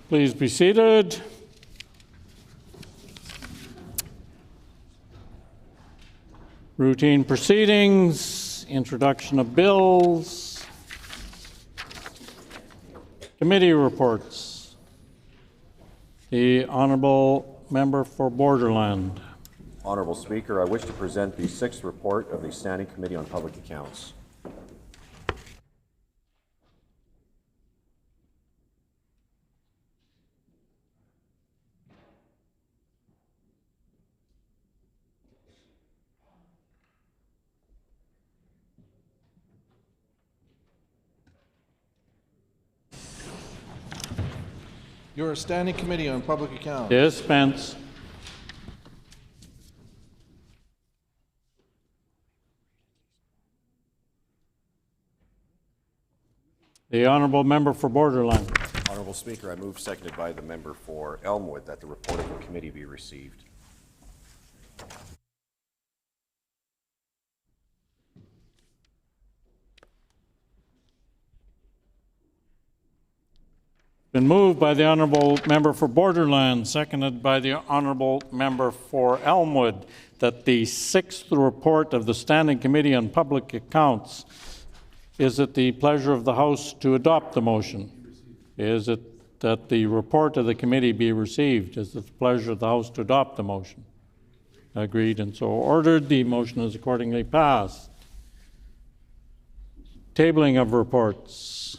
Please be seated. Routine proceedings, introduction of bills, committee reports. The Honourable Member for Borderland. Honourable Speaker, I wish to present the 6th report of the Standing Committee on Public Accounts. Your Standing Committee on Public Accounts. Dispense. The Honourable Member for Borderland. Honourable Speaker, I move, seconded by the member for Elmwood, that the report of the committee be received. Been moved by the Honourable Member for Borderland, seconded by the Honourable Member for Elmwood, that the 6th report of the Standing Committee on Public Accounts. Is it the pleasure of the House to adopt the motion? Is it that the report of the committee be received? Is it the pleasure of the House to adopt the motion? Agreed and so ordered. The motion is accordingly passed. Tabling of reports.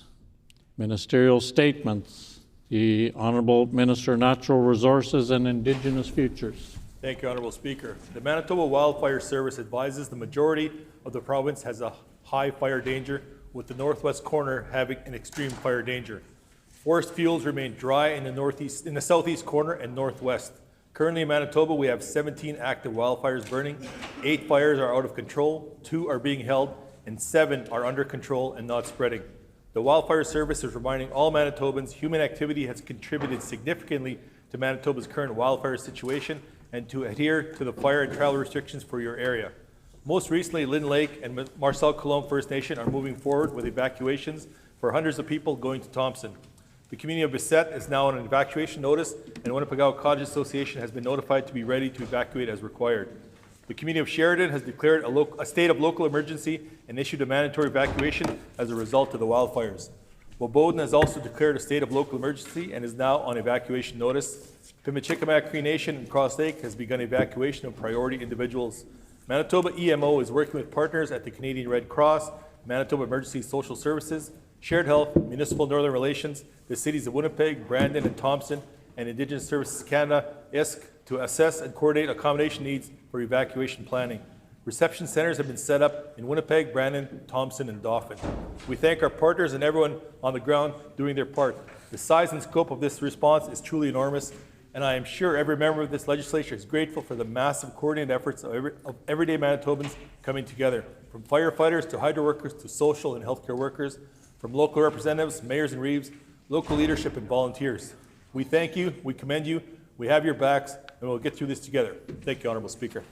Ministerial statements. The Honourable Minister, Natural Resources and Indigenous Futures. Thank you, Honourable Speaker. The Manitoba Wildfire Service advises the majority of the province has a high fire danger, with the northwest corner having an extreme fire danger. Forest fuels remain dry in the southeast corner and northwest. Currently in Manitoba, we have 17 active wildfires burning. 8 fires are out of control, 2 are being held, and 7 are under control and not spreading. The Wildfire Service is reminding all Manitobans human activity has contributed significantly to Manitoba's current wildfire situation, and to adhere to the fire and travel restrictions for your area. Most recently, Lynn Lake and Marcel Colomb First Nation are moving forward with evacuations for hundreds of people going to Thompson. The community of Bissett is now on an evacuation notice, and Winnipeg Cottage Association has been notified to be ready to evacuate as required. The community of Sheridan has declared a state of local emergency and issued a mandatory evacuation as a result of the wildfires. Woboden has also declared a state of local emergency and is now on evacuation notice. Pimachikamak Cree Nation and Cross Lake has begun evacuation of priority individuals. Manitoba EMO is working with partners at the Canadian Red Cross, Manitoba Emergency Social Services, Shared Health, Municipal Northern Relations, the cities of Winnipeg, Brandon, and Thompson, and Indigenous Services Canada, ISC, to assess and coordinate accommodation needs for evacuation planning. Reception centers have been set up in Winnipeg, Brandon, Thompson, and Dauphin. We thank our partners and everyone on the ground doing their part. The size and scope of this response is truly enormous, and I am sure every member of this legislature is grateful for the massive coordinated efforts of everyday Manitobans coming together, from firefighters to hydro workers to social and healthcare workers, from local representatives, mayors and reeves, local leadership and volunteers. We thank you, we commend you, we have your backs, and we'll get through this together. Thank you, Honourable Speaker.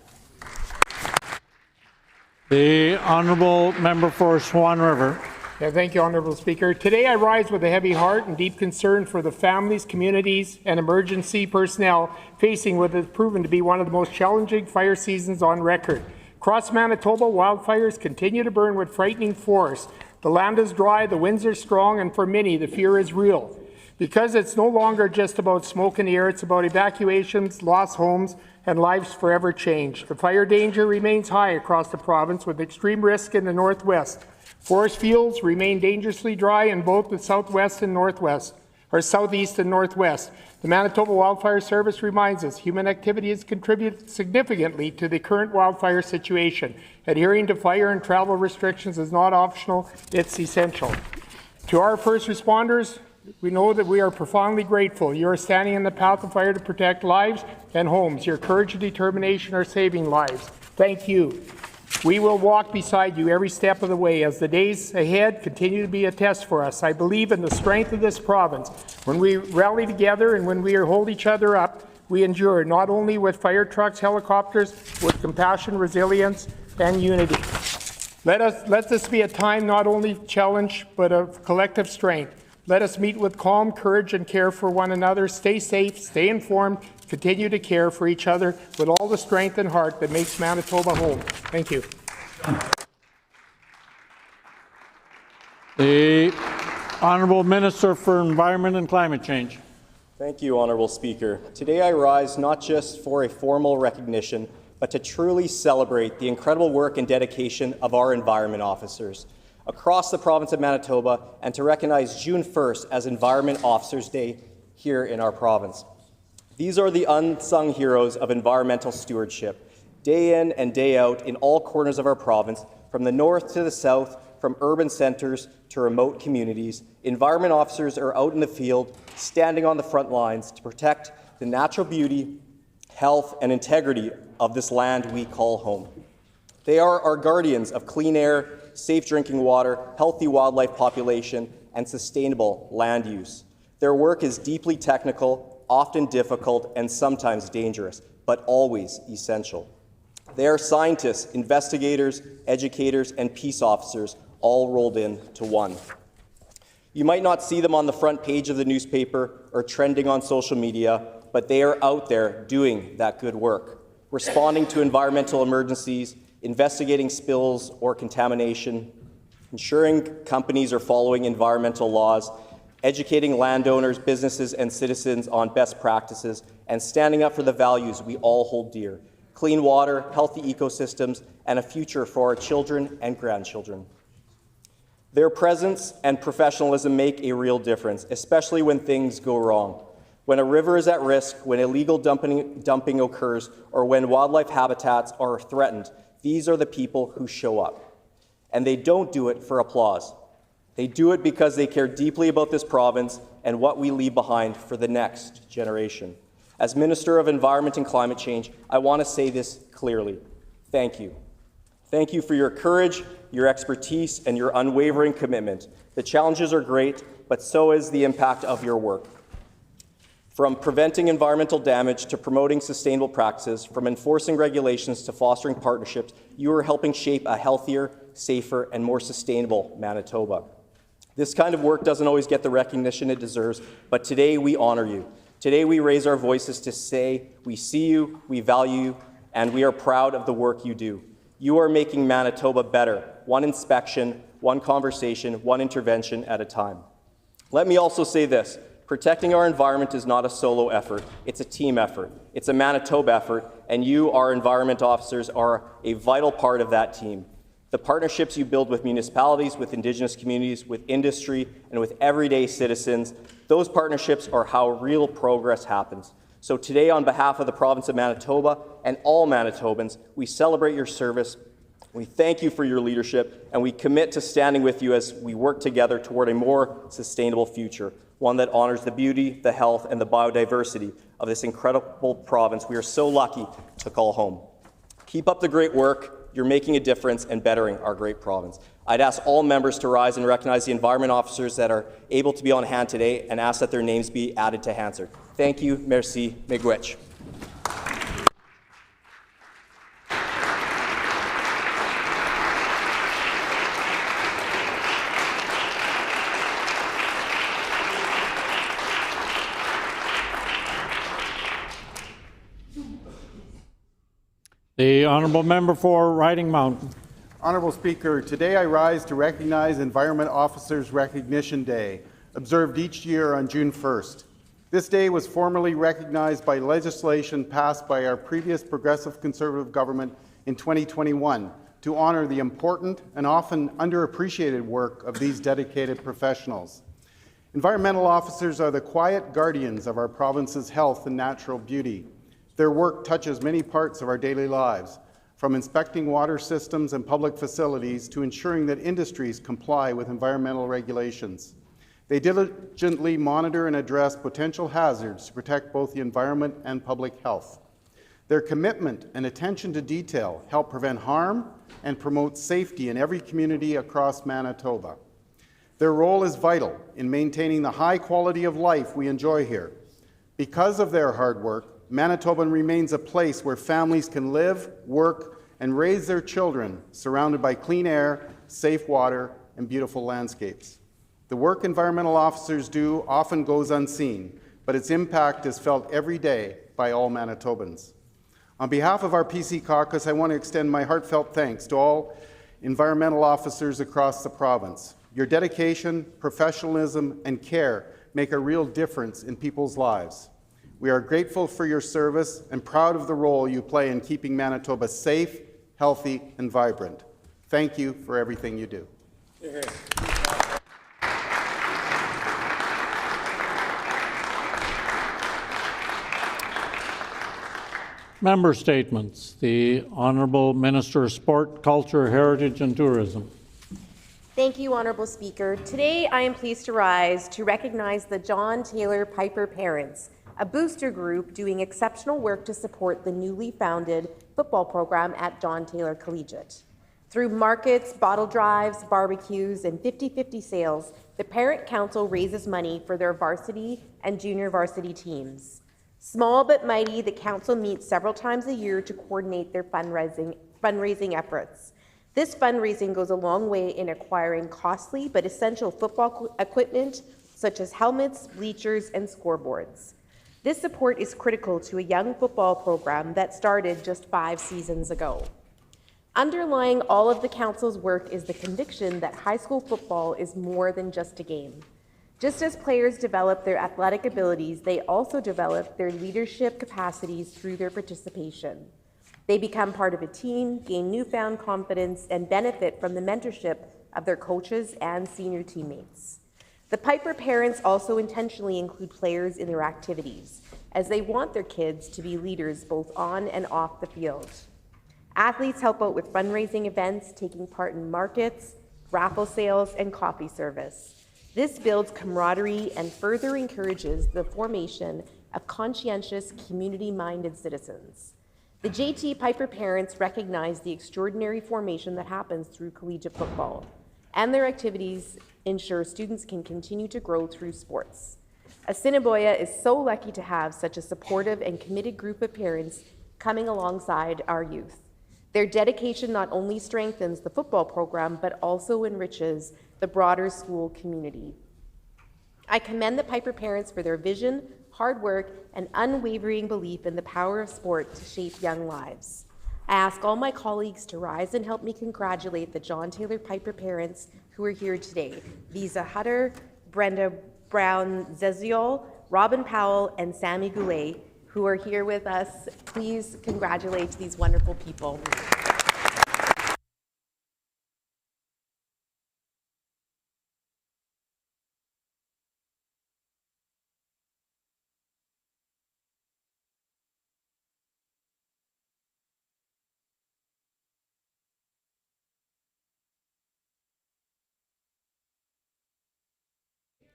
The Honourable Member for Swan River. Yeah, thank you, Honourable Speaker. Today I rise with a heavy heart and deep concern for the families, communities, and emergency personnel facing what has proven to be one of the most challenging fire seasons on record. Across Manitoba, wildfires continue to burn with frightening force. The land is dry, the winds are strong, and for many, the fear is real. Because it's no longer just about smoke in the air, it's about evacuations, lost homes, and lives forever changed. The fire danger remains high across the province, with extreme risk in the northwest. Forest fields remain dangerously dry in both the southwest and northwest, or southeast and northwest. The Manitoba Wildfire Service reminds us human activity has contributed significantly to the current wildfire situation. Adhering to fire and travel restrictions is not optional, it's essential. To our first responders, we know that we are profoundly grateful. You are standing in the path of fire to protect lives and homes. Your courage and determination are saving lives. Thank you. We will walk beside you every step of the way as the days ahead continue to be a test for us. I believe in the strength of this province. When we rally together and when we hold each other up, we endure, not only with fire trucks, helicopters, with compassion, resilience, and unity. Let this be a time not only of challenge, but of collective strength. Let us meet with calm courage and care for one another. Stay safe, stay informed, continue to care for each other with all the strength and heart that makes Manitoba home. Thank you. The Honourable Minister for Environment and Climate Change. Thank you, Honourable Speaker. Today I rise not just for a formal recognition, but to truly celebrate the incredible work and dedication of our environment officers across the province of Manitoba, and to recognize June 1st as Environment Officers Day here in our province. These are the unsung heroes of environmental stewardship, day in and day out in all corners of our province, from the north to the south, from urban centres to remote communities. Environment officers are out in the field, standing on the front lines to protect the natural beauty, health, and integrity of this land we call home. They are our guardians of clean air, safe drinking water, healthy wildlife population, and sustainable land use. Their work is deeply technical, often difficult, and sometimes dangerous, but always essential. They are scientists, investigators, educators, and peace officers, all rolled into one. You might not see them on the front page of the newspaper or trending on social media, but they are out there doing that good work, responding to environmental emergencies, investigating spills or contamination, ensuring companies are following environmental laws, educating landowners, businesses, and citizens on best practices, and standing up for the values we all hold dear: clean water, healthy ecosystems, and a future for our children and grandchildren. Their presence and professionalism make a real difference, especially when things go wrong. When a river is at risk, when illegal dumping occurs, or when wildlife habitats are threatened, these are the people who show up. And they don't do it for applause. They do it because they care deeply about this province and what we leave behind for the next generation. As Minister of Environment and Climate Change, I want to say this clearly. Thank you. Thank you for your courage, your expertise, and your unwavering commitment. The challenges are great, but so is the impact of your work. From preventing environmental damage to promoting sustainable practices, from enforcing regulations to fostering partnerships, you are helping shape a healthier, safer, and more sustainable Manitoba. This kind of work doesn't always get the recognition it deserves, but today we honor you. Today we raise our voices to say we see you, we value you, and we are proud of the work you do. You are making Manitoba better, one inspection, one conversation, one intervention at a time. Let me also say this. Protecting our environment is not a solo effort. It's a team effort. It's a Manitoba effort, and you, our environment officers, are a vital part of that team. The partnerships you build with municipalities, with Indigenous communities, with industry, and with everyday citizens, those partnerships are how real progress happens. So today, on behalf of the province of Manitoba and all Manitobans, we celebrate your service, we thank you for your leadership, and we commit to standing with you as we work together toward a more sustainable future, one that honors the beauty, the health, and the biodiversity of this incredible province we are so lucky to call home. Keep up the great work. You're making a difference and bettering our great province. I'd ask all members to rise and recognize the environment officers that are able to be on hand today and ask that their names be added to Hansard. Thank you. Merci. Miigwech. The Honourable Member for Riding Mountain. Honourable Speaker, today I rise to recognize Environment Officers Recognition Day, observed each year on June 1st. This day was formally recognized by legislation passed by our previous Progressive Conservative government in 2021 to honour the important and often underappreciated work of these dedicated professionals. Environmental officers are the quiet guardians of our province's health and natural beauty. Their work touches many parts of our daily lives, from inspecting water systems and public facilities to ensuring that industries comply with environmental regulations. They diligently monitor and address potential hazards to protect both the environment and public health. Their commitment and attention to detail help prevent harm and promote safety in every community across Manitoba. Their role is vital in maintaining the high quality of life we enjoy here. Because of their hard work, Manitoba remains a place where families can live, work, and raise their children surrounded by clean air, safe water, and beautiful landscapes. The work environmental officers do often goes unseen, but its impact is felt every day by all Manitobans. On behalf of our PC caucus, I want to extend my heartfelt thanks to all environmental officers across the province. Your dedication, professionalism, and care make a real difference in people's lives. We are grateful for your service and proud of the role you play in keeping Manitoba safe, healthy, and vibrant. Thank you for everything you do. Member statements. The Honourable Minister of Sport, Culture, Heritage and Tourism. Thank you, Honourable Speaker. Today I am pleased to rise to recognize the John Taylor Piper Parents, a booster group doing exceptional work to support the newly founded football program at John Taylor Collegiate. Through markets, bottle drives, barbecues, and 50-50 sales, the Parent Council raises money for their varsity and junior varsity teams. Small but mighty, the Council meets several times a year to coordinate their fundraising efforts. This fundraising goes a long way in acquiring costly but essential football equipment such as helmets, bleachers, and scoreboards. This support is critical to a young football program that started just 5 seasons ago. Underlying all of the Council's work is the conviction that high school football is more than just a game. Just as players develop their athletic abilities, they also develop their leadership capacities through their participation. They become part of a team, gain newfound confidence, and benefit from the mentorship of their coaches and senior teammates. The Piper parents also intentionally include players in their activities, as they want their kids to be leaders both on and off the field. Athletes help out with fundraising events, taking part in markets, raffle sales, and coffee service. This builds camaraderie and further encourages the formation of conscientious, community-minded citizens. The JT Piper parents recognize the extraordinary formation that happens through collegiate football, and their activities ensure students can continue to grow through sports. Assiniboia is so lucky to have such a supportive and committed group of parents coming alongside our youth. Their dedication not only strengthens the football program, but also enriches the broader school community. I commend the Piper parents for their vision, hard work, and unwavering belief in the power of sport to shape young lives. I ask all my colleagues to rise and help me congratulate the John Taylor Piper parents who are here today. Visa Hutter, Brenda Brown-Zeziol, Robin Powell, and Sammy Goulet, who are here with us. Please congratulate these wonderful people.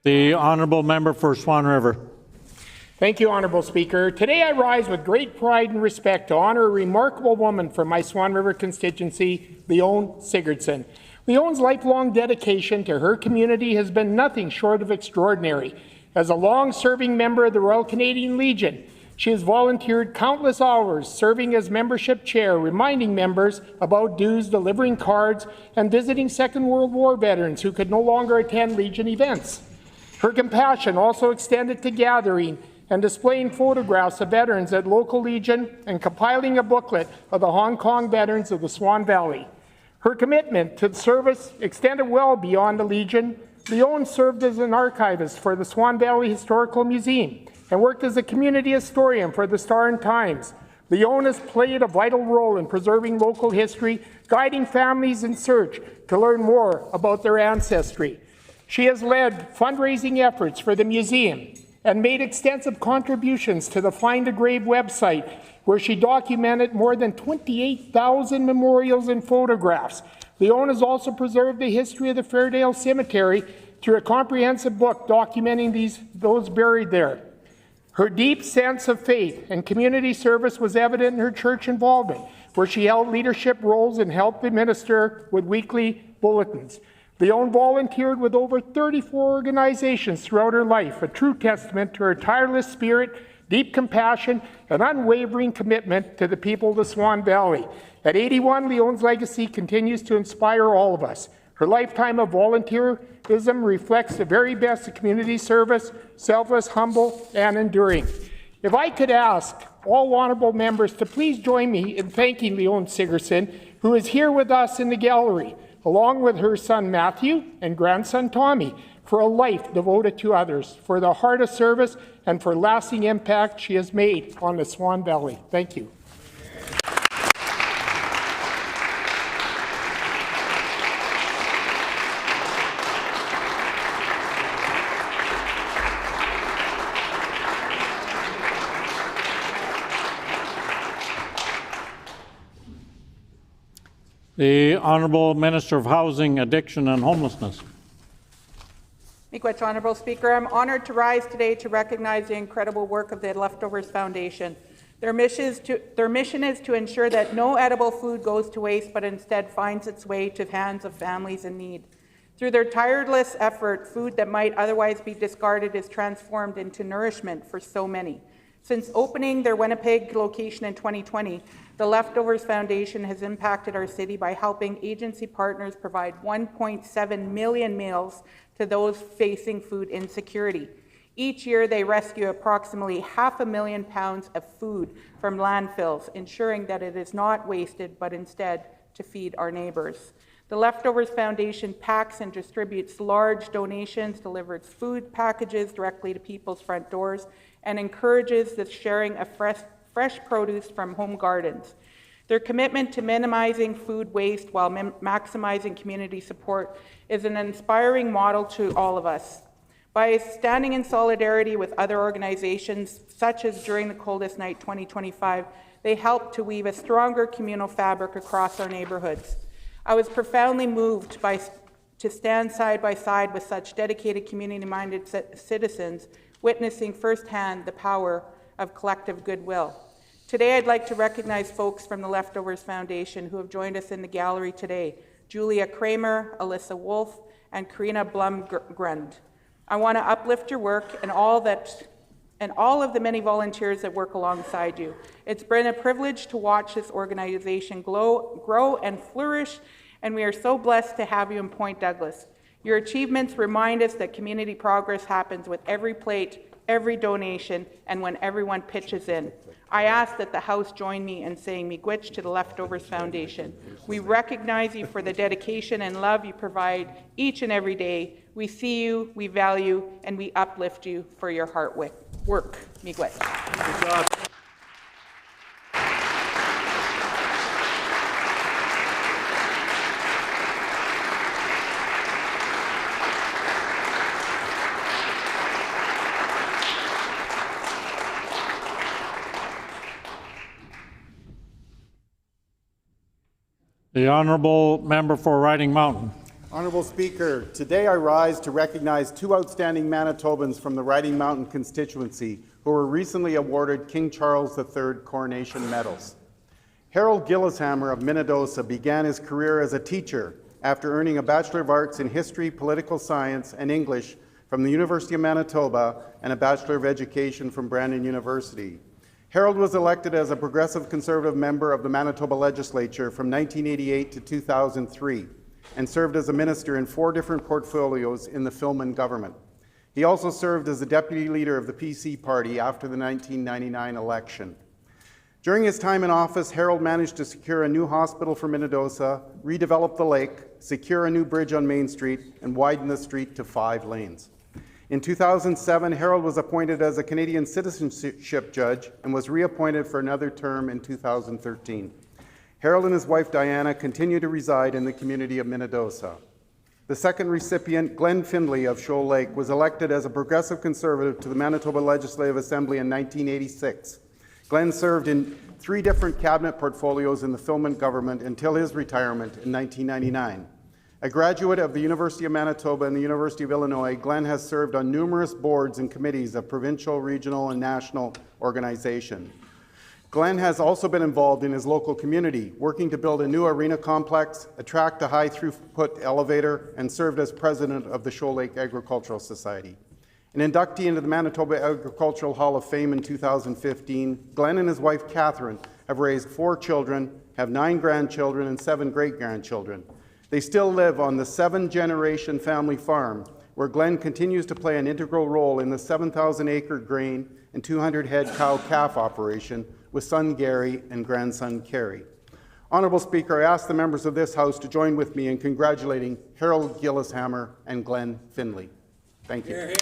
The Honourable Member for Swan River. Thank you, Honourable Speaker. Today I rise with great pride and respect to honour a remarkable woman from my Swan River constituency, Leon Sigurdsson. Leon's lifelong dedication to her community has been nothing short of extraordinary. As a long-serving member of the Royal Canadian Legion, she has volunteered countless hours serving as membership chair, reminding members about dues, delivering cards, and visiting Second World War veterans who could no longer attend Legion events. Her compassion also extended to gathering and displaying photographs of veterans at local Legion and compiling a booklet of the Hong Kong veterans of the Swan Valley. Her commitment to service extended well beyond the Legion. Leon served as an archivist for the Swan Valley Historical Museum and worked as a community historian for the Star and Times. Leon has played a vital role in preserving local history, guiding families in search to learn more about their ancestry. She has led fundraising efforts for the museum and made extensive contributions to the Find a Grave website, where she documented more than 28,000 memorials and photographs. Leon has also preserved the history of the Fairdale Cemetery through a comprehensive book documenting those buried there. Her deep sense of faith and community service was evident in her church involvement, where she held leadership roles and helped administer with weekly bulletins. Leon volunteered with over 34 organizations throughout her life, a true testament to her tireless spirit, deep compassion, and unwavering commitment to the people of the Swan Valley. At 81, Leon's legacy continues to inspire all of us. Her lifetime of volunteerism reflects the very best of community service, selfless, humble, and enduring. If I could ask all honourable members to please join me in thanking Leon Sigerson, who is here with us in the gallery, along with her son Matthew and grandson Tommy, for a life devoted to others, for the heart of service, and for lasting impact she has made on the Swan Valley. Thank you. The Honourable Minister of Housing, Addiction and Homelessness. Miigwech, Honourable Speaker. I'm honoured to rise today to recognize the incredible work of the Leftovers Foundation. Their mission is to ensure that no edible food goes to waste, but instead finds its way to hands of families in need. Through their tireless effort, food that might otherwise be discarded is transformed into nourishment for so many. Since opening their Winnipeg location in 2020, the Leftovers Foundation has impacted our city by helping agency partners provide 1.7 million meals to those facing food insecurity. Each year, they rescue approximately 500,000 pounds of food from landfills, ensuring that it is not wasted, but instead to feed our neighbours. The Leftovers Foundation packs and distributes large donations, delivers food packages directly to people's front doors, and encourages the sharing of fresh produce from home gardens. Their commitment to minimizing food waste while maximizing community support is an inspiring model to all of us. By standing in solidarity with other organizations, such as During the Coldest Night 2025, they help to weave a stronger communal fabric across our neighborhoods. I was profoundly moved to stand side by side with such dedicated community-minded citizens, witnessing firsthand the power of collective goodwill. Today, I'd like to recognize folks from the Leftovers Foundation who have joined us in the gallery today: Julia Kramer, Alyssa Wolf, and Karina Blumgrund. I want to uplift your work and all of the many volunteers that work alongside you. It's been a privilege to watch this organization grow and flourish, and we are so blessed to have you in Point Douglas. Your achievements remind us that community progress happens with every plate, every donation, and when everyone pitches in. I ask that the House join me in saying miigwech to the Leftovers Foundation. We recognize you for the dedication and love you provide each and every day. We see you, we value, and we uplift you for your hard work. Miigwech. The Honourable Member for Riding Mountain. Honourable Speaker, today I rise to recognize two outstanding Manitobans from the Riding Mountain constituency who were recently awarded King Charles III Coronation Medals. Harold Gillishammer of Minnedosa began his career as a teacher after earning a Bachelor of Arts in History, Political Science, and English from the University of Manitoba and a Bachelor of Education from Brandon University. Harold was elected as a Progressive Conservative member of the Manitoba Legislature from 1988 to 2003 and served as a minister in 4 different portfolios in the Filmon government. He also served as the deputy leader of the PC party after the 1999 election. During his time in office, Harold managed to secure a new hospital for Minnedosa, redevelop the lake, secure a new bridge on Main Street, and widen the street to 5 lanes. In 2007, Harold was appointed as a Canadian citizenship judge and was reappointed for another term in 2013. Harold and his wife Diana continue to reside in the community of Minnedosa. The second recipient, Glenn Findlay of Shoal Lake, was elected as a Progressive Conservative to the Manitoba Legislative Assembly in 1986. Glenn served in 3 different cabinet portfolios in the Filmon government until his retirement in 1999. A graduate of the University of Manitoba and the University of Illinois, Glenn has served on numerous boards and committees of provincial, regional, and national organizations. Glenn has also been involved in his local community, working to build a new arena complex, attract a high-throughput elevator, and served as president of the Shoal Lake Agricultural Society. An inductee into the Manitoba Agricultural Hall of Fame in 2015, Glenn and his wife Catherine have raised 4 children, have 9 grandchildren, and 7 great-grandchildren. They still live on the 7-generation family farm, where Glenn continues to play an integral role in the 7,000-acre grain and 200-head cow-calf operation with son Gary and grandson Kerry. Honourable Speaker, I ask the members of this House to join with me in congratulating Harold Gillishammer and Glenn Finley. Thank you. Hear, hear.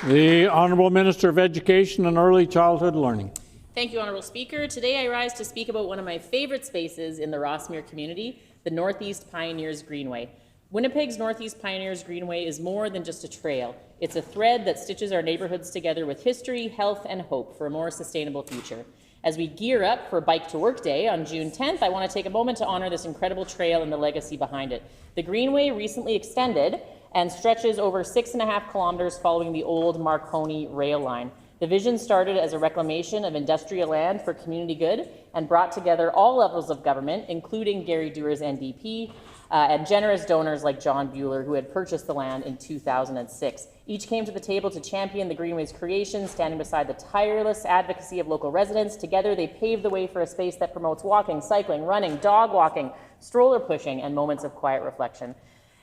The Honourable Minister of Education and Early Childhood Learning. Thank you, Honourable Speaker. Today I rise to speak about one of my favourite spaces in the Rossmere community, the Northeast Pioneers Greenway. Winnipeg's Northeast Pioneers Greenway is more than just a trail. It's a thread that stitches our neighbourhoods together with history, health, and hope for a more sustainable future. As we gear up for Bike to Work Day on June 10th, I want to take a moment to honour this incredible trail and the legacy behind it. The Greenway recently extended and stretches over 6.5 kilometres following the old Marconi rail line. The vision started as a reclamation of industrial land for community good and brought together all levels of government, including Gary Dewar's NDP, and generous donors like John Buehler, who had purchased the land in 2006. Each came to the table to champion the Greenway's creation, standing beside the tireless advocacy of local residents. Together, they paved the way for a space that promotes walking, cycling, running, dog walking, stroller pushing, and moments of quiet reflection.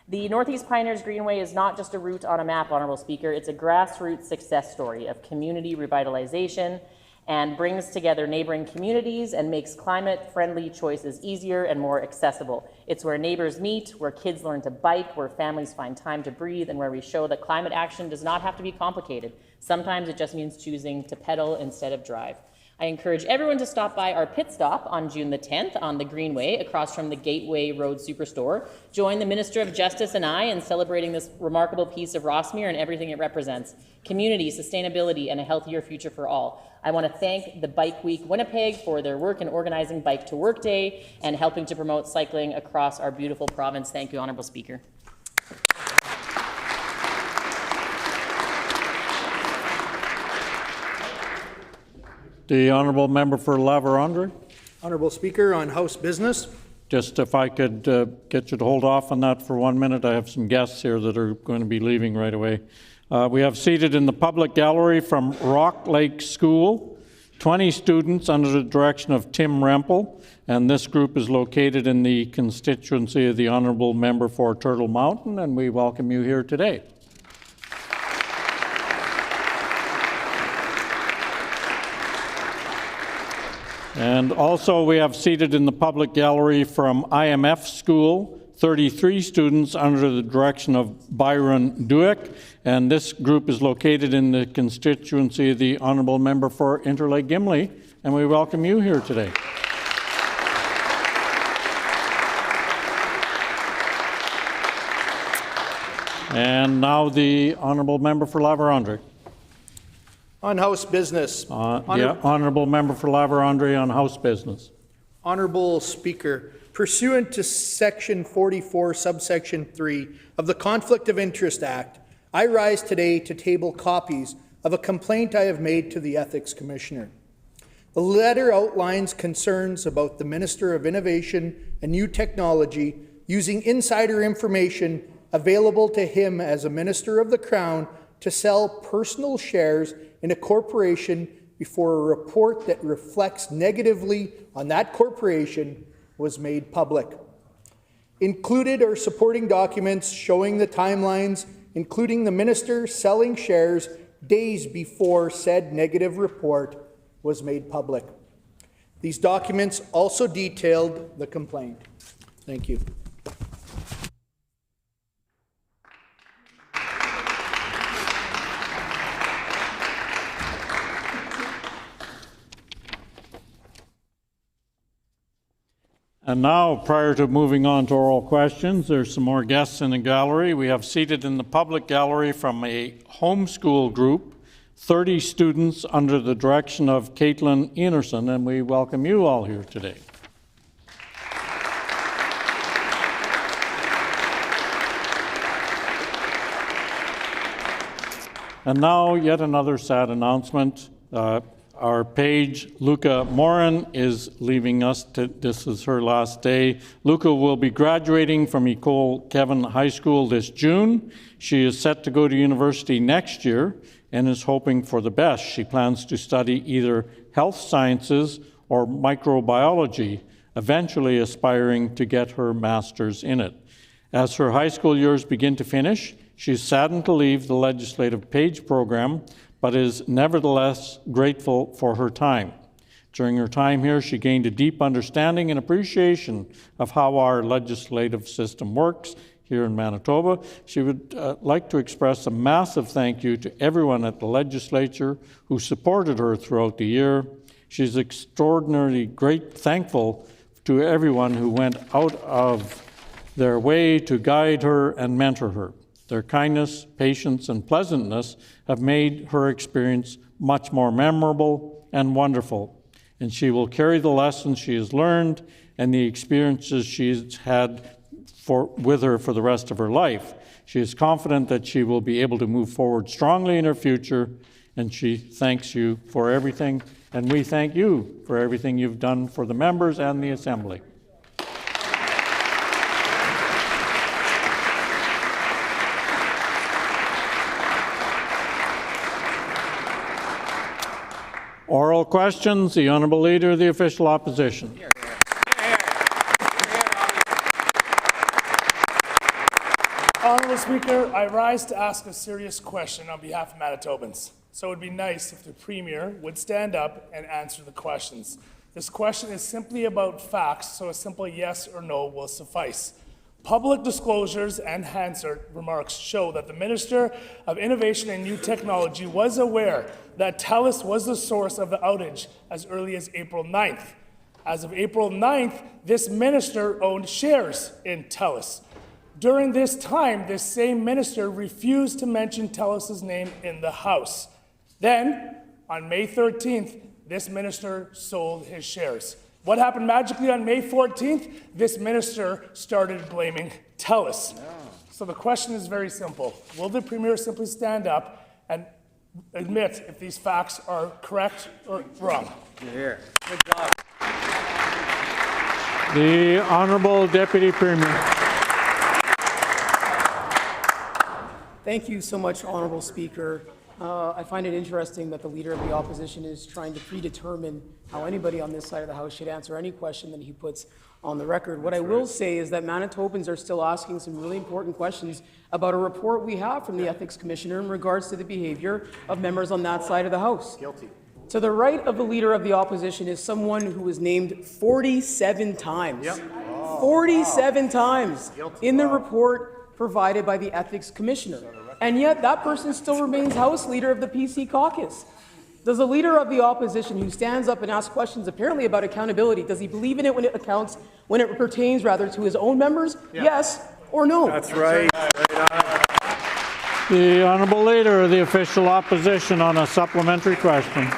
The Northeast Pioneers Greenway is not just a route on a map, Honourable Speaker. It's a grassroots success story of community revitalization and brings together neighbouring communities and makes climate-friendly choices easier and more accessible. It's where neighbours meet, where kids learn to bike, where families find time to breathe, and where we show that climate action does not have to be complicated. Sometimes it just means choosing to pedal instead of drive. I encourage everyone to stop by our pit stop on June the 10th on the Greenway across from the Gateway Road Superstore. Join the Minister of Justice and I in celebrating this remarkable piece of Rossmere and everything it represents: community, sustainability, and a healthier future for all. I want to thank the Bike Week Winnipeg for their work in organizing Bike to Work Day and helping to promote cycling across our beautiful province. Thank you, Honourable Speaker. The Honourable Member for La Vérendrye. Honourable Speaker, on House business. Just if I could get you to hold off on that for 1 minute. I have some guests here that are going to be leaving right away. We have seated in the public gallery from Rock Lake School 20 students under the direction of Tim Rempel, and this group is located in the constituency of the Honourable Member for Turtle Mountain, and we welcome you here today. And also we have seated in the public gallery from IMF School 33 students under the direction of Byron Duick, and this group is located in the constituency of the Honourable Member for Interlake Gimli, and we welcome you here today. And now the Honourable Member for La Vérendrye. On House business. Honourable Member for La Vérendrye on House business. Honourable Speaker, pursuant to Section 44, subsection 3 of the Conflict of Interest Act, I rise today to table copies of a complaint I have made to the Ethics Commissioner. The letter outlines concerns about the Minister of Innovation and New Technology using insider information available to him as a Minister of the Crown to sell personal shares in a corporation before a report that reflects negatively on that corporation was made public. Included are supporting documents showing the timelines, including the minister selling shares days before said negative report was made public. These documents also detailed the complaint. Thank you. And now, prior to moving on to oral questions, there's some more guests in the gallery. We have seated in the public gallery from a homeschool group 30 students under the direction of Caitlin Enerson, and we welcome you all here today. And now, yet another sad announcement. Our page, Luca Morin, is leaving us. This is her last day. Luca will be graduating from Ecole Kevin High School this June. She is set to go to university next year, and is hoping for the best. She plans to study either health sciences or microbiology, eventually aspiring to get her master's in it. As her high school years begin to finish, she is saddened to leave the legislative PAGE program, but is nevertheless grateful for her time. During her time here, she gained a deep understanding and appreciation of how our legislative system works here in Manitoba. She would like to express a massive thank you to everyone at the Legislature who supported her throughout the year. She's extraordinarily thankful to everyone who went out of their way to guide her and mentor her. Their kindness, patience, and pleasantness have made her experience much more memorable and wonderful. And she will carry the lessons she has learned and the experiences she's had with her for the rest of her life. She is confident that she will be able to move forward strongly in her future, and she thanks you for everything, and we thank you for everything you've done for the members and the Assembly. Oral questions. The Honourable Leader of the Official Opposition. Honourable Speaker, I rise to ask a serious question on behalf of Manitobans. So it would be nice if the Premier would stand up and answer the questions. This question is simply about facts, so a simple yes or no will suffice. Public disclosures and Hansard remarks show that the Minister of Innovation and New Technology was aware that TELUS was the source of the outage as early as April 9th. As of April 9th, this minister owned shares in TELUS. During this time, this same minister refused to mention TELUS's name in the House. Then, on May 13th, this minister sold his shares. What happened magically on May 14th? This minister started blaming TELUS. Yeah. So the question is very simple. Will the Premier simply stand up and admit if these facts are correct or wrong? You're here. Good job. The Honourable Deputy Premier. Thank you so much, Honourable Speaker. I find it interesting that the Leader of the Opposition is trying to predetermine how anybody on this side of the House should answer any question that he puts on the record. What I will say is that Manitobans are still asking some really important questions about a report we have from the Ethics Commissioner in regards to the behaviour of members on that side of the House. Guilty. To the right of the Leader of the Opposition is someone who was named 47 times. Yep. 47 times in the report provided by the Ethics Commissioner. And yet that person still remains House Leader of the PC caucus. Does the Leader of the Opposition, who stands up and asks questions apparently about accountability, does he believe in it when it pertains to his own members? Yeah. Yes or no? That's right. The Honourable Leader of the Official Opposition on a supplementary question.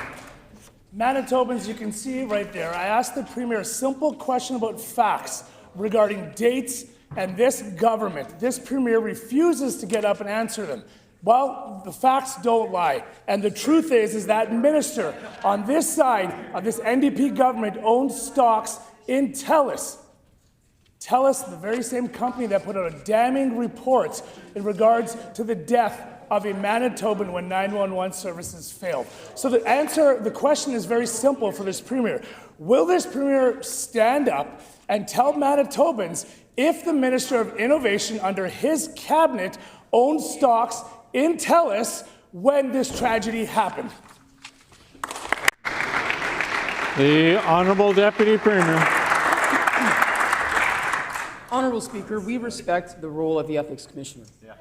Manitobans, you can see right there, I asked the Premier a simple question about facts regarding dates, and this government, this Premier refuses to get up and answer them. Well, the facts don't lie. And the truth is that minister on this side of this NDP government owns stocks in TELUS. TELUS, the very same company that put out a damning report in regards to the death of a Manitoban when 911 services failed. So the question is very simple for this Premier. Will this Premier stand up and tell Manitobans if the Minister of Innovation under his cabinet owned stocks in TELUS when this tragedy happened? The Honourable Deputy Premier. Honourable Speaker, we respect the role of the Ethics Commissioner. Yeah.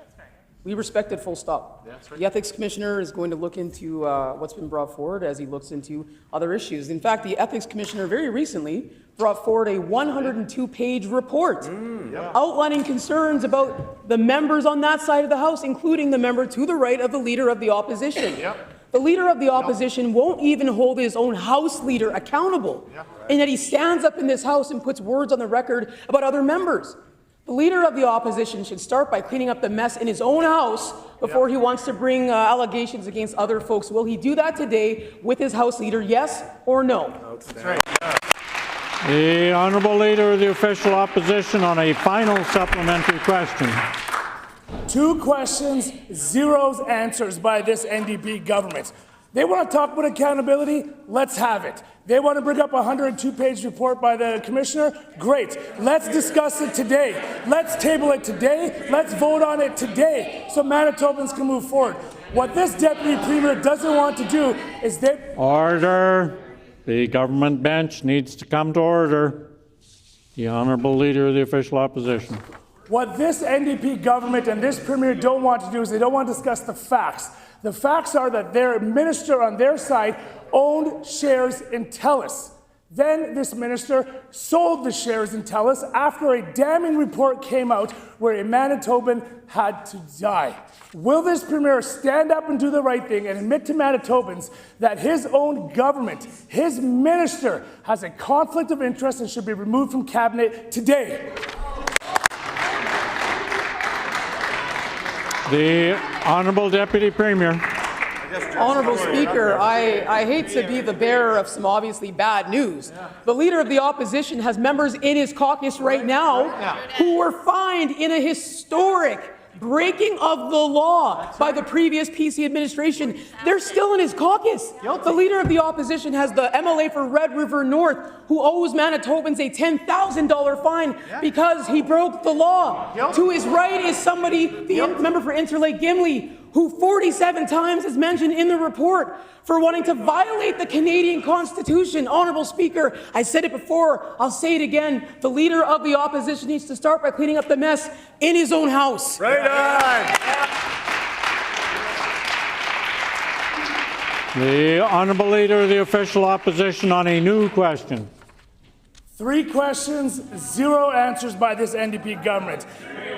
We respect it full stop. Yeah, right. The Ethics Commissioner is going to look into what's been brought forward as he looks into other issues. In fact, the Ethics Commissioner very recently brought forward a 102-page report outlining concerns about the members on that side of the House, including the member to the right of the Leader of the Opposition. The Leader of the Opposition won't even hold his own House Leader accountable, and yet he stands up in this House and puts words on the record about other members. The Leader of the Opposition should start by cleaning up the mess in his own House before he wants to bring allegations against other folks. Will he do that today with his House Leader, yes or no? That's right. The Honourable Leader of the Official Opposition on a final supplementary question. 2 questions, 0 answers by this NDP government. They want to talk about accountability? Let's have it. They want to bring up a 102-page report by the commissioner? Great. Let's discuss it today. Let's table it today. Let's vote on it today so Manitobans can move forward. What this deputy premier doesn't want to do is Order. The government bench needs to come to order. The honourable leader of the official opposition. What this NDP government and this premier don't want to do is they don't want to discuss the facts. The facts are that their minister on their side owned shares in TELUS. Then this minister sold the shares in TELUS after a damning report came out where a Manitoban had to die. Will this premier stand up and do the right thing and admit to Manitobans that his own government, his minister, has a conflict of interest and should be removed from cabinet today? The Honourable Deputy Premier. Honourable Speaker, I hate to be the bearer of some obviously bad news. The Leader of the Opposition has members in his caucus right now who were fined in a historic breaking of the law by the previous PC administration. They're still in his caucus. The Leader of the Opposition has the MLA for Red River North who owes Manitobans a $10,000 fine because he broke the law. To his right is somebody, the member for Interlake Gimli, who 47 times is mentioned in the report for wanting to violate the Canadian Constitution. Honourable Speaker, I said it before, I'll say it again. The Leader of the Opposition needs to start by cleaning up the mess in his own house. Right on. The Honourable Leader of the official opposition on a new question. 3 questions, 0 answers by this NDP government.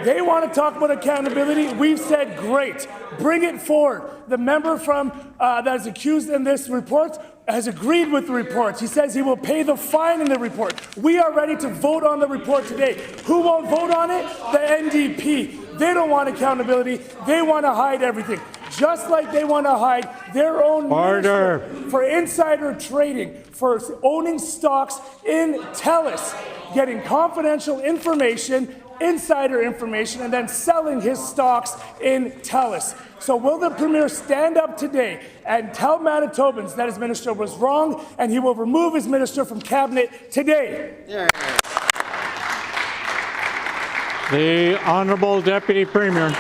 They want to talk about accountability. We've said, great, bring it forward. The member from that is accused in this report has agreed with the report. He says he will pay the fine in the report. We are ready to vote on the report today. Who won't vote on it? The NDP. They don't want accountability. They want to hide everything. Just like they want to hide their own minister for insider trading, for owning stocks in TELUS, getting confidential information, insider information, and then selling his stocks in TELUS. So will the Premier stand up today and tell Manitobans that his minister was wrong and he will remove his minister from cabinet today? The Honourable Deputy Premier.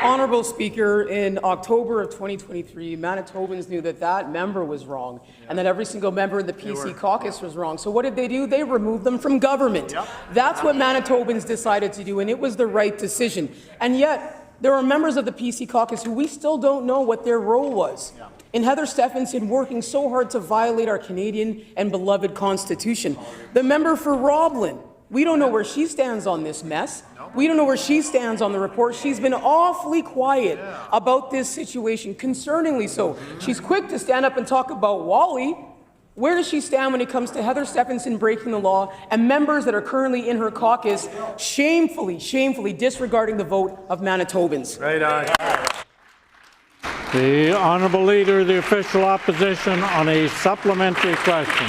Honourable Speaker, in October of 2023, Manitobans knew that that member was wrong and that every single member in the PC caucus was wrong. So what did they do? They removed them from government. That's what Manitobans decided to do, and it was the right decision. And yet, there are members of the PC caucus who we still don't know what their role was. In Heather Stephenson working so hard to violate our Canadian and beloved Constitution. The member for Roblin, we don't know where she stands on this mess. We don't know where she stands on the report. She's been awfully quiet about this situation, concerningly so. She's quick to stand up and talk about Wally. Where does she stand when it comes to Heather Stephenson breaking the law and members that are currently in her caucus shamefully disregarding the vote of Manitobans? Right on. The Honourable Leader of the official opposition on a supplementary question.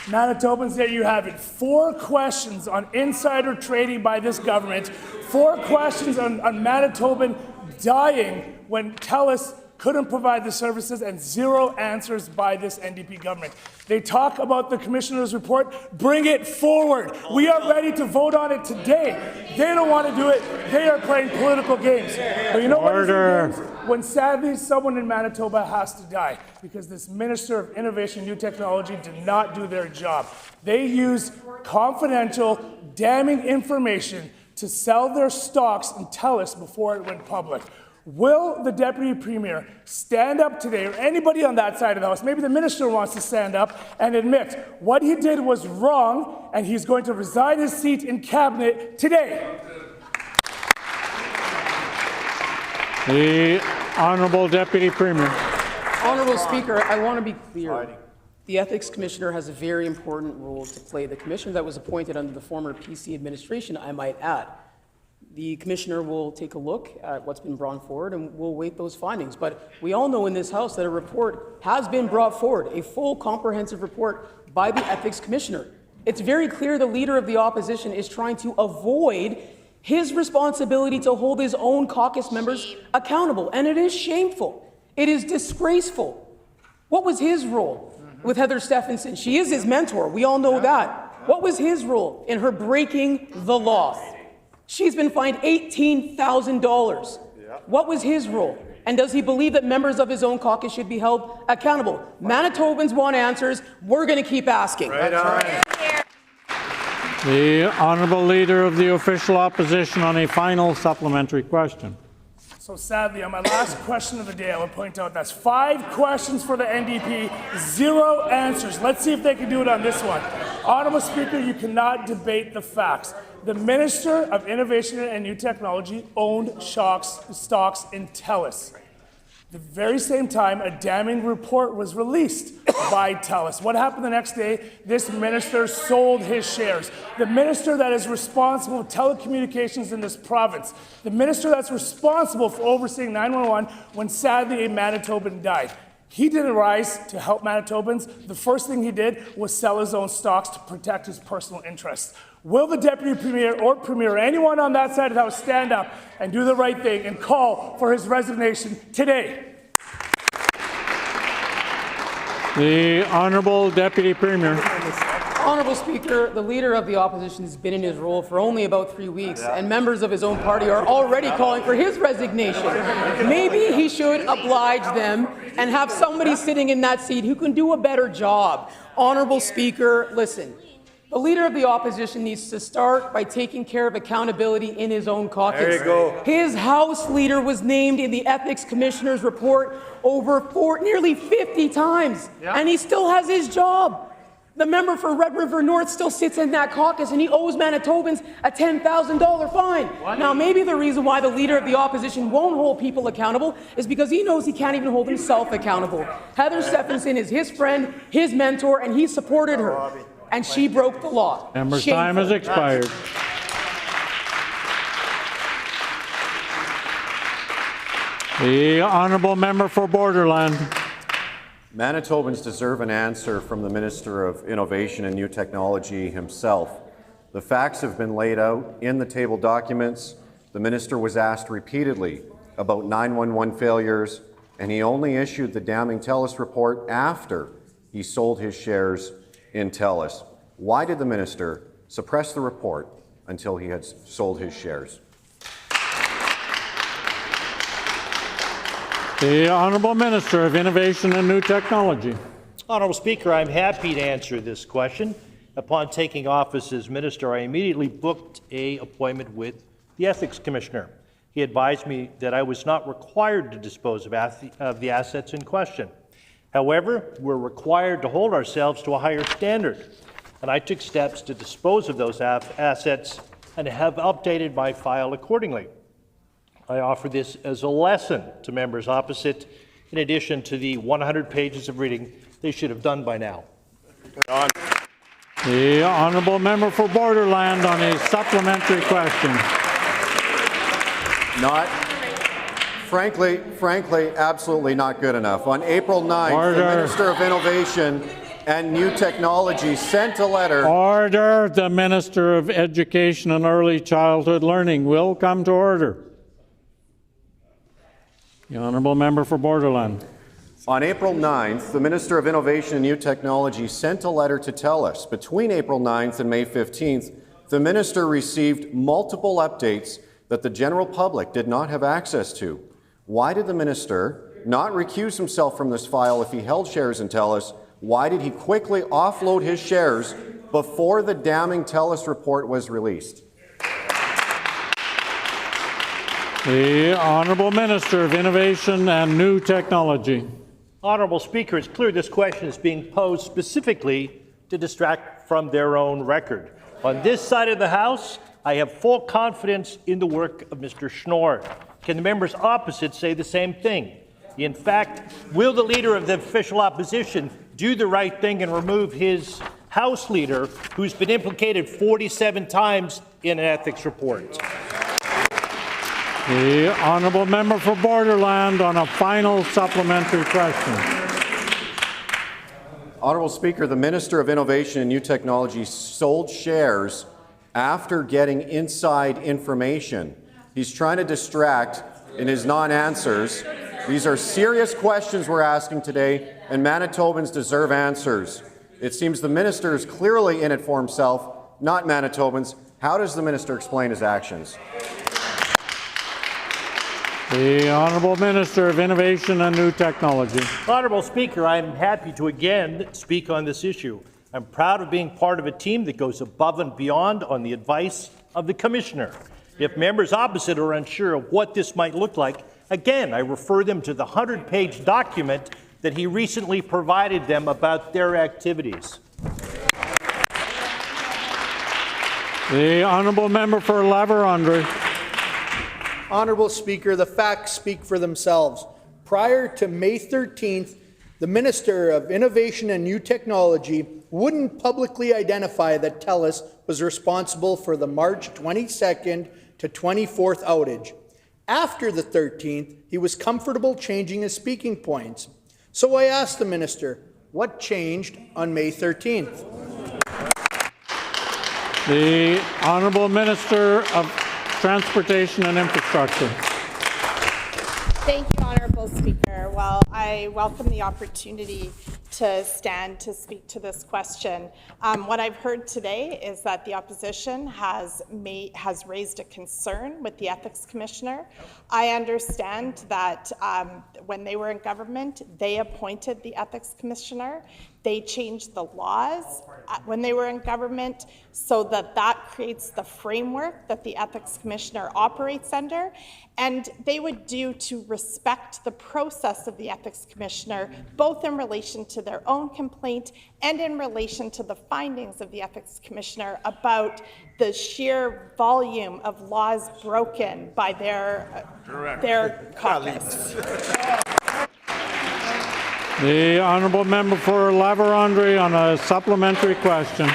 Manitobans, there you have it. 4 questions on insider trading by this government. 4 questions on Manitoban dying when TELUS couldn't provide the services, and 0 answers by this NDP government. They talk about the Commissioner's report. Bring it forward. We are ready to vote on it today. They don't want to do it. They are playing political games. But you know what? When sadly someone in Manitoba has to die because this Minister of Innovation and New Technology did not do their job. They used confidential, damning information to sell their stocks in TELUS before it went public. Will the Deputy Premier stand up today, or anybody on that side of the House, maybe the Minister wants to stand up and admit what he did was wrong and he's going to resign his seat in Cabinet today? The Honourable Deputy Premier. Honourable Speaker, I want to be clear. The Ethics Commissioner has a very important role to play. The Commissioner that was appointed under the former PC administration, I might add. The Commissioner will take a look at what's been brought forward and we'll await those findings. But we all know in this House that a report has been brought forward, a full comprehensive report by the Ethics Commissioner. It's very clear the Leader of the Opposition is trying to avoid his responsibility to hold his own caucus members accountable, and it is shameful. It is disgraceful. What was his role with Heather Stephenson? She is his mentor. We all know that. What was his role in her breaking the law? She's been fined $18,000. What was his role? And does he believe that members of his own caucus should be held accountable? Manitobans want answers. We're going to keep asking. Right on. The Honourable Leader of the Official Opposition on a final supplementary question. So sadly, on my last question of the day, I would point out that's 5 questions for the NDP, 0 answers. Let's see if they can do it on this one. Honourable Speaker, you cannot debate the facts. The Minister of Innovation and New Technology owned stocks in TELUS. The very same time, a damning report was released by TELUS. What happened the next day? This minister sold his shares. The minister that is responsible for telecommunications in this province, the minister that's responsible for overseeing 911 when sadly a Manitoban died. He didn't rise to help Manitobans. The first thing he did was sell his own stocks to protect his personal interests. Will the Deputy Premier or Premier, anyone on that side of the House, stand up and do the right thing and call for his resignation today? The Honourable Deputy Premier. Honourable Speaker, the Leader of the Opposition has been in his role for only about 3 weeks, and members of his own party are already calling for his resignation. Maybe he should oblige them and have somebody sitting in that seat who can do a better job. Honourable Speaker, listen. The Leader of the Opposition needs to start by taking care of accountability in his own caucus. There you go. His House Leader was named in the Ethics Commissioner's report nearly 50 times, and he still has his job. The member for Red River North still sits in that caucus, and he owes Manitobans a $10,000 fine. Now, maybe the reason why the Leader of the Opposition won't hold people accountable is because he knows he can't even hold himself accountable. Heather Stephenson is his friend, his mentor, and he supported her. And she broke the law. Member's time has expired. The Honourable Member for Borderland. Manitobans deserve an answer from the Minister of Innovation and New Technology himself. The facts have been laid out in the table documents. The Minister was asked repeatedly about 911 failures, and he only issued the damning TELUS report after he sold his shares in TELUS. Why did the Minister suppress the report until he had sold his shares? The Honourable Minister of Innovation and New Technology. Honourable Speaker, I'm happy to answer this question. Upon taking office as Minister, I immediately booked an appointment with the Ethics Commissioner. He advised me that I was not required to dispose of the assets in question. However, we're required to hold ourselves to a higher standard, and I took steps to dispose of those assets and have updated my file accordingly. I offer this as a lesson to members opposite, in addition to the 100 pages of reading they should have done by now. The Honourable Member for Borderland on a supplementary question. Frankly, absolutely not good enough. On April 9th, Order. The Minister of Innovation and New Technology sent a letter. Order. The Minister of Education and Early Childhood Learning will come to order. The Honourable Member for Borderland. On April 9th, the Minister of Innovation and New Technology sent a letter to TELUS. Between April 9th and May 15th, the Minister received multiple updates that the general public did not have access to. Why did the Minister not recuse himself from this file if he held shares in TELUS? Why did he quickly offload his shares before the damning TELUS report was released? The Honourable Minister of Innovation and New Technology. Honourable Speaker, it's clear this question is being posed specifically to distract from their own record. On this side of the House, I have full confidence in the work of Mr. Schnoor. Can the members opposite say the same thing? In fact, will the Leader of the Official Opposition do the right thing and remove his House Leader, who's been implicated 47 times in an ethics report? The Honourable Member for Borderland on a final supplementary question. Honourable Speaker, the Minister of Innovation and New Technology sold shares after getting inside information. He's trying to distract in his non-answers. These are serious questions we're asking today, and Manitobans deserve answers. It seems the minister is clearly in it for himself, not Manitobans. How does the minister explain his actions? The Honourable Minister of Innovation and New Technology. Honourable Speaker, I'm happy to again speak on this issue. I'm proud of being part of a team that goes above and beyond on the advice of the Commissioner. If members opposite are unsure of what this might look like, again, I refer them to the 100-page document that he recently provided them about their activities. The Honourable Member for La-Vérendrye. Honourable Speaker, the facts speak for themselves. Prior to May 13th, the Minister of Innovation and New Technology wouldn't publicly identify that TELUS was responsible for the March 22nd to 24th outage. After the 13th, he was comfortable changing his speaking points. So I asked the Minister, what changed on May 13th? The Honourable Minister of Transportation and Infrastructure. Thank you, Honourable Speaker. Well, I welcome the opportunity to stand to speak to this question. What I've heard today is that the opposition has raised a concern with the Ethics Commissioner. I understand that when they were in government, they appointed the Ethics Commissioner. They changed the laws when they were in government so that creates the framework that the Ethics Commissioner operates under, and they would do to respect the process of the Ethics Commissioner, both in relation to their own complaint and in relation to the findings of the Ethics Commissioner about the sheer volume of laws broken by their caucus. The Honourable Member for La-Vérendrye on a supplementary question.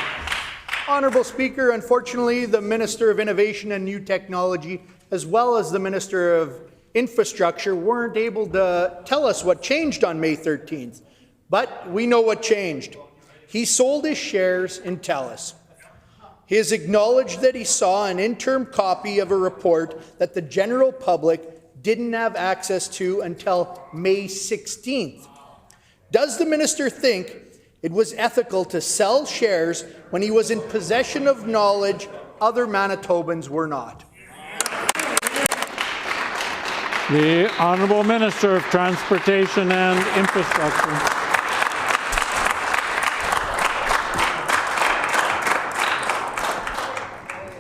Honourable Speaker, unfortunately, the Minister of Innovation and New Technology, as well as the Minister of Infrastructure, weren't able to tell us what changed on May 13th. But we know what changed. He sold his shares in TELUS. He has acknowledged that he saw an interim copy of a report that the general public didn't have access to until May 16th. Does the minister think it was ethical to sell shares when he was in possession of knowledge other Manitobans were not? The Honourable Minister of Transportation and Infrastructure.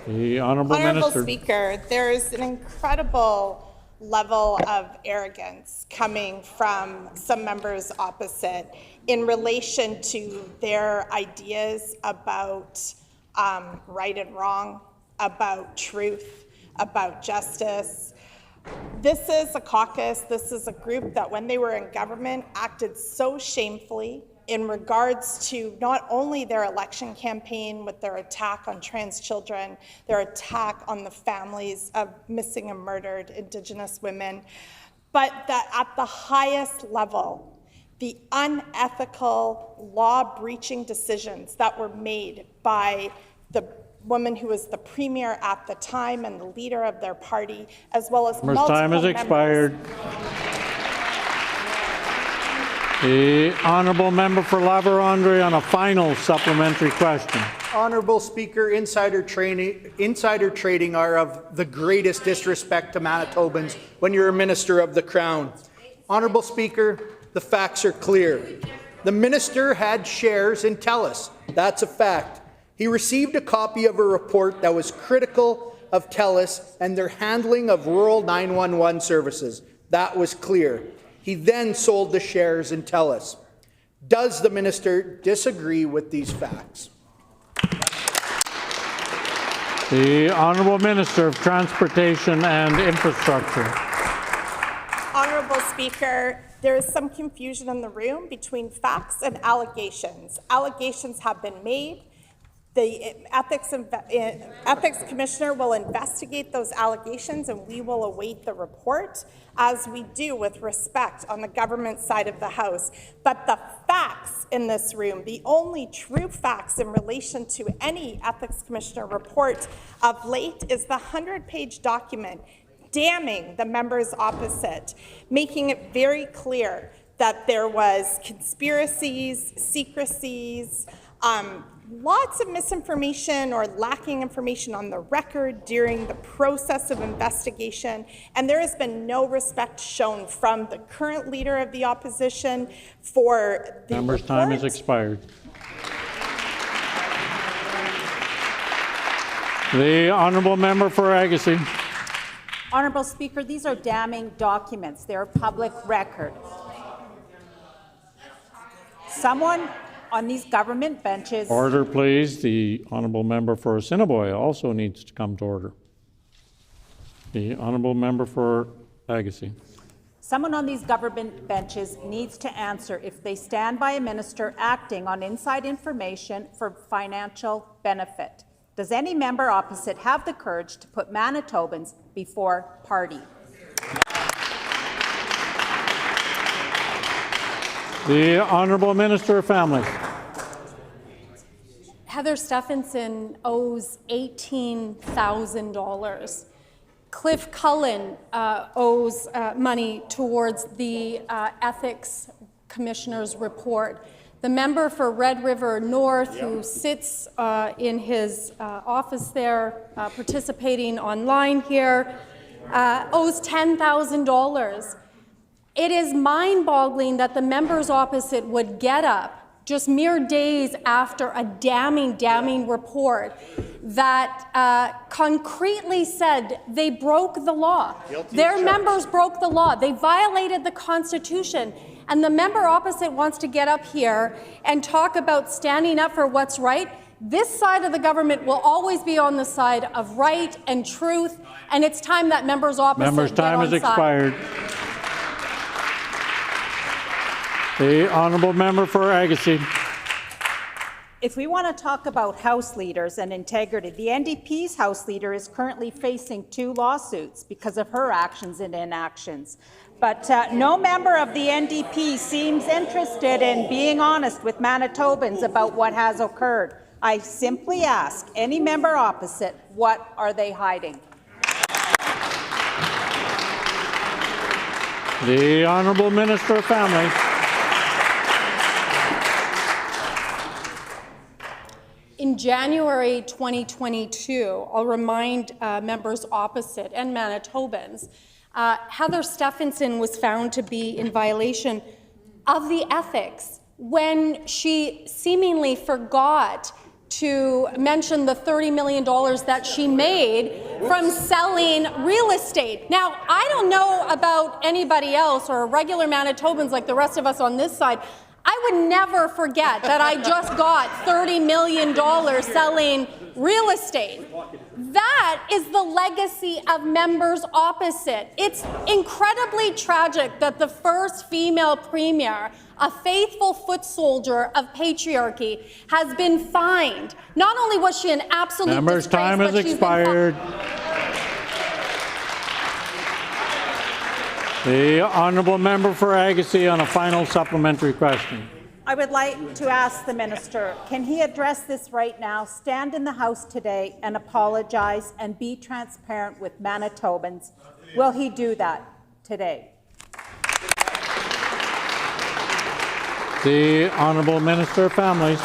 The Honourable Minister. Speaker, there is an incredible level of arrogance coming from some members opposite in relation to their ideas about right and wrong, about truth, about justice. This is a caucus, this is a group that when they were in government acted so shamefully in regards to not only their election campaign with their attack on trans children, their attack on the families of missing and murdered Indigenous women, but that at the highest level, the unethical law-breaching decisions that were made by the woman who was the premier at the time and the leader of their party, as well as multiple time has expired. The Honourable Member for La-Vérendrye on a final supplementary question. Honourable Speaker, insider trading are of the greatest disrespect to Manitobans when you're a Minister of the Crown. Honourable Speaker, the facts are clear. The Minister had shares in TELUS. That's a fact. He received a copy of a report that was critical of TELUS and their handling of rural 911 services. That was clear. He then sold the shares in TELUS. Does the minister disagree with these facts? The Honourable Minister of Transportation and Infrastructure. Honourable Speaker, there is some confusion in the room between facts and allegations. Allegations have been made. The ethics commissioner will investigate those allegations, and we will await the report, as we do with respect on the government side of the House. But the facts in this room, the only true facts in relation to any ethics commissioner report of late, is the 100-page document damning the members opposite, making it very clear that there was conspiracies, secrecies, lots of misinformation or lacking information on the record during the process of investigation, and there has been no respect shown from the current leader of the opposition for the Member's report. time has expired. The honourable member for Agassiz. Honourable Speaker, these are damning documents. They're public record. Someone on these government benches. Order, please. The honourable member for Assiniboia also needs to come to order. The honourable member for Agassiz. Someone on these government benches needs to answer if they stand by a minister acting on inside information for financial benefit. Does any member opposite have the courage to put Manitobans before party? The Honourable Minister of Family. Heather Stephenson owes $18,000. Cliff Cullen owes money towards the Ethics Commissioner's report. The member for Red River North, who sits in his office there, participating online here, owes $10,000. It is mind-boggling that the members opposite would get up just mere days after a damning report that concretely said they broke the law. Their members broke the law. They violated the Constitution. And the member opposite wants to get up here and talk about standing up for what's right. This side of the government will always be on the side of right and truth, and it's time that members opposite Member's time has expired. The honourable member for Agassiz. If we want to talk about House leaders and integrity, the NDP's House leader is currently facing 2 lawsuits because of her actions and inactions. But no member of the NDP seems interested in being honest with Manitobans about what has occurred. I simply ask any member opposite, what are they hiding? The Honourable Minister of Family. In January 2022, I'll remind members opposite and Manitobans, Heather Stephenson was found to be in violation of the ethics when she seemingly forgot to mention the $30 million that she made from selling real estate. Now, I don't know about anybody else or regular Manitobans like the rest of us on this side. I would never forget that I just got $30 million selling real estate. That is the legacy of members opposite. It's incredibly tragic that the first female premier, a faithful foot soldier of patriarchy, has been fined. Not only was she an absolute Member's disgrace, time has but she's expired. The honourable member for Agassiz on a final supplementary question. I would like to ask the minister, can he address this right now, stand in the House today and apologize and be transparent with Manitobans? Will he do that today? The honourable Minister of Families.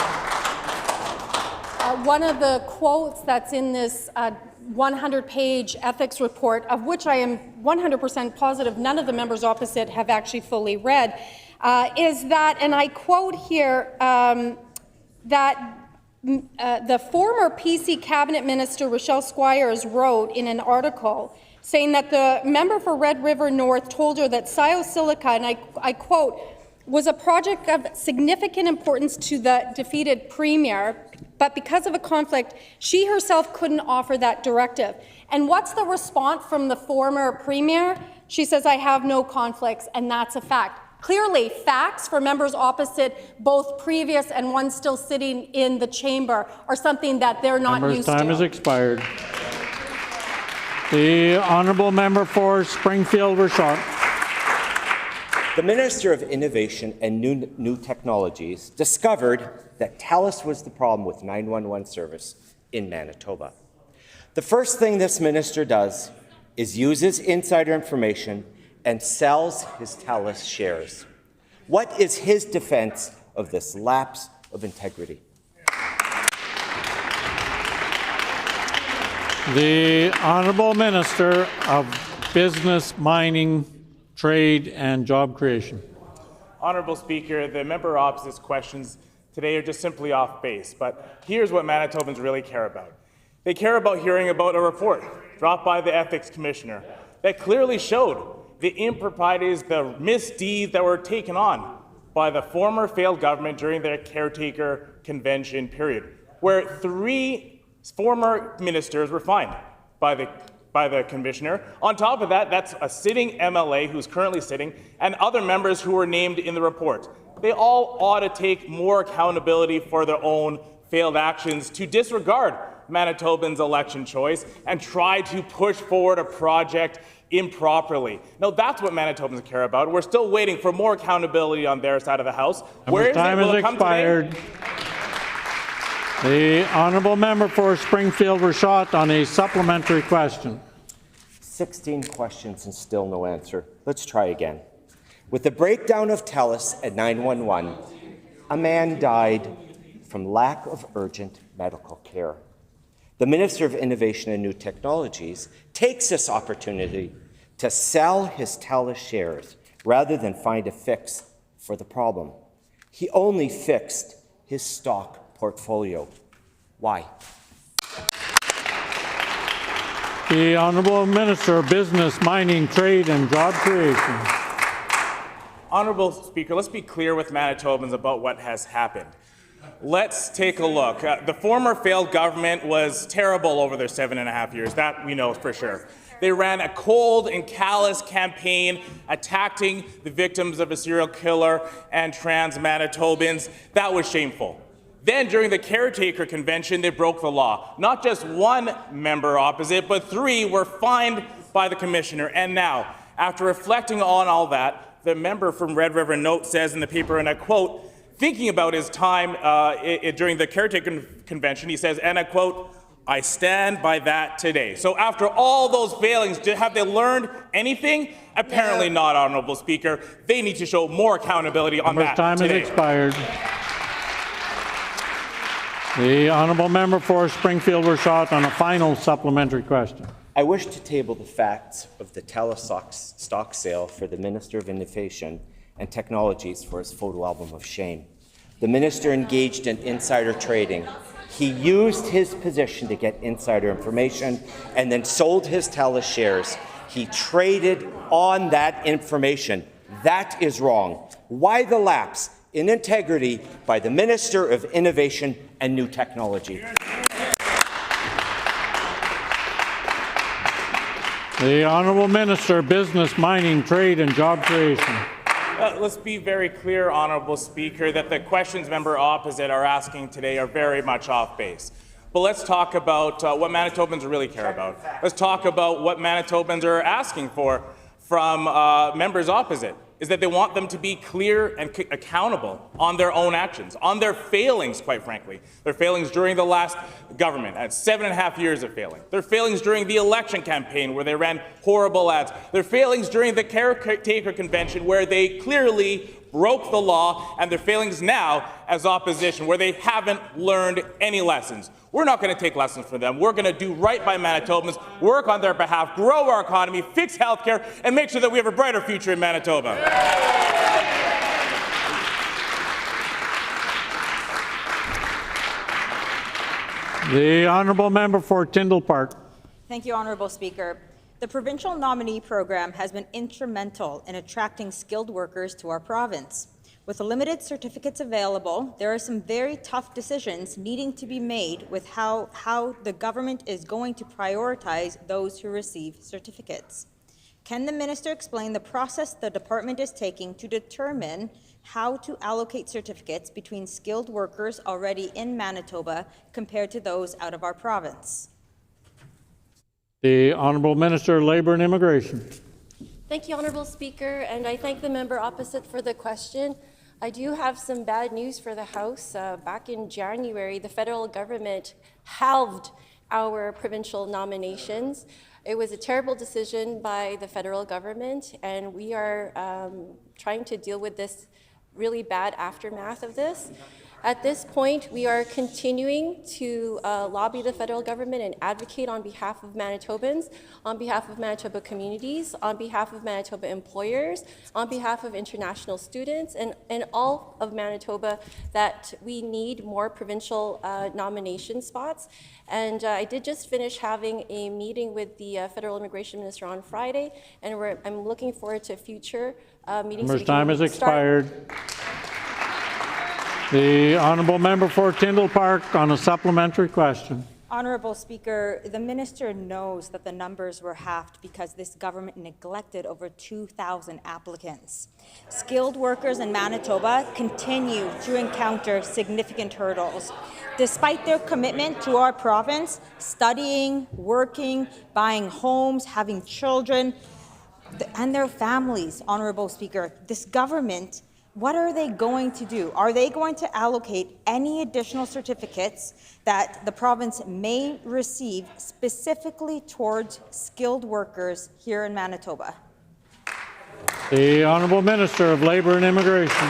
One of the quotes that's in this 100-page ethics report, of which I am 100% positive none of the members opposite have actually fully read, is that, and I quote here, that the former PC cabinet minister Rochelle Squires wrote in an article saying that the member for Red River North told her that Silica, and I quote, was a project of significant importance to the defeated premier, but because of a conflict, she herself couldn't offer that directive. And what's the response from the former premier? She says, I have no conflicts, and that's a fact. Clearly, facts for members opposite, both previous and one still sitting in the chamber, are something that they're not used to. Member's time has expired. The honourable member for Springfield-Rashot. The Minister of Innovation and New Technologies discovered that TELUS was the problem with 911 service in Manitoba. The first thing this minister does is uses insider information and sells his TELUS shares. What is his defense of this lapse of integrity? The Honourable Minister of Business, Mining, Trade and Job Creation. Honourable Speaker, the member opposite's questions today are just simply off base, but here's what Manitobans really care about. They care about hearing about a report dropped by the Ethics Commissioner that clearly showed the improprieties, the misdeeds that were taken on by the former failed government during their caretaker convention period, where 3 former ministers were fined by the commissioner. On top of that, that's a sitting MLA who's currently sitting, and other members who were named in the report. They all ought to take more accountability for their own failed actions, to disregard Manitobans' election choice and try to push forward a project improperly. Now, that's what Manitobans care about. We're still waiting for more accountability on their side of the House. Where is time it? Will has it come expired. today? The honourable member for Springfield-Rashot on a supplementary question. 16 questions and still no answer. Let's try again. With the breakdown of TELUS at 911, a man died from lack of urgent medical care. The Minister of Innovation and New Technologies takes this opportunity to sell his TELUS shares rather than find a fix for the problem. He only fixed his stock portfolio. Why? The Honourable Minister of Business, Mining, Trade and Job Creation. Honourable Speaker, let's be clear with Manitobans about what has happened. Let's take a look. The former failed government was terrible over their 7.5 years. That we know for sure. They ran a cold and callous campaign attacking the victims of a serial killer and trans Manitobans. That was shameful. Then, during the caretaker convention, they broke the law. Not just one member opposite, but 3 were fined by the commissioner. And now, after reflecting on all that, the member from Red River Note says in the paper, and I quote, thinking about his time during the caretaker convention, he says, and I quote, I stand by that today. So after all those failings, have they learned anything? Apparently not, Honourable Speaker. They need to show more accountability on that Time today. has expired. The honourable member for Springfield-Rashot on a final supplementary question. I wish to table the facts of the TELUS stock sale for the Minister of Innovation and Technologies for his photo album of shame. The minister engaged in insider trading. He used his position to get insider information and then sold his TELUS shares. He traded on that information. That is wrong. Why the lapse in integrity by the Minister of Innovation and New Technology? The Honourable Minister, Business, Mining, Trade and Job Creation. Let's be very clear, Honourable Speaker, that the questions member opposite are asking today are very much off base. But let's talk about what Manitobans really care about. Let's talk about what Manitobans are asking for from members opposite, is that they want them to be clear and accountable on their own actions, on their failings, quite frankly. Their failings during the last government, at 7.5 years of failing. Their failings during the election campaign, where they ran horrible ads. Their failings during the caretaker convention, where they clearly broke the law, and their failings now as opposition, where they haven't learned any lessons. We're not going to take lessons from them. We're going to do right by Manitobans, work on their behalf, grow our economy, fix healthcare, and make sure that we have a brighter future in Manitoba. The honourable member for Tyndall Park. Thank you, Honourable Speaker. The provincial nominee program has been instrumental in attracting skilled workers to our province. With the limited certificates available, there are some very tough decisions needing to be made with how the government is going to prioritize those who receive certificates. Can the minister explain the process the department is taking to determine how to allocate certificates between skilled workers already in Manitoba compared to those out of our province? The Honourable Minister of Labour and Immigration. Thank you, Honourable Speaker, and I thank the member opposite for the question. I do have some bad news for the House. Back in January, the federal government halved our provincial nominations. It was a terrible decision by the federal government, and we are trying to deal with this really bad aftermath of this. At this point, we are continuing to lobby the federal government and advocate on behalf of Manitobans, on behalf of Manitoba communities, on behalf of Manitoba employers, on behalf of international students, and all of Manitoba that we need more provincial nomination spots. And I did just finish having a meeting with the federal immigration minister on Friday, and I'm looking forward to future meetings. Member's time has expired. The Honourable Member for Tyndall Park on a supplementary question. Honourable Speaker, the minister knows that the numbers were halved because this government neglected over 2,000 applicants. Skilled workers in Manitoba continue to encounter significant hurdles. Despite their commitment to our province, studying, working, buying homes, having children, and their families, Honourable Speaker, this government, what are they going to do? Are they going to allocate any additional certificates that the province may receive specifically towards skilled workers here in Manitoba? The Honourable Minister of Labour and Immigration.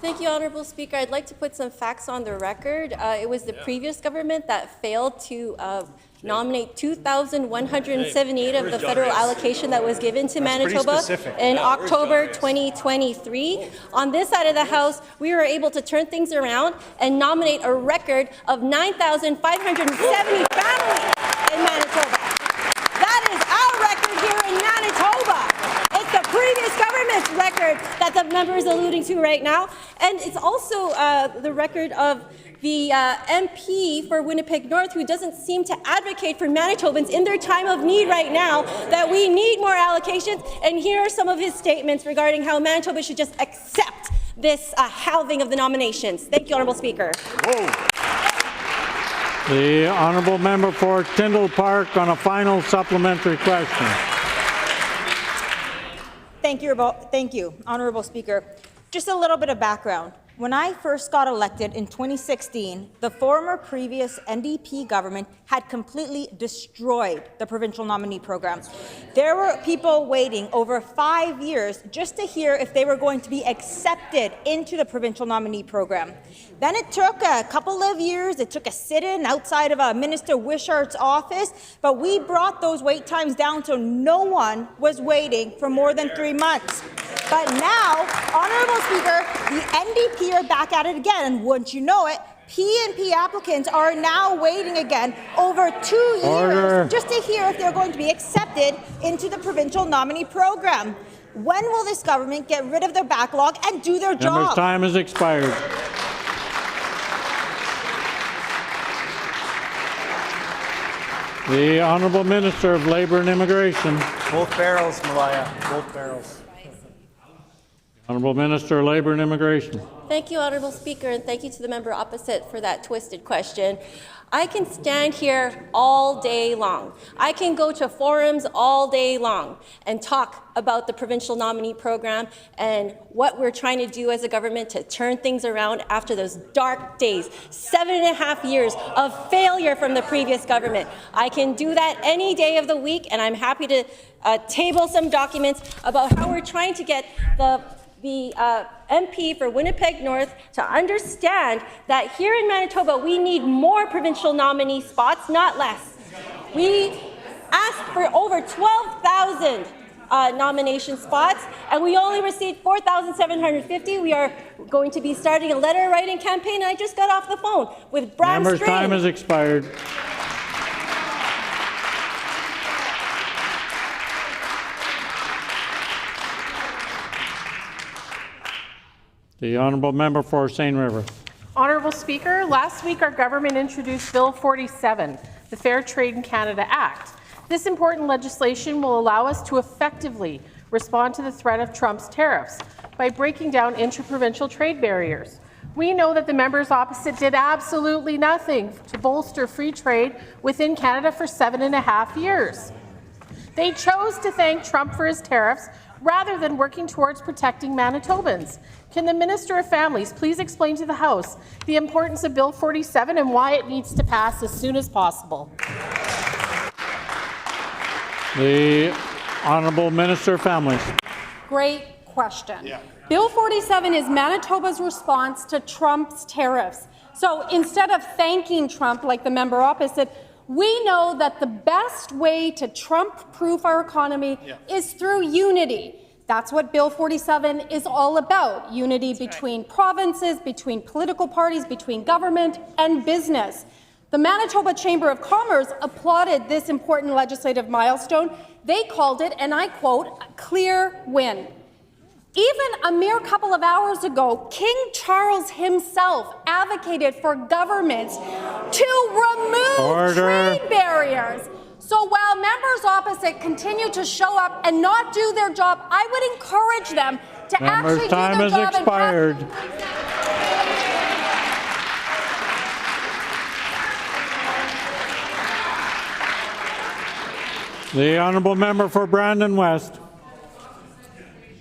Thank you, Honourable Speaker. I'd like to put some facts on the record. It was the previous government that failed to nominate 2,178 of the federal allocation that was given to Manitoba in October 2023. On this side of the House, we were able to turn things around and nominate a record of 9,570 families in Manitoba. That is our record here in Manitoba. It's the previous government's record that the member is alluding to right now. And it's also the record of the MP for Winnipeg North, who doesn't seem to advocate for Manitobans in their time of need right now, that we need more allocations. And here are some of his statements regarding how Manitoba should just accept this halving of the nominations. Thank you, Honourable Speaker. Whoa. The Honourable Member for Tyndall Park on a final supplementary question. Thank you, Honourable Speaker. Just a little bit of background. When I first got elected in 2016, the former previous NDP government had completely destroyed the provincial nominee program. There were people waiting over 5 years just to hear if they were going to be accepted into the provincial nominee program. Then it took a couple of years. It took a sit-in outside of Minister Wishart's office, but we brought those wait times down so no one was waiting for more than 3 months. But now, Honourable Speaker, the NDP are back at it again, and wouldn't you know it, PNP applicants are now waiting again over 2 years just to hear if they're going to be accepted into the provincial nominee program. When will this government get rid of their backlog and do their job? Member's time has expired. The Honourable Minister of Labour and Immigration. Both barrels, Malaya. Both barrels. Honourable Minister of Labour and Immigration. Thank you, Honourable Speaker, and thank you to the member opposite for that twisted question. I can stand here all day long. I can go to forums all day long and talk about the provincial nominee program and what we're trying to do as a government to turn things around after those dark days, 7.5 years of failure from the previous government. I can do that any day of the week, and I'm happy to table some documents about how we're trying to get the MP for Winnipeg North to understand that here in Manitoba we need more provincial nominee spots, not less. We asked for over 12,000 nomination spots, and we only received 4,750. We are going to be starting a letter writing campaign, and I just got off the phone with Bram Member's Strain. time has expired. The Honourable Member for St. River. Honourable Speaker, last week our government introduced Bill 47, the Fair Trade in Canada Act. This important legislation will allow us to effectively respond to the threat of Trump's tariffs by breaking down interprovincial trade barriers. We know that the members opposite did absolutely nothing to bolster free trade within Canada for 7.5 years. They chose to thank Trump for his tariffs rather than working towards protecting Manitobans. Can the Minister of Families please explain to the House the importance of Bill 47 and why it needs to pass as soon as possible? The Honourable Minister of Families. Great question. Bill 47 is Manitoba's response to Trump's tariffs. So instead of thanking Trump like the member opposite, we know that the best way to Trump-proof our economy is through unity. That's what Bill 47 is all about, unity between provinces, between political parties, between government and business. The Manitoba Chamber of Commerce applauded this important legislative milestone. They called it, and I quote, a clear win. Even a mere couple of hours ago, King Charles himself advocated for governments to remove trade barriers. So while members opposite continue to show up and not do their job, I would encourage them to actually do their job. Expired. The Honourable Member for Brandon West.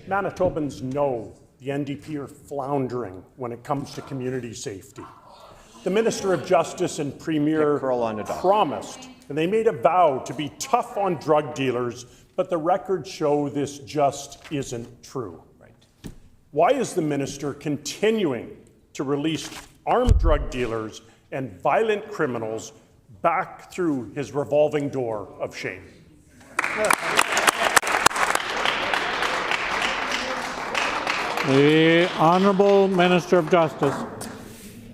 Manitobans know the NDP are floundering when it comes to community safety. The Minister of Justice and Premier promised, and they made a vow to be tough on drug dealers, but the records show this just isn't true. Why is the Minister continuing to release armed drug dealers and violent criminals back through his revolving door of shame? The Honourable Minister of Justice.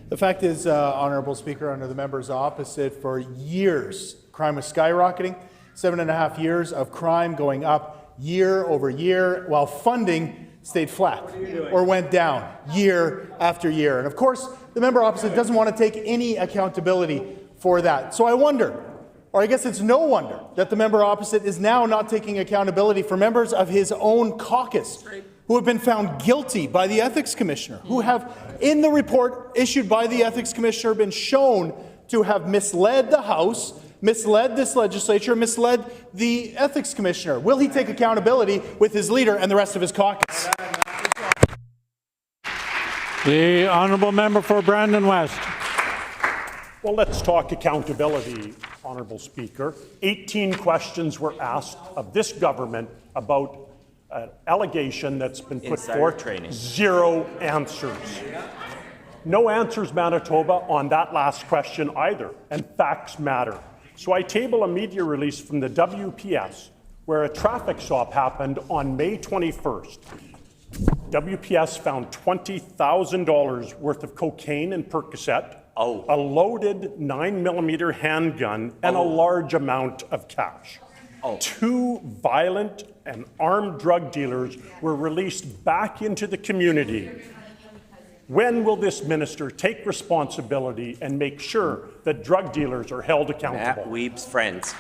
The fact is, Honourable Speaker, under the members opposite, for years, crime was skyrocketing. 7.5 years of crime going up year over year, while funding stayed flat or went down year after year. And of course, the member opposite doesn't want to take any accountability for that. So I wonder, or I guess it's no wonder, that the member opposite is now not taking accountability for members of his own caucus who have been found guilty by the Ethics Commissioner, who have, in the report issued by the Ethics Commissioner, been shown to have misled the House, misled this legislature, misled the Ethics Commissioner. Will he take accountability with his leader and the rest of his caucus? The Honourable Member for Brandon West. Well, let's talk accountability, Honourable Speaker. 18 questions were asked of this government about an allegation that's been put forth. Zero answers. No answers, Manitoba, on that last question either, and facts matter. So I table a media release from the WPS where a traffic stop happened on May 21st. WPS found $20,000 worth of cocaine and Percocet, a loaded 9mm handgun, and a large amount of cash. 2 violent and armed drug dealers were released back into the community. When will this minister take responsibility and make sure that drug dealers are held accountable? Matt Weeb's friends.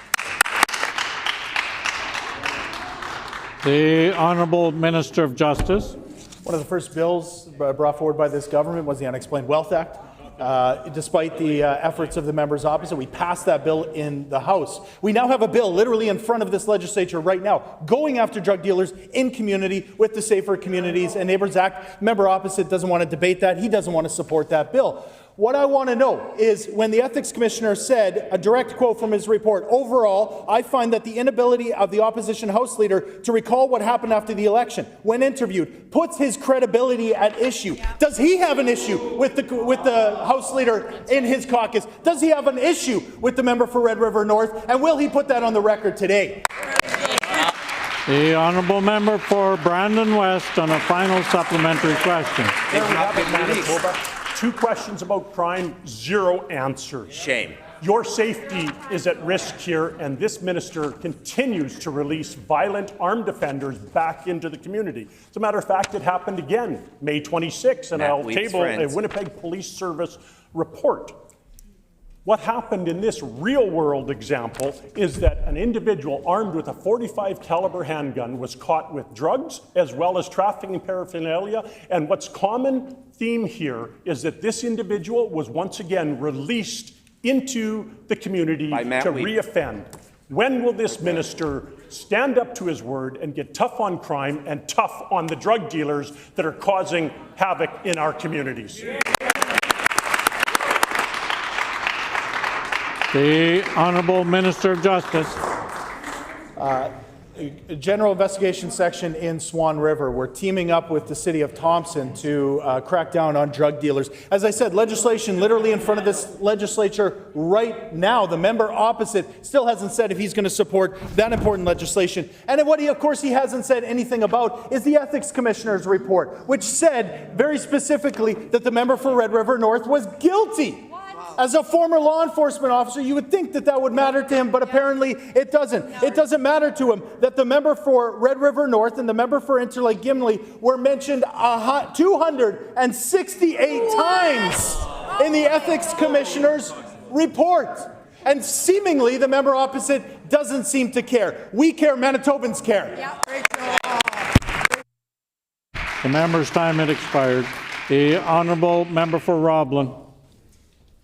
The Honourable Minister of Justice. One of the first bills brought forward by this government was the Unexplained Wealth Act. Despite the efforts of the members opposite, we passed that bill in the House. We now have a bill literally in front of this legislature right now, going after drug dealers in community with the Safer Communities and Neighbours Act. Member opposite doesn't want to debate that. He doesn't want to support that bill. What I want to know is when the Ethics Commissioner said, a direct quote from his report, overall, I find that the inability of the opposition House Leader to recall what happened after the election, when interviewed, puts his credibility at issue. Does he have an issue with the House Leader in his caucus? Does he have an issue with the member for Red River North? And will he put that on the record today? The Honourable Member for Brandon West on a final supplementary question. There we have it, Manitoba. 2 questions about crime, 0 answers. Shame. Your safety is at risk here, and this minister continues to release violent armed offenders back into the community. As a matter of fact, it happened again, May 26, and I'll table a Winnipeg Police Service report. What happened in this real-world example is that an individual armed with a .45 caliber handgun was caught with drugs as well as trafficking paraphernalia. And what's common theme here is that this individual was once again released into the community to re-offend. When will this minister stand up to his word and get tough on crime and tough on the drug dealers that are causing havoc in our communities? The Honourable Minister of Justice. A general investigation section in Swan River. We're teaming up with the City of Thompson to crack down on drug dealers. As I said, legislation literally in front of this legislature right now. The member opposite still hasn't said if he's going to support that important legislation. And what he, of course, he hasn't said anything about is the Ethics Commissioner's report, which said very specifically that the member for Red River North was guilty. As a former law enforcement officer, you would think that that would matter to him, but apparently it doesn't. It doesn't matter to him that the member for Red River North and the member for Interlake Gimli were mentioned 268 times in the Ethics Commissioner's report. And seemingly the member opposite doesn't seem to care. We care, Manitobans care. The member's time had expired. The Honourable Member for Roblin.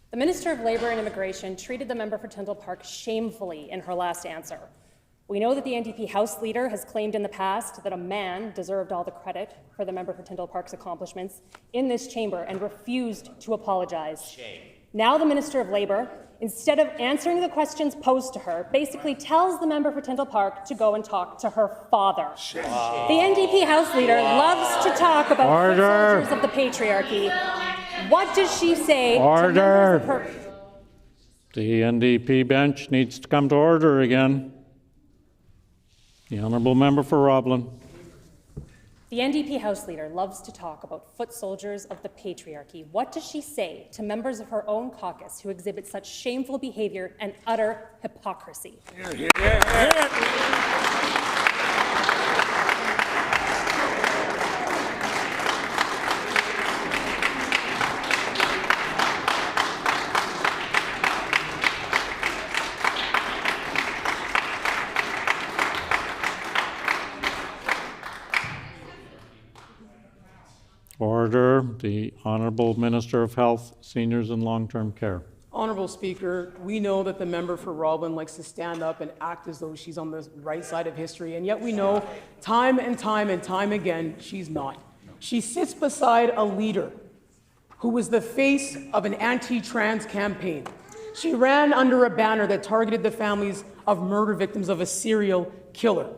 The Minister of Labour and Immigration treated the member for Tyndall Park shamefully in her last answer. We know that the NDP House Leader has claimed in the past that a man deserved all the credit for the member for Tyndall Park's accomplishments in this chamber and refused to apologize. Shame. Now the Minister of Labour, instead of answering the questions posed to her, basically tells the member for Tyndall Park to go and talk to her father. Shame. The NDP House Leader loves to talk about foot soldiers of the patriarchy. What does she say to members of her? The NDP bench needs to come to order again. The Honourable Member for Roblin. The NDP House Leader loves to talk about foot soldiers of the patriarchy. What does she say to members of her own caucus who exhibit such shameful behaviour and utter hypocrisy? Order. The Honourable Minister of Health, Seniors and Long-Term Care. Honourable Speaker, we know that the member for Roblin likes to stand up and act as though she's on the right side of history, and yet we know time and time and time again she's not. She sits beside a leader who was the face of an anti-trans campaign. She ran under a banner that targeted the families of murder victims of a serial killer.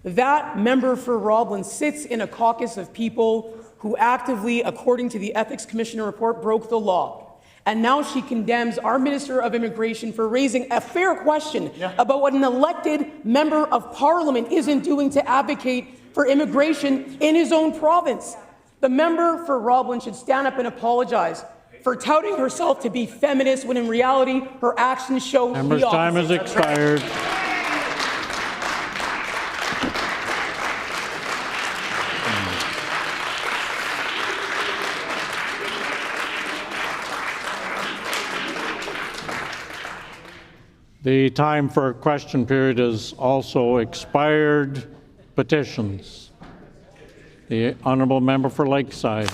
That member for Roblin sits in a caucus of people who actively, according to the Ethics Commissioner report, broke the law. And now she condemns our Minister of Immigration for raising a fair question about what an elected member of Parliament isn't doing to advocate for immigration in his own province. The member for Roblin should stand up and apologize for touting herself to be feminist when in reality her actions show the opposite. Member's time has expired. The time for question period is also expired. Petitions. The Honourable Member for Lakeside.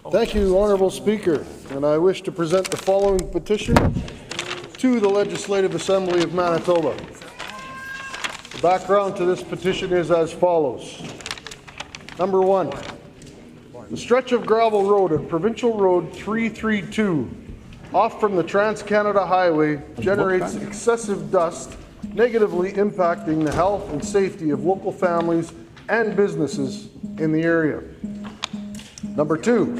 Thank you, Honourable Speaker, and I wish to present the following petition to the Legislative Assembly of Manitoba. The background to this petition is as follows. Number 1, the stretch of gravel road at Provincial Road 332 off from the Trans-Canada Highway generates excessive dust, negatively impacting the health and safety of local families and businesses in the area. Number 2,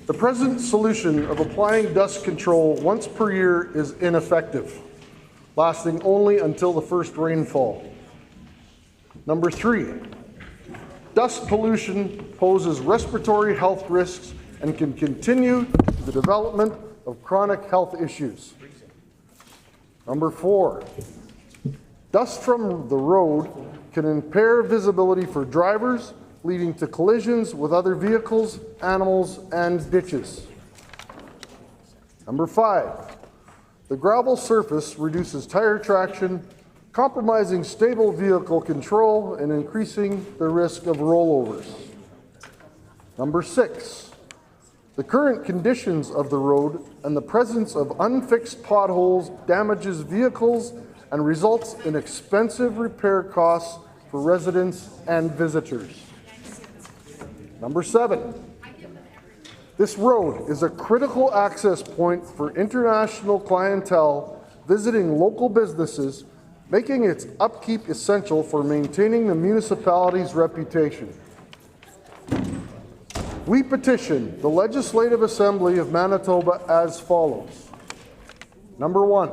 the present solution of applying dust control once per year is ineffective, lasting only until the first rainfall. Number 3, dust pollution poses respiratory health risks and can continue the development of chronic health issues. Number 4, dust from the road can impair visibility for drivers, leading to collisions with other vehicles, animals, and ditches. Number 5, The gravel surface reduces tire traction, compromising stable vehicle control and increasing the risk of rollovers. Number 6, the current conditions of the road and the presence of unfixed potholes damages vehicles and results in expensive repair costs for residents and visitors. Number 7, this road is a critical access point for international clientele visiting local businesses, making its upkeep essential for maintaining the municipality's reputation. We petition the Legislative Assembly of Manitoba as follows. Number 1,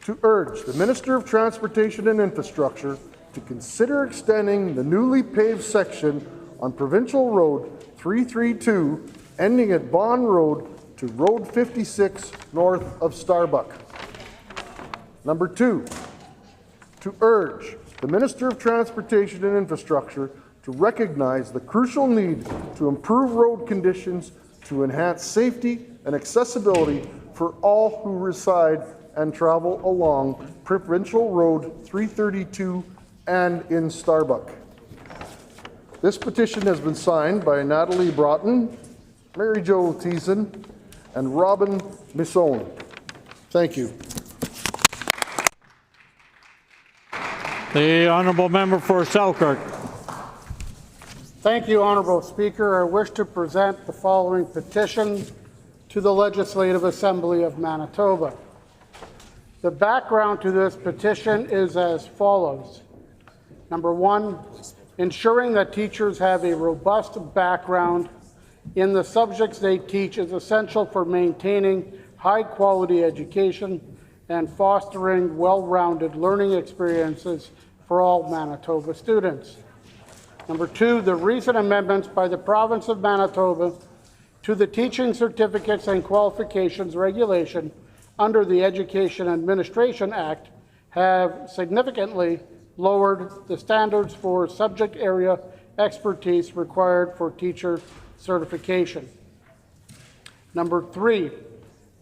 to urge the Minister of Transportation and Infrastructure to consider extending the newly paved section on Provincial Road 332 ending at Bond Road to Road 56 north of Starbuck. Number 2, to urge the Minister of Transportation and Infrastructure to recognize the crucial need to improve road conditions to enhance safety and accessibility for all who reside and travel along Provincial Road 332 and in Starbuck. This petition has been signed by Natalie Broughton, Mary Jo Thiessen, and Robin Misson. Thank you. The honourable member for Selkirk. Thank you, Honourable Speaker. I wish to present the following petition to the Legislative Assembly of Manitoba. The background to this petition is as follows. Number 1, ensuring that teachers have a robust background in the subjects they teach is essential for maintaining high-quality education and fostering well-rounded learning experiences for all Manitoba students. Number 2, the recent amendments by the Province of Manitoba to the Teaching Certificates and Qualifications Regulation under the Education Administration Act have significantly lowered the standards for subject area expertise required for teacher certification. Number 3,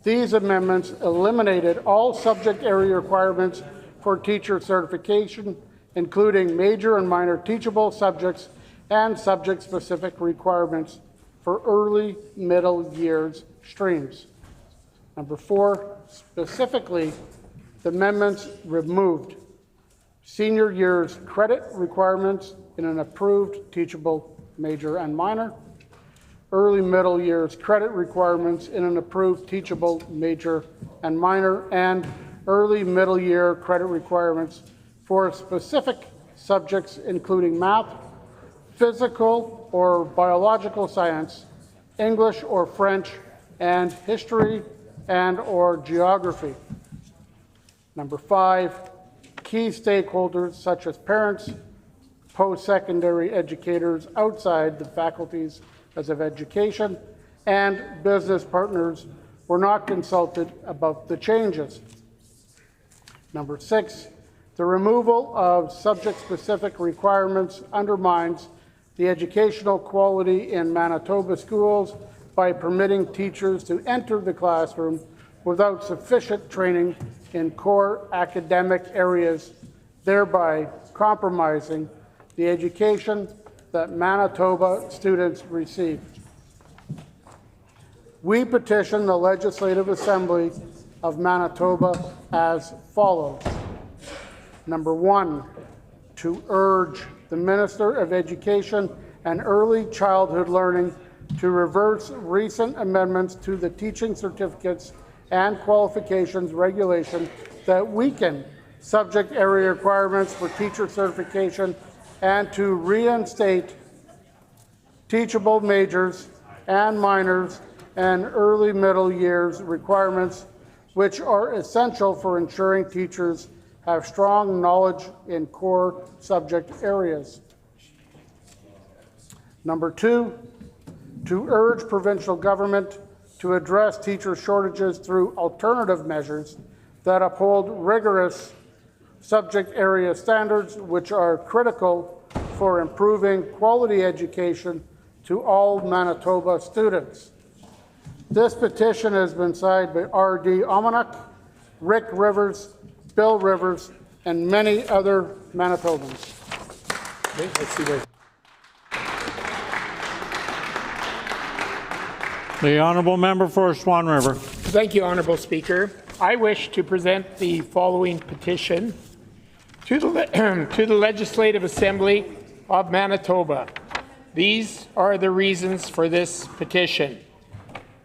these amendments eliminated all subject area requirements for teacher certification, including major and minor teachable subjects and subject-specific requirements for early middle years streams. Number 4, specifically, the amendments removed senior years credit requirements in an approved teachable major and minor, early middle years credit requirements in an approved teachable major and minor, and early middle year credit requirements for specific subjects including math, physical or biological science, English or French, and history and or geography. Number 5, key stakeholders such as parents, post-secondary educators outside the faculties of education, and business partners were not consulted about the changes. Number 6, the removal of subject-specific requirements undermines the educational quality in Manitoba schools by permitting teachers to enter the classroom without sufficient training in core academic areas, thereby compromising the education that Manitoba students receive. We petition the Legislative Assembly of Manitoba as follows. Number 1, to urge the Minister of Education and Early Childhood Learning to reverse recent amendments to the Teaching Certificates and Qualifications Regulation that weaken subject area requirements for teacher certification and to reinstate teachable majors and minors and early middle years requirements, which are essential for ensuring teachers have strong knowledge in core subject areas. Number 2, to urge provincial government to address teacher shortages through alternative measures that uphold rigorous subject area standards, which are critical for improving quality education to all Manitoba students. This petition has been signed by R.D. Omanak, Rick Rivers, Bill Rivers, and many other Manitobans. Okay, let's see there. The honourable member for Swan River. Thank you, Honourable Speaker. I wish to present the following petition to the Legislative Assembly of Manitoba. These are the reasons for this petition.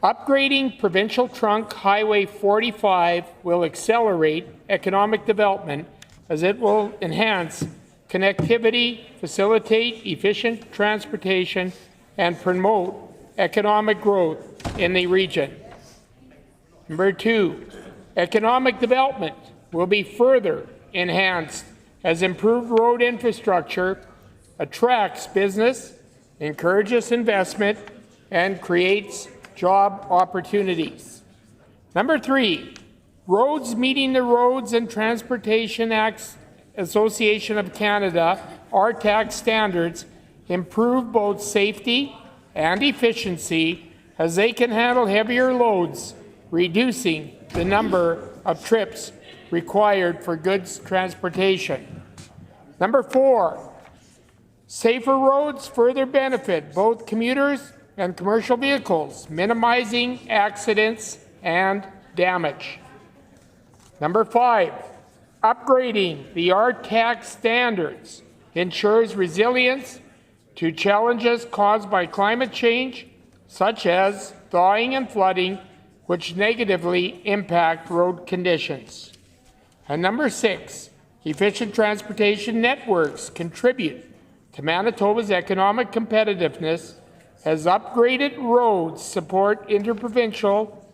Upgrading Provincial Trunk Highway 45 will accelerate economic development as it will enhance connectivity, facilitate efficient transportation, and promote economic growth in the region. Number 2, economic development will be further enhanced as improved road infrastructure attracts business, encourages investment, and creates job opportunities. Number 3, roads meeting the Roads and Transportation Acts Association of Canada RTAC standards improve both safety and efficiency as they can handle heavier loads, reducing the number of trips required for goods transportation. Number 4, safer roads further benefit both commuters and commercial vehicles, minimizing accidents and damage. Number 5, upgrading the RTAC standards ensures resilience to challenges caused by climate change, such as thawing and flooding, which negatively impact road conditions. And number 6, efficient transportation networks contribute to Manitoba's economic competitiveness as upgraded roads support interprovincial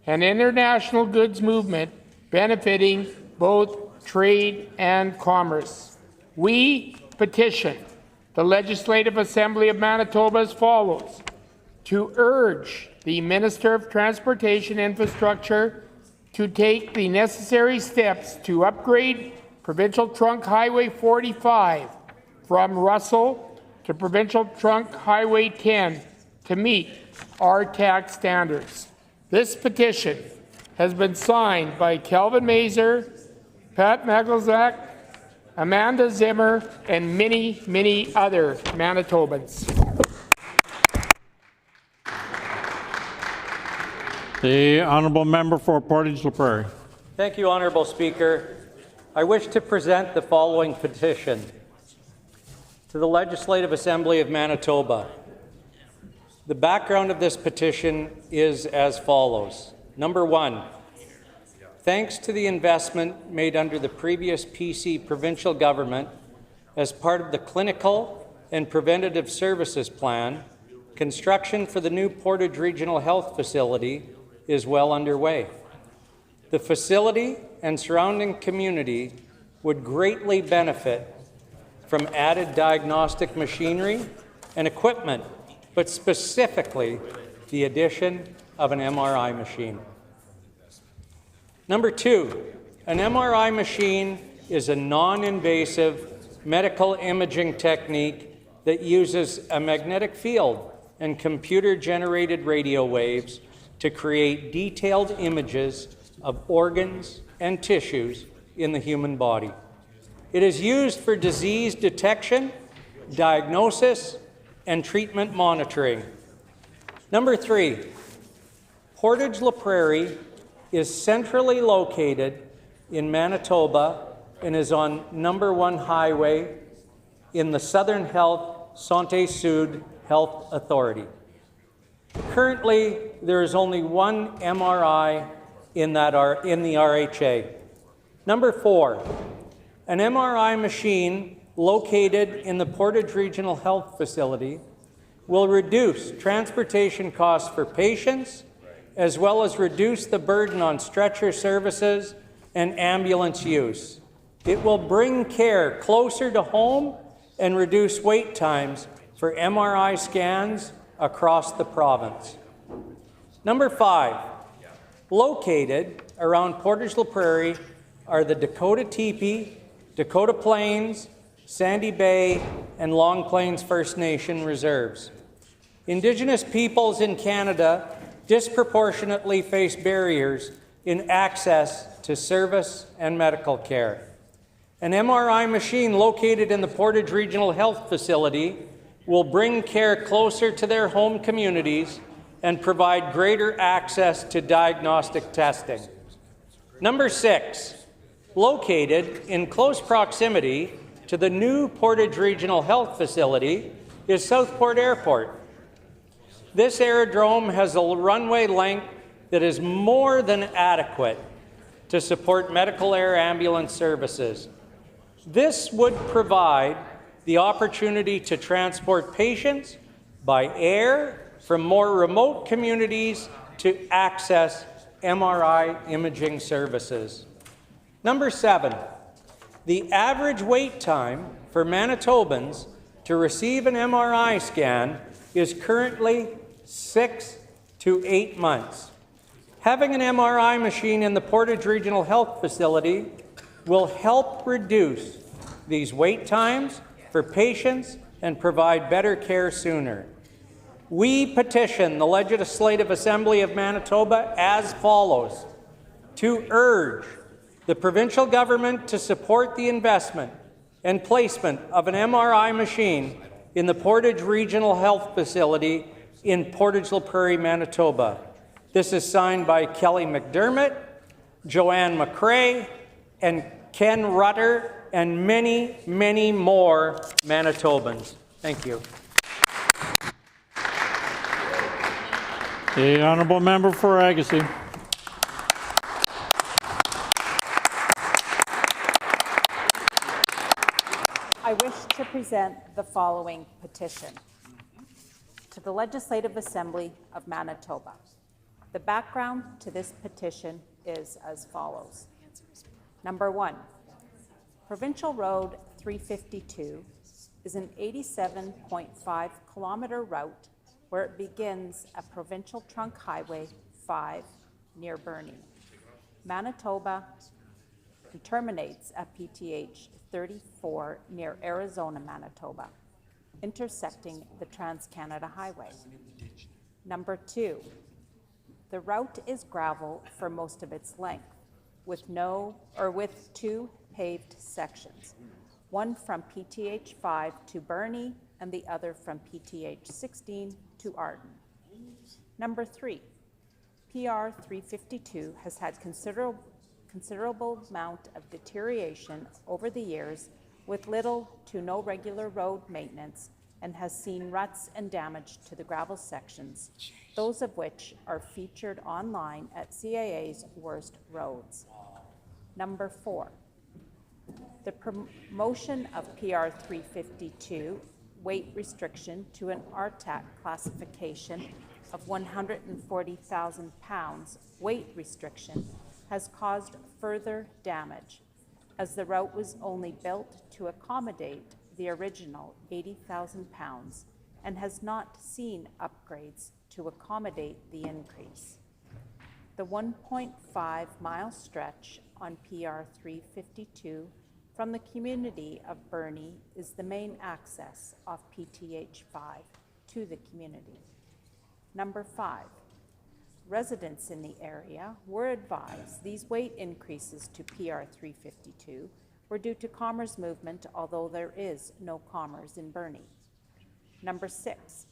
and international goods movement, benefiting both trade and commerce. We petition the Legislative Assembly of Manitoba as follows: to urge the Minister of Transportation Infrastructure to take the necessary steps to upgrade Provincial Trunk Highway 45 from Russell to Provincial Trunk Highway 10 to meet RTAC standards. This petition has been signed by Kelvin Mazer, Pat Maglezak, Amanda Zimmer, and many, many other Manitobans. The honourable member for Portage-La Prairie. Thank you, Honourable Speaker. I wish to present the following petition to the Legislative Assembly of Manitoba. The background of this petition is as follows. Number 1, thanks to the investment made under the previous PC provincial government as part of the Clinical and Preventative Services Plan, construction for the new Portage Regional Health Facility is well underway. The facility and surrounding community would greatly benefit from added diagnostic machinery and equipment, but specifically the addition of an MRI machine. Number 2, an MRI machine is a non-invasive medical imaging technique that uses a magnetic field and computer-generated radio waves to create detailed images of organs and tissues in the human body. It is used for disease detection, diagnosis, and treatment monitoring. Number 3, Portage-La Prairie is centrally located in Manitoba and is on number 1 highway in the Southern Health Santé Sud Health Authority. Currently, there is only one MRI in the RHA. Number 4, an MRI machine located in the Portage Regional Health Facility will reduce transportation costs for patients, as well as reduce the burden on stretcher services and ambulance use. It will bring care closer to home and reduce wait times for MRI scans across the province. Number 5, located around Portage-La Prairie are the Dakota Teepee, Dakota Plains, Sandy Bay, and Long Plains First Nation reserves. Indigenous peoples in Canada disproportionately face barriers in access to service and medical care. An MRI machine located in the Portage Regional Health Facility will bring care closer to their home communities and provide greater access to diagnostic testing. Number 6, located in close proximity to the new Portage Regional Health Facility is Southport Airport. This aerodrome has a runway length that is more than adequate to support medical air ambulance services. This would provide the opportunity to transport patients by air from more remote communities to access MRI imaging services. Number 7, the average wait time for Manitobans to receive an MRI scan is currently 6 to 8 months. Having an MRI machine in the Portage Regional Health Facility will help reduce these wait times for patients and provide better care sooner. We petition the Legislative Assembly of Manitoba as follows: to urge the provincial government to support the investment and placement of an MRI machine in the Portage Regional Health Facility in Portage La Prairie, Manitoba. This is signed by Kelly McDermott, Joanne McRae, and Ken Rutter, and many, many more Manitobans. Thank you. The honourable member for Agassiz. I wish to present the following petition to the Legislative Assembly of Manitoba. The background to this petition is as follows. Number 1, Provincial Road 352 is an 87.5 kilometer route where it begins at Provincial Trunk Highway 5 near Burnie, Manitoba, and terminates at PTH 34 near Arizona, Manitoba, intersecting the Trans-Canada Highway. Number 2, the route is gravel for most of its length, with 2 paved sections, one from PTH 5 to Burnie and the other from PTH 16 to Arden. Number 3, PR 352 has had considerable amount of deterioration over the years with little to no regular road maintenance and has seen ruts and damage to the gravel sections, those of which are featured online at CAA's Worst Roads. Number 4, the promotion of PR 352 weight restriction to an RTAC classification of 140,000 pounds weight restriction has caused further damage, as the route was only built to accommodate the original 80,000 pounds and has not seen upgrades to accommodate the increase. The 1.5 mile stretch on PR 352 from the community of Burnie is the main access off PTH 5 to the community. Number 5, residents in the area were advised these weight increases to PR 352 were due to commerce movement, although there is no commerce in Burnie. Number 6,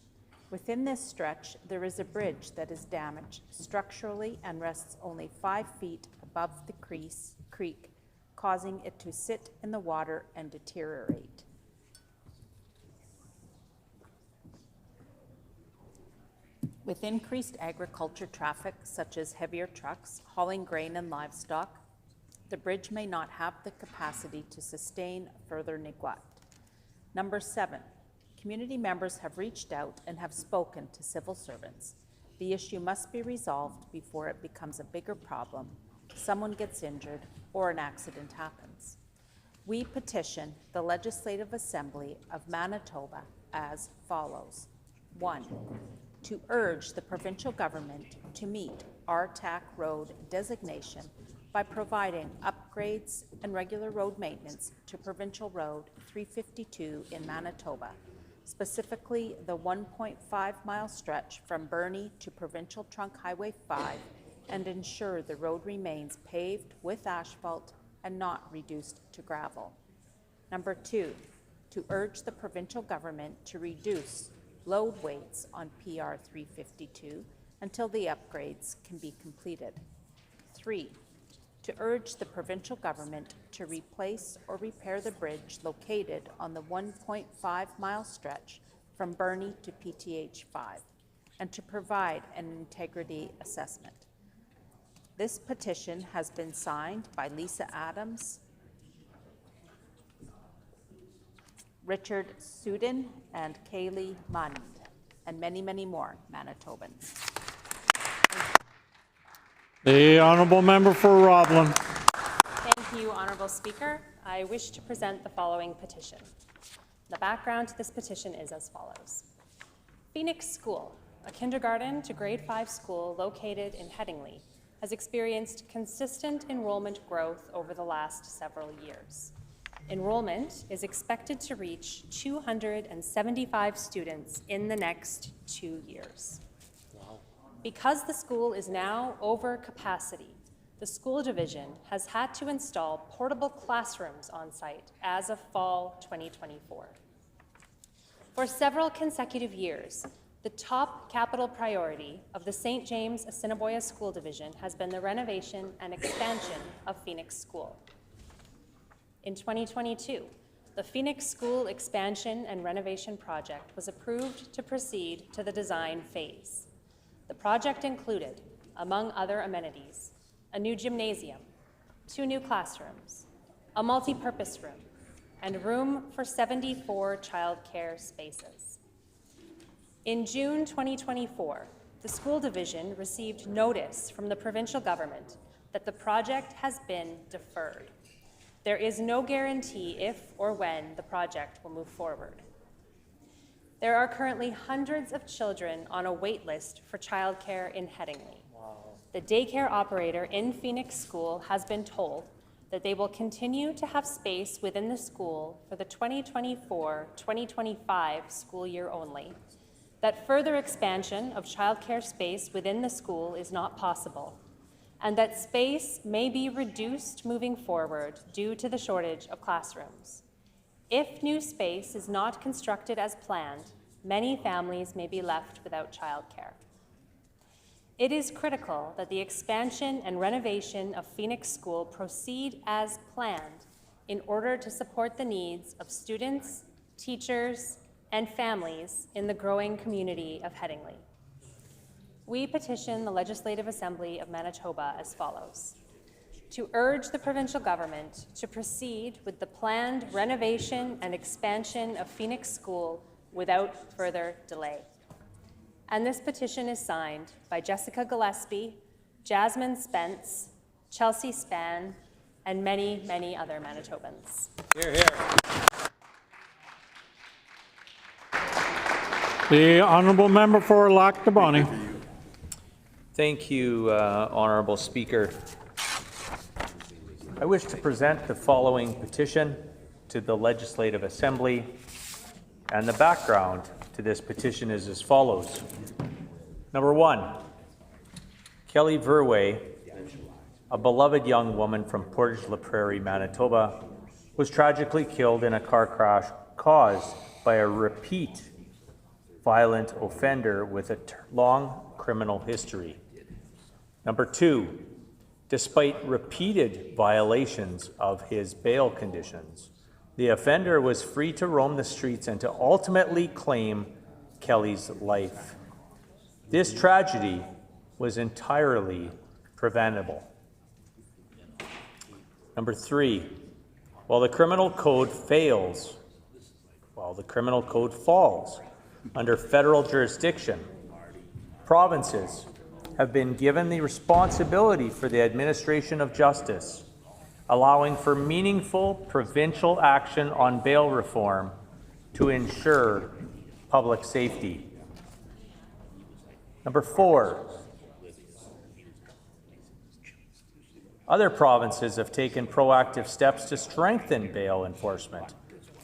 within this stretch, there is a bridge that is damaged structurally and rests only 5 feet above the creek, causing it to sit in the water and deteriorate. With increased agriculture traffic, such as heavier trucks hauling grain and livestock, the bridge may not have the capacity to sustain further neglect. Number 7, community members have reached out and have spoken to civil servants. The issue must be resolved before it becomes a bigger problem, someone gets injured, or an accident happens. We petition the Legislative Assembly of Manitoba as follows. 1, to urge the provincial government to meet RTAC road designation by providing upgrades and regular road maintenance to Provincial Road 352 in Manitoba, specifically the 1.5 mile stretch from Burnie to Provincial Trunk Highway 5 and ensure the road remains paved with asphalt and not reduced to gravel. Number 2, to urge the provincial government to reduce load weights on PR 352 until the upgrades can be completed. 3, to urge the provincial government to replace or repair the bridge located on the 1.5-mile stretch from Burnie to PTH 5 and to provide an integrity assessment. This petition has been signed by Lisa Adams, Richard Sudin, and Kaylee Mund, and many, many more Manitobans. The honourable member for Roblin. Thank you, Honourable Speaker. I wish to present the following petition. The background to this petition is as follows. Phoenix School, a kindergarten to grade 5 school located in Headingley, has experienced consistent enrollment growth over the last several years. Enrollment is expected to reach 275 students in the next 2 years. Wow. Because the school is now over capacity, the school division has had to install portable classrooms on site as of fall 2024. For several consecutive years, the top capital priority of the St. James Assiniboia School Division has been the renovation and expansion of Phoenix School. In 2022, the Phoenix School expansion and renovation project was approved to proceed to the design phase. The project included, among other amenities, a new gymnasium, 2 new classrooms, a multi-purpose room, and room for 74 childcare spaces. In June 2024, the school division received notice from the provincial government that the project has been deferred. There is no guarantee if or when the project will move forward. There are currently hundreds of children on a wait list for childcare in Headingley. Wow. The daycare operator in Phoenix School has been told that they will continue to have space within the school for the 2024-2025 school year only, that further expansion of childcare space within the school is not possible, and that space may be reduced moving forward due to the shortage of classrooms. If new space is not constructed as planned, many families may be left without childcare. It is critical that the expansion and renovation of Phoenix School proceed as planned in order to support the needs of students, teachers, and families in the growing community of Headingley. We petition the Legislative Assembly of Manitoba as follows. To urge the provincial government to proceed with the planned renovation and expansion of Phoenix School without further delay. And this petition is signed by Jessica Gillespie, Jasmine Spence, Chelsea Spann, and many, many other Manitobans. Hear, hear. The honourable member for Lac du Bonnet. Thank you, Honourable Speaker. I wish to present the following petition to the Legislative Assembly, and the background to this petition is as follows. Number 1, Kelly Verway, a beloved young woman from Portage-la Prairie, Manitoba, was tragically killed in a car crash caused by a repeat violent offender with a long criminal history. Number 2, despite repeated violations of his bail conditions, the offender was free to roam the streets and to ultimately claim Kelly's life. This tragedy was entirely preventable. Number 3, while the criminal code falls under federal jurisdiction, provinces have been given the responsibility for the administration of justice, allowing for meaningful provincial action on bail reform to ensure public safety. Number 4, other provinces have taken proactive steps to strengthen bail enforcement,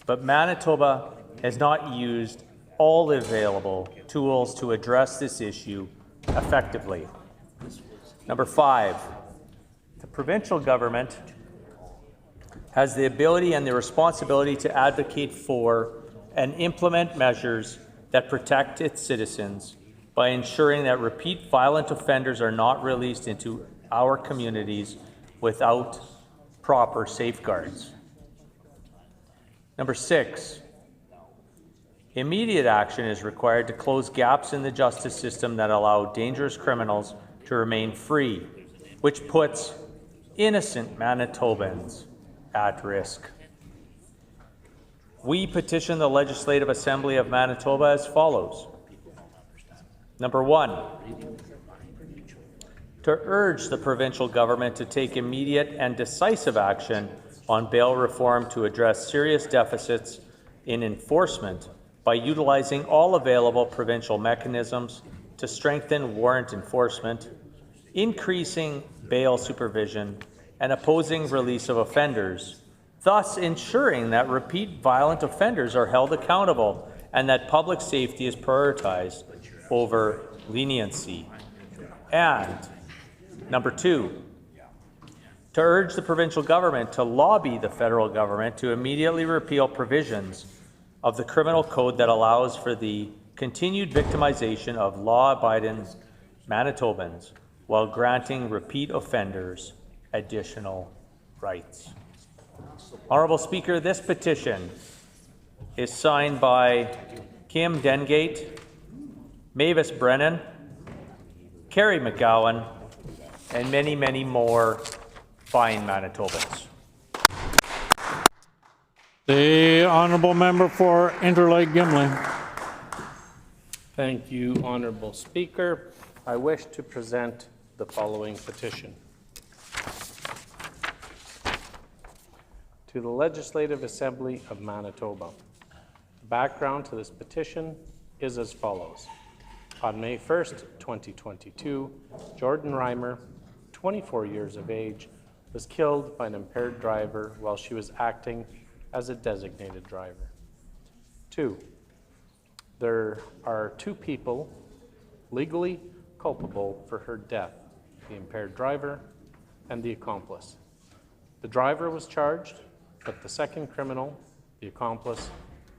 but Manitoba has not used all the available tools to address this issue effectively. Number 5, the provincial government has the ability and the responsibility to advocate for and implement measures that protect its citizens by ensuring that repeat violent offenders are not released into our communities without proper safeguards. Number 6, immediate action is required to close gaps in the justice system that allow dangerous criminals to remain free, which puts innocent Manitobans at risk. We petition the Legislative Assembly of Manitoba as follows. Number 1, to urge the provincial government to take immediate and decisive action on bail reform to address serious deficits in enforcement by utilizing all available provincial mechanisms to strengthen warrant enforcement, increasing bail supervision, and opposing release of offenders, thus ensuring that repeat violent offenders are held accountable and that public safety is prioritized over leniency. And number 2, to urge the provincial government to lobby the federal government to immediately repeal provisions of the criminal code that allows for the continued victimization of law-abiding Manitobans while granting repeat offenders additional rights. Honourable Speaker, this petition is signed by Kim Dengate, Mavis Brennan, Kerry McGowan, and many, many more fine Manitobans. The honourable member for Interlake Gimli. Thank you, Honourable Speaker. I wish to present the following petition. To the Legislative Assembly of Manitoba. The background to this petition is as follows. On May 1st, 2022, Jordan Reimer, 24 years of age, was killed by an impaired driver while she was acting as a designated driver. 2, there are 2 people legally culpable for her death, the impaired driver and the accomplice. The driver was charged, but the second criminal, the accomplice,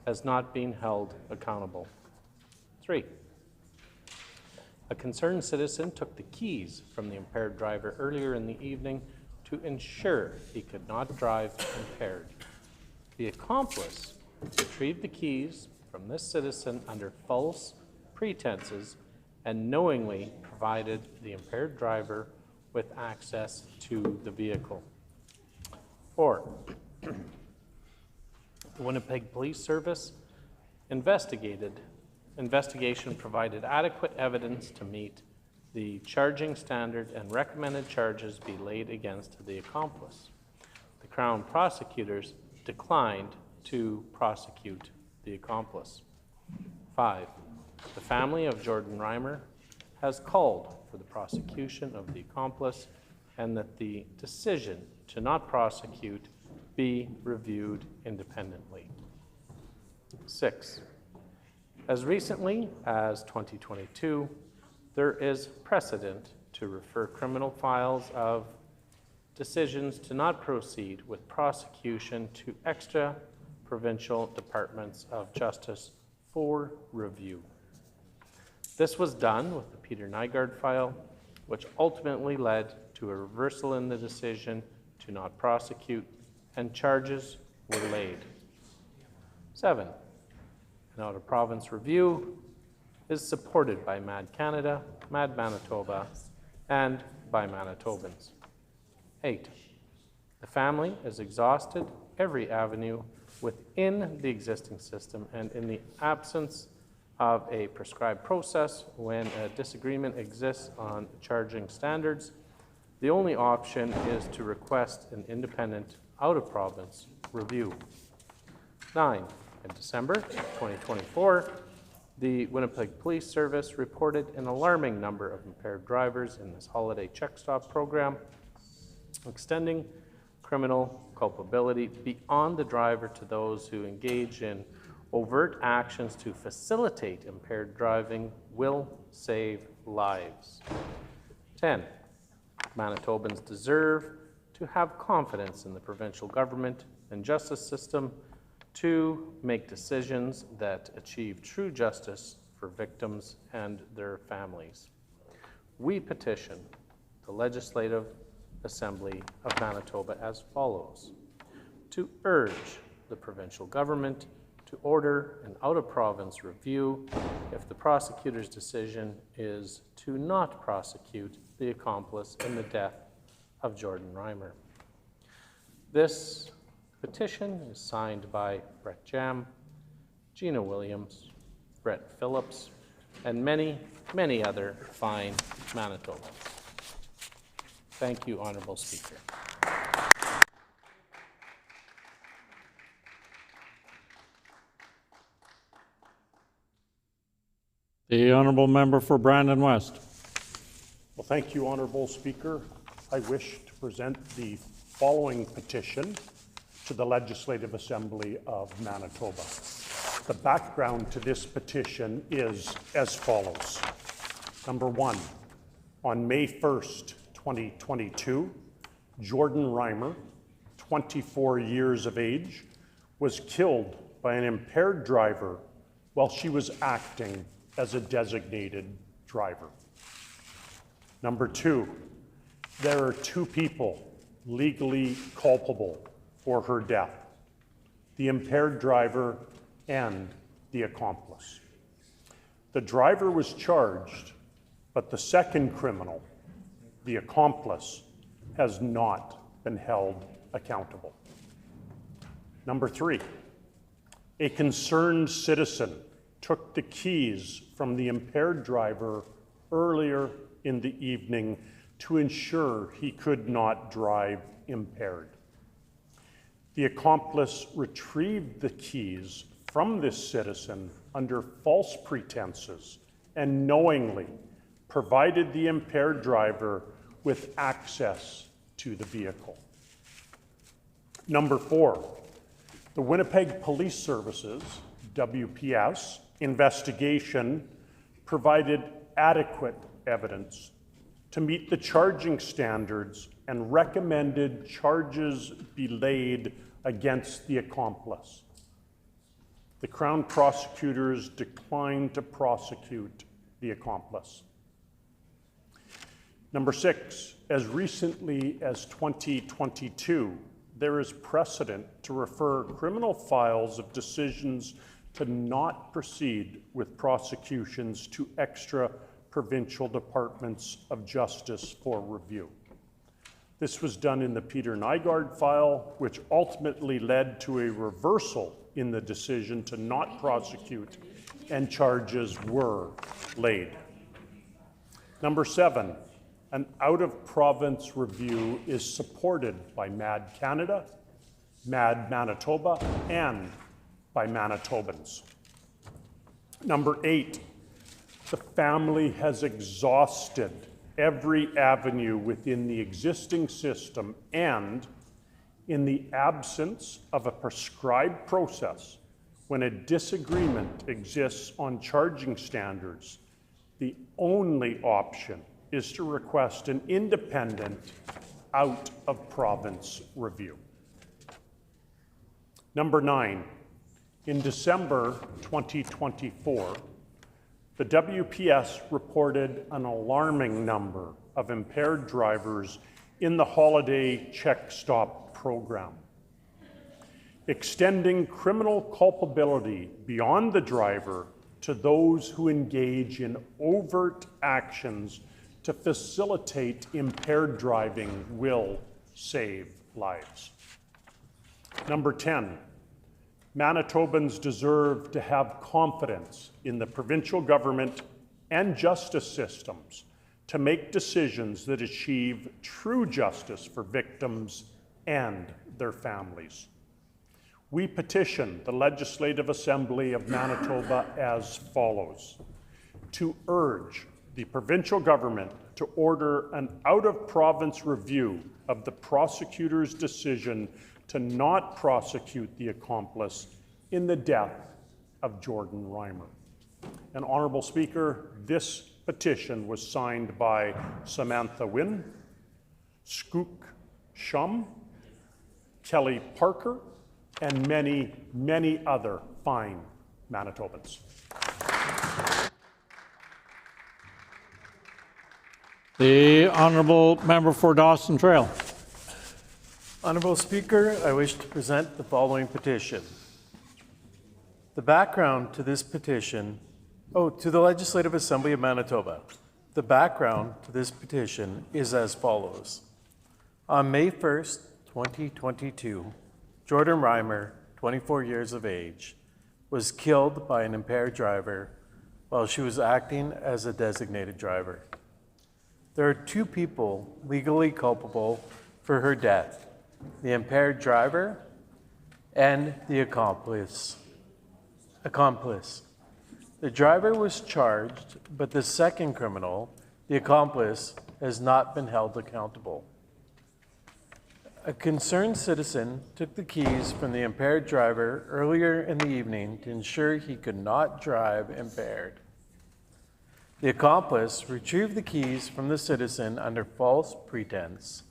has not been held accountable. 3, a concerned citizen took the keys from the impaired driver earlier in the evening to ensure he could not drive impaired. The accomplice retrieved the keys from this citizen under false pretenses and knowingly provided the impaired driver with access to the vehicle. 4, the Winnipeg Police Service investigation provided adequate evidence to meet the charging standard and recommended charges be laid against the accomplice. The Crown prosecutors declined to prosecute the accomplice. 5, the family of Jordan Reimer has called for the prosecution of the accomplice and that the decision to not prosecute be reviewed independently. 6, as recently as 2022, there is precedent to refer criminal files of decisions to not proceed with prosecution to extra provincial departments of justice for review. This was done with the Peter Nygaard file, which ultimately led to a reversal in the decision to not prosecute, and charges were laid. 7, an out-of-province review is supported by MAD Canada, MAD Manitoba, and by Manitobans. 8, the family has exhausted every avenue within the existing system, and in the absence of a prescribed process when a disagreement exists on charging standards, the only option is to request an independent out-of-province review. 9, in December 2024, the Winnipeg Police Service reported an alarming number of impaired drivers in this holiday check stop program, extending criminal culpability beyond the driver to those who engage in overt actions to facilitate impaired driving will save lives. 10, Manitobans deserve to have confidence in the provincial government and justice system to make decisions that achieve true justice for victims and their families. We petition the Legislative Assembly of Manitoba as follows: to urge the provincial government to order an out-of-province review if the prosecutor's decision is to not prosecute the accomplice in the death of Jordan Reimer. This petition is signed by Brett Jam, Gina Williams, Brett Phillips, and many, many other fine Manitobans. Thank you, Honourable Speaker. The honourable member for Brandon West. Well, thank you, Honourable Speaker. I wish to present the following petition to the Legislative Assembly of Manitoba. The background to this petition is as follows. Number one, on May 1st, 2022, Jordan Reimer, 24 years of age, was killed by an impaired driver while she was acting as a designated driver. Number two, there are two people legally culpable for her death: the impaired driver and the accomplice. The driver was charged, but the second criminal, the accomplice, has not been held accountable. Number three, a concerned citizen took the keys from the impaired driver earlier in the evening to ensure he could not drive impaired. The accomplice retrieved the keys from this citizen under false pretenses and knowingly provided the impaired driver with access to the vehicle. Number four, the Winnipeg Police Services, WPS, investigation provided adequate evidence to meet the charging standards and recommended charges be laid against the accomplice. The Crown prosecutors declined to prosecute the accomplice. Number six, as recently as 2022, there is precedent to refer criminal files of decisions to not proceed with prosecutions to extra provincial departments of justice for review. This was done in the Peter Nygaard file, which ultimately led to a reversal in the decision to not prosecute, and charges were laid. Number seven, an out-of-province review is supported by MAD Canada, MAD Manitoba, and by Manitobans. Number eight, the family has exhausted every avenue within the existing system, and in the absence of a prescribed process, when a disagreement exists on charging standards, the only option is to request an independent out-of-province review. Number nine, in December 2024, the WPS reported an alarming number of impaired drivers in the holiday check stop program. Extending criminal culpability beyond the driver to those who engage in overt actions to facilitate impaired driving will save lives. Number 10, Manitobans deserve to have confidence in the provincial government and justice systems to make decisions that achieve true justice for victims and their families. We petition the Legislative Assembly of Manitoba as follows: to urge the provincial government to order an out-of-province review of the prosecutor's decision to not prosecute the accomplice in the death of Jordan Reimer. And Honourable Speaker, this petition was signed by Samantha Wynne, Skook Shum, Kelly Parker, and many, many other fine Manitobans. The honourable member for Dawson Trail. Honourable Speaker, I wish to present the following petition. The background to this petition, to the Legislative Assembly of Manitoba. The background to this petition is as follows. On May 1st, 2022, Jordan Reimer, 24 years of age, was killed by an impaired driver while she was acting as a designated driver. There are two people legally culpable for her death, the impaired driver and the accomplice. The driver was charged, but the second criminal, the accomplice, has not been held accountable. A concerned citizen took the keys from the impaired driver earlier in the evening to ensure he could not drive impaired. The accomplice retrieved the keys from the citizen under false pretense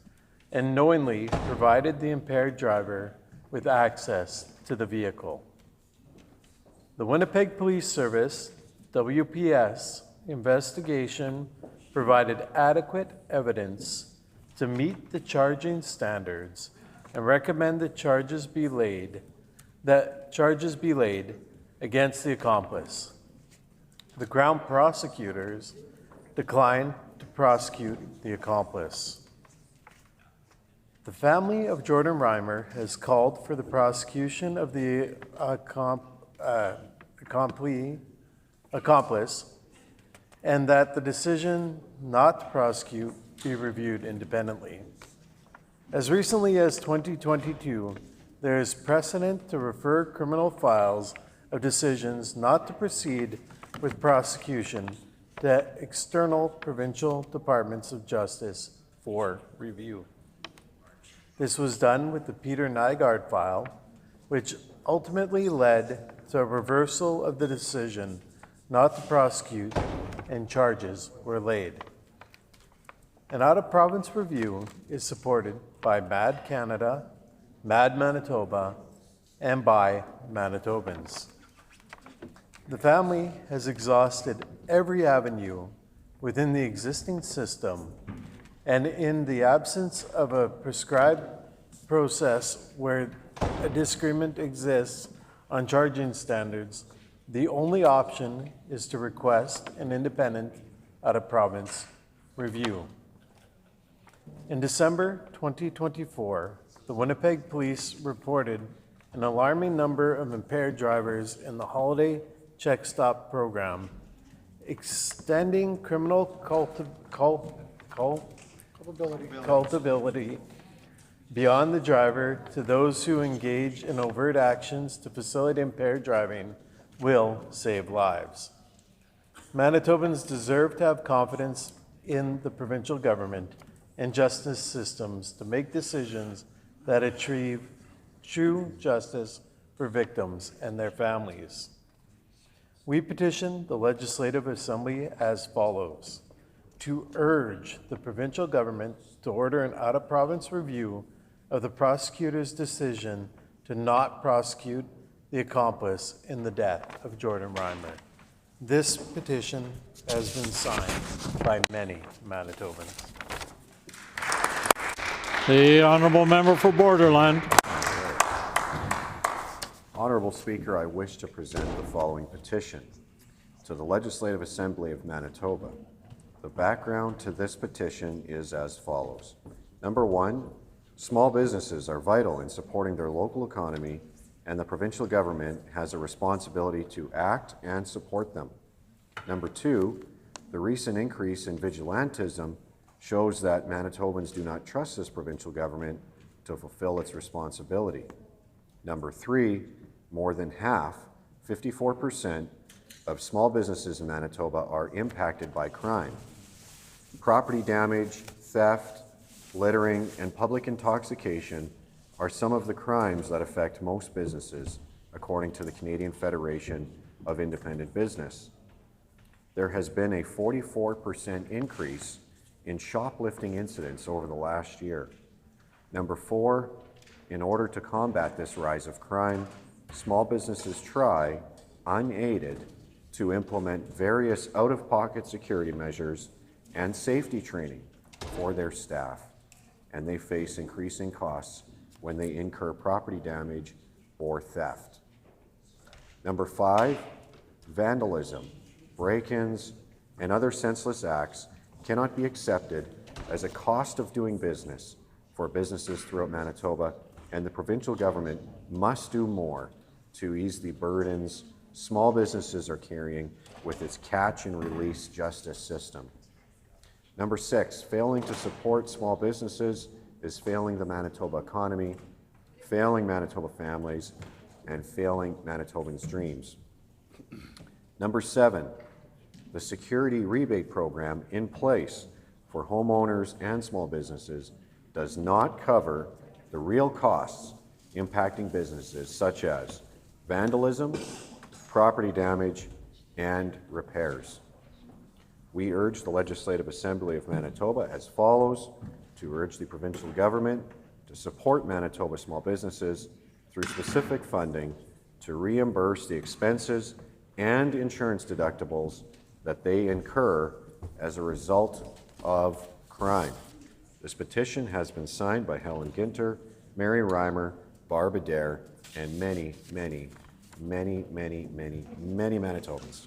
and knowingly provided the impaired driver with access to the vehicle. The Winnipeg Police Service, WPS, investigation provided adequate evidence to meet the charging standards and recommend that charges be laid against the accomplice. The Crown prosecutors declined to prosecute the accomplice. The family of Jordan Reimer has called for the prosecution of the accomplice and that the decision not to prosecute be reviewed independently. As recently as 2022, there is precedent to refer criminal files of decisions not to proceed with prosecution to external provincial departments of justice for review. This was done with the Peter Nygaard file, which ultimately led to a reversal of the decision not to prosecute, and charges were laid. An out-of-province review is supported by MAD Canada, MAD Manitoba, and by Manitobans. The family has exhausted every avenue within the existing system, and in the absence of a prescribed process where a disagreement exists on charging standards, the only option is to request an independent out-of-province review. In December 2024, the Winnipeg Police reported an alarming number of impaired drivers in the holiday check stop program, extending criminal culpability beyond the driver to those who engage in overt actions to facilitate impaired driving will save lives. Manitobans deserve to have confidence in the provincial government and justice systems to make decisions that achieve true justice for victims and their families. We petition the Legislative Assembly as follows: to urge the provincial government to order an out-of-province review of the prosecutor's decision to not prosecute the accomplice in the death of Jordan Reimer. This petition has been signed by many Manitobans. The honourable member for Borderland. Honourable Speaker, I wish to present the following petition to the Legislative Assembly of Manitoba. The background to this petition is as follows. Number one, small businesses are vital in supporting their local economy, and the provincial government has a responsibility to act and support them. Number two, the recent increase in vigilantism shows that Manitobans do not trust this provincial government to fulfill its responsibility. Number three, more than half, 54%, of small businesses in Manitoba are impacted by crime. Property damage, theft, littering, and public intoxication are some of the crimes that affect most businesses, according to the Canadian Federation of Independent Business. there has been a 44% increase in shoplifting incidents over the last year. Number 4, in order to combat this rise of crime, small businesses try, unaided, to implement various out-of-pocket security measures and safety training for their staff, and they face increasing costs when they incur property damage or theft. Number 5, vandalism, break-ins, and other senseless acts cannot be accepted as a cost of doing business for businesses throughout Manitoba, and the provincial government must do more to ease the burdens small businesses are carrying with its catch and release justice system. Number 6, failing to support small businesses is failing the Manitoba economy, failing Manitoba families, and failing Manitobans' dreams. Number 7, the security rebate program in place for homeowners and small businesses does not cover the real costs impacting businesses such as vandalism, property damage, and repairs. We urge the Legislative Assembly of Manitoba as follows to urge the provincial government to support Manitoba small businesses through specific funding to reimburse the expenses and insurance deductibles that they incur as a result of crime. This petition has been signed by Helen Ginter, Mary Reimer, Barb Adair, and many, many, many, many, many, many Manitobans.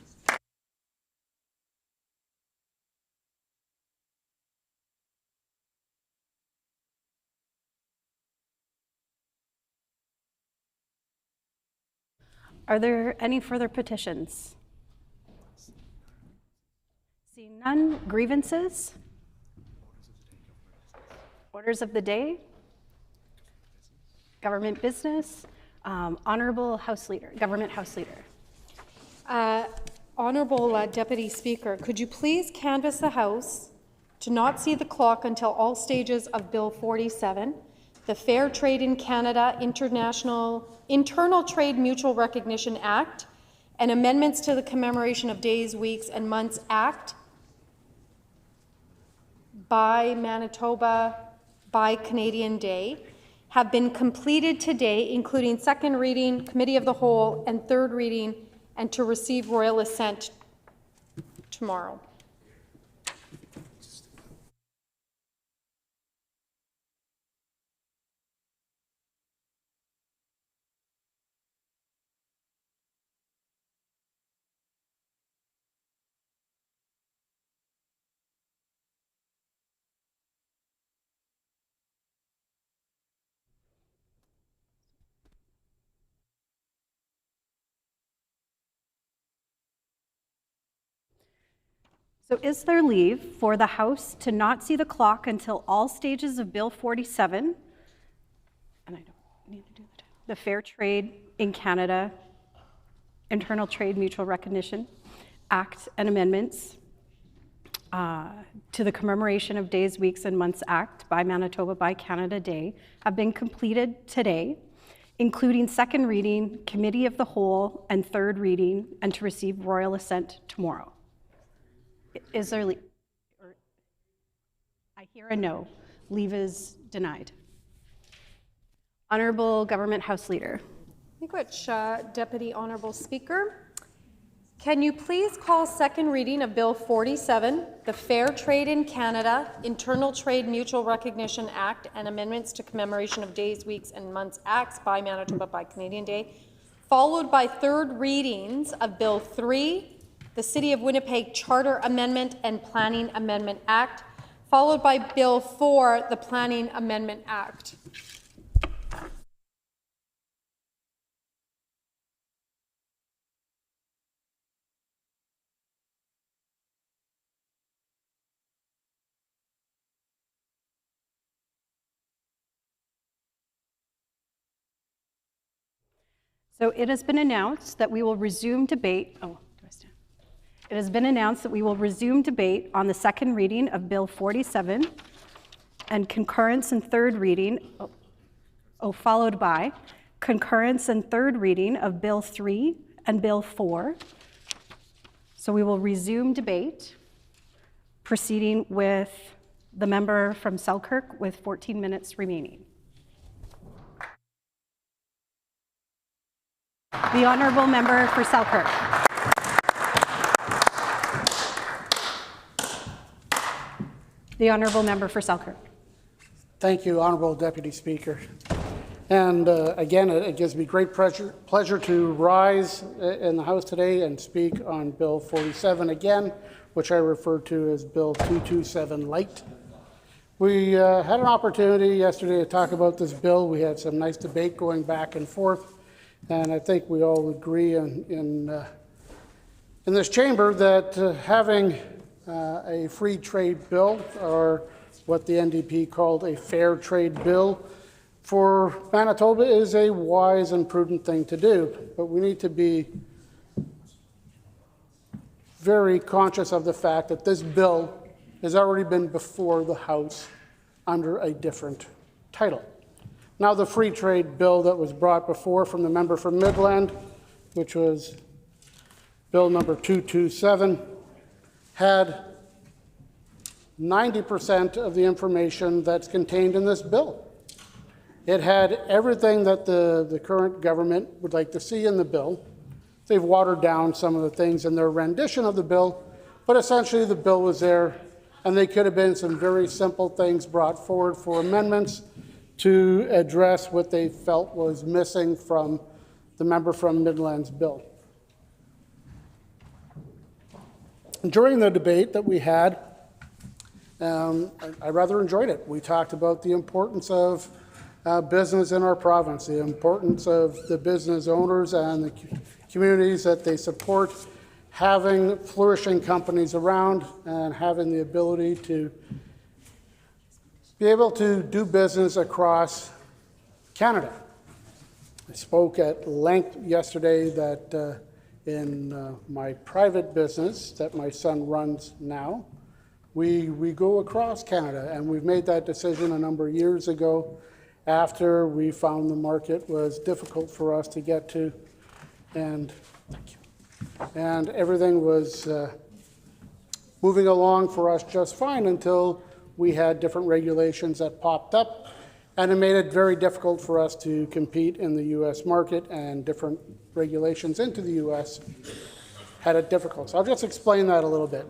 Are there any further petitions? Seeing none, grievances? Orders of the day? Government business? Honorable House Leader, Government House Leader. Honorable Deputy Speaker, could you please canvass the House to not see the clock until all stages of Bill 47, the Fair Trade in Canada Internal Trade Mutual Recognition Act, and amendments to the Commemoration of Days, Weeks, and Months Act by Manitoba by Canadian Day, have been completed today, including second reading, committee of the whole, and third reading, and to receive royal assent tomorrow. So is there leave for the House to not see the clock until all stages of Bill 47, and I don't need to do the Fair Trade in Canada Internal Trade Mutual Recognition Act and amendments to the Commemoration of Days, Weeks, and Months Act by Manitoba by Canada Day have been completed today, including second reading, committee of the whole, and third reading, and to receive royal assent tomorrow? Is there leave? I hear a no. Leave is denied. Honorable Government House Leader. Thank you much, Deputy Honorable Speaker. Can you please call second reading of Bill 47, the Fair Trade in Canada Internal Trade Mutual Recognition Act and amendments to Commemoration of Days, Weeks, and Months Acts by Manitoba by Canadian Day, followed by third readings of Bill 3, the City of Winnipeg Charter Amendment and Planning Amendment Act, followed by Bill 4, the Planning Amendment Act. So it has been announced that we will resume debate. It has been announced that we will resume debate on the second reading of Bill 47 and concurrence and third reading, followed by concurrence and third reading of Bill 3 and Bill 4. So we will resume debate, proceeding with the member from Selkirk with 14 minutes remaining. The honourable member for Selkirk. The honourable member for Selkirk. Thank you, Honourable Deputy Speaker. And again, it gives me great pleasure to rise in the House today and speak on Bill 47 again, which I refer to as Bill 227 Light. We had an opportunity yesterday to talk about this bill. We had some nice debate going back and forth, and I think we all agree in this chamber that having a free trade bill, or what the NDP called a fair trade bill, for Manitoba is a wise and prudent thing to do. But we need to be very conscious of the fact that this bill has already been before the House under a different title. Now, the free trade bill that was brought before from the member from Midland, which was Bill number 227, had 90% of the information that's contained in this bill. It had everything that the current government would like to see in the bill. They've watered down some of the things in their rendition of the bill, but essentially the bill was there, and they could have been some very simple things brought forward for amendments to address what they felt was missing from the member from Midland's bill. During the debate that we had, I rather enjoyed it. We talked about the importance of business in our province, the importance of the business owners and the communities that they support, having flourishing companies around and having the ability to be able to do business across Canada. I spoke at length yesterday that in my private business that my son runs now, we go across Canada, and we've made that decision a number of years ago after we found the market was difficult for us to get to, and everything was moving along for us just fine until we had different regulations that popped up, and it made it very difficult for us to compete in the U.S. market, and different regulations into the U.S. had it difficult. So I'll just explain that a little bit.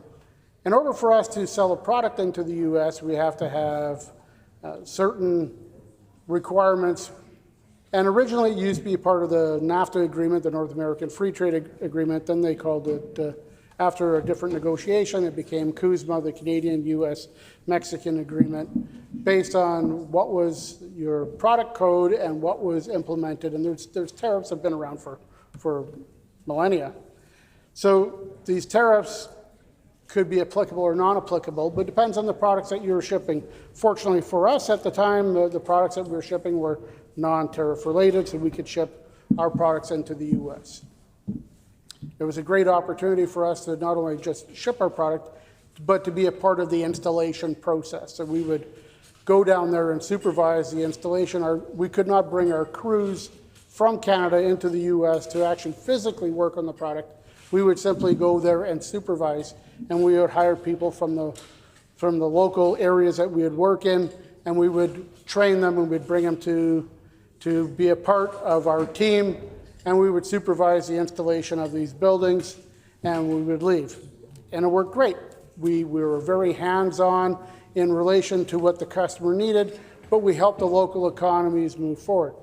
In order for us to sell a product into the U.S., we have to have certain requirements, and originally it used to be part of the NAFTA agreement, the North American Free Trade Agreement. Then they called it, after a different negotiation, it became CUSMA, the Canadian-U.S.-Mexican Agreement, based on what was your product code and what was implemented. And there's tariffs have been around for millennia. So these tariffs could be applicable or non-applicable, but it depends on the products that you're shipping. Fortunately for us at the time, the products that we were shipping were non-tariff related, so we could ship our products into the U.S. It was a great opportunity for us to not only just ship our product, but to be a part of the installation process. So we would go down there and supervise the installation. We could not bring our crews from Canada into the U.S. to actually physically work on the product. We would simply go there and supervise, and we would hire people from the local areas that we would work in, and we would train them, and we'd bring them to be a part of our team, and we would supervise the installation of these buildings, and we would leave. And it worked great. We were very hands-on in relation to what the customer needed, but we helped the local economies move forward.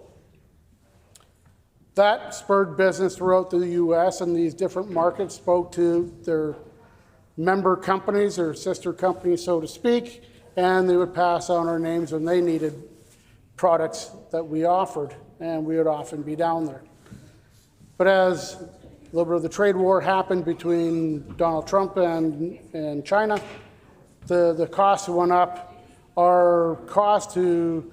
That spurred business throughout the U.S., and these different markets spoke to their member companies or sister companies, so to speak, and they would pass on our names when they needed products that we offered, and we would often be down there. But as a little bit of the trade war happened between Donald Trump and China, the costs went up. Our cost to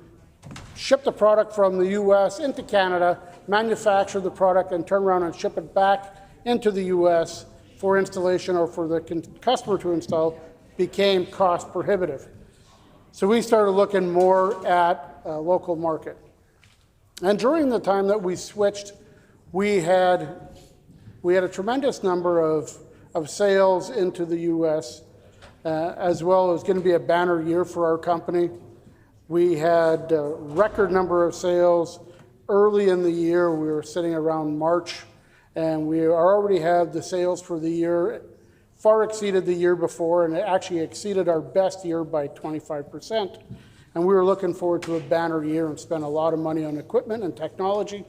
ship the product from the U.S. into Canada, manufacture the product, and turn around and ship it back into the U.S. for installation or for the customer to install became cost prohibitive. So we started looking more at a local market. And during the time that we switched, we had a tremendous number of of sales into the U.S., as well. It was going to be a banner year for our company. We had a record number of sales early in the year. We were sitting around March, and we already had the sales for the year far exceeded the year before, and it actually exceeded our best year by 25%. And we were looking forward to a banner year and spent a lot of money on equipment and technology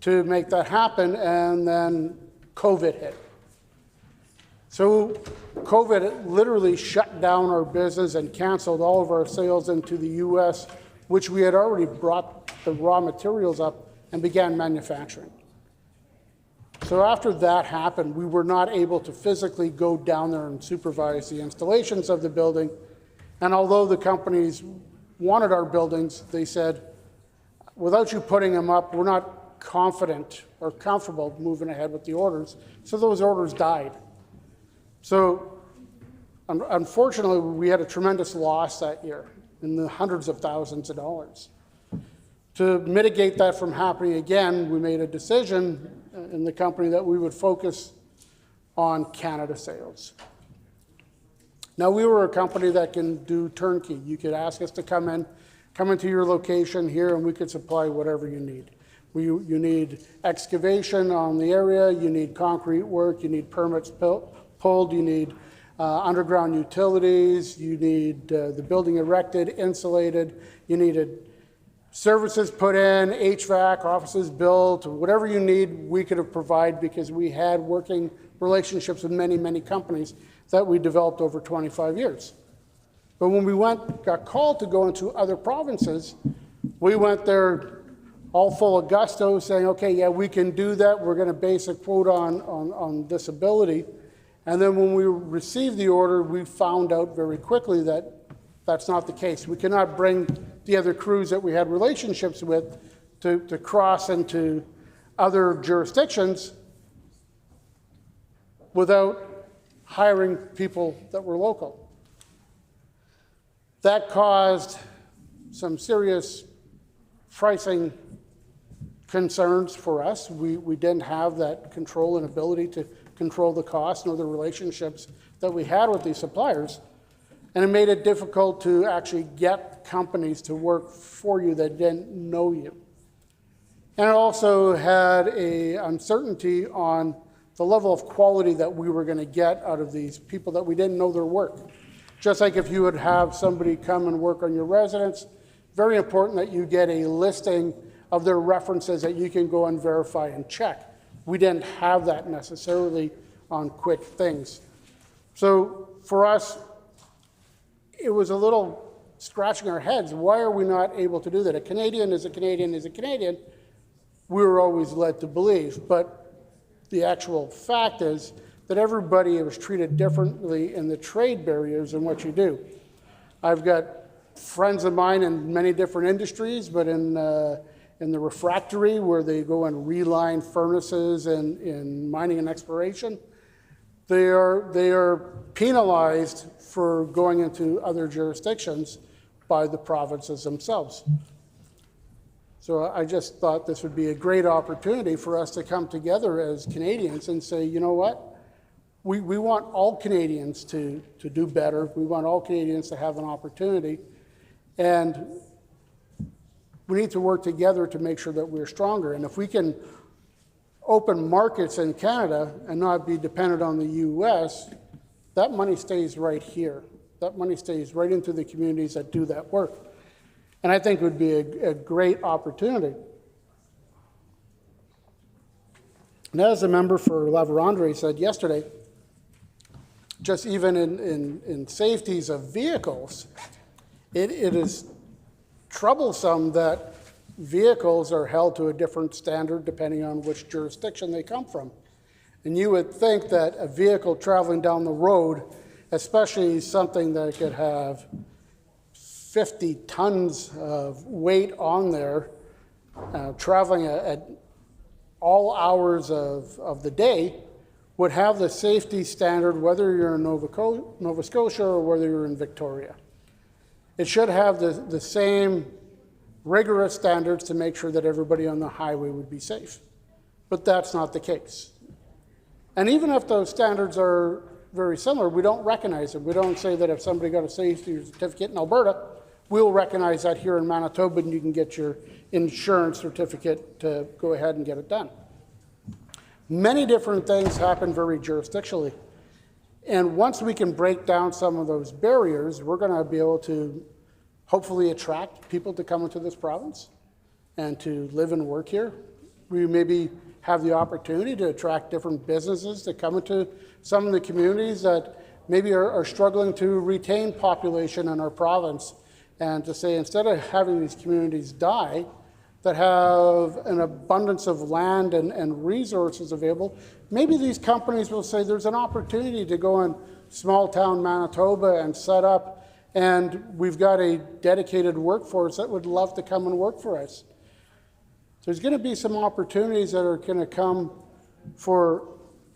to make that happen, and then COVID hit. So COVID literally shut down our business and canceled all of our sales into the U.S., which we had already brought the raw materials up and began manufacturing. So after that happened, we were not able to physically go down there and supervise the installations of the building. And although the companies wanted our buildings, they said, without you putting them up, we're not confident or comfortable moving ahead with the orders. So those orders died. So unfortunately, we had a tremendous loss that year in the hundreds of thousands of dollars. To mitigate that from happening again, we made a decision in the company that we would focus on Canada sales. Now, we were a company that can do turnkey. You could ask us to come into your location here, and we could supply whatever you need. You need excavation on the area, you need concrete work, you need permits pulled, you need underground utilities, you need the building erected, insulated, you needed services put in, HVAC, offices built, whatever you need, we could have provided because we had working relationships with many, many companies that we developed over 25 years. But when we got called to go into other provinces, we went there all full of gusto saying, okay, yeah, we can do that. We're going to base a quote on this ability. And then when we received the order, we found out very quickly that that's not the case. We cannot bring the other crews that we had relationships with to cross into other jurisdictions without hiring people that were local. That caused some serious pricing concerns for us. We didn't have that control and ability to control the cost nor the relationships that we had with these suppliers. And it made it difficult to actually get companies to work for you that didn't know you. And it also had an uncertainty on the level of quality that we were going to get out of these people that we didn't know their work. Just like if you would have somebody come and work on your residence, very important that you get a listing of their references that you can go and verify and check. We didn't have that necessarily on quick things. So for us, it was a little scratching our heads. Why are we not able to do that? A Canadian is a Canadian is a Canadian. We were always led to believe, but the actual fact is that everybody was treated differently in the trade barriers and what you do. I've got friends of mine in many different industries, but in the refractory where they go and reline furnaces and in mining and exploration, they are penalized for going into other jurisdictions by the provinces themselves. So I just thought this would be a great opportunity for us to come together as Canadians and say, you know what? We want all Canadians to do better. We want all Canadians to have an opportunity. And we need to work together to make sure that we're stronger. And if we can open markets in Canada and not be dependent on the U.S., that money stays right here. That money stays right into the communities that do that work. And I think it would be a great opportunity. And as the member for La Vérendrye said yesterday, just even in safeties of vehicles, it is troublesome that vehicles are held to a different standard depending on which jurisdiction they come from. And you would think that a vehicle traveling down the road, especially something that could have 50 tons of weight on there, traveling at all hours of the day, would have the safety standard whether you're in Nova Scotia or whether you're in Victoria. It should have the same rigorous standards to make sure that everybody on the highway would be safe. But that's not the case. And even if those standards are very similar, we don't recognize them. We don't say that if somebody got a safety certificate in Alberta, we'll recognize that here in Manitoba and you can get your insurance certificate to go ahead and get it done. Many different things happen very jurisdictionally. And once we can break down some of those barriers, we're going to be able to hopefully attract people to come into this province and to live and work here. We maybe have the opportunity to attract different businesses to come into some of the communities that maybe are struggling to retain population in our province, and to say instead of having these communities die, that have an abundance of land and resources available, maybe these companies will say there's an opportunity to go in small town Manitoba and set up, and we've got a dedicated workforce that would love to come and work for us. There's going to be some opportunities that are going to come for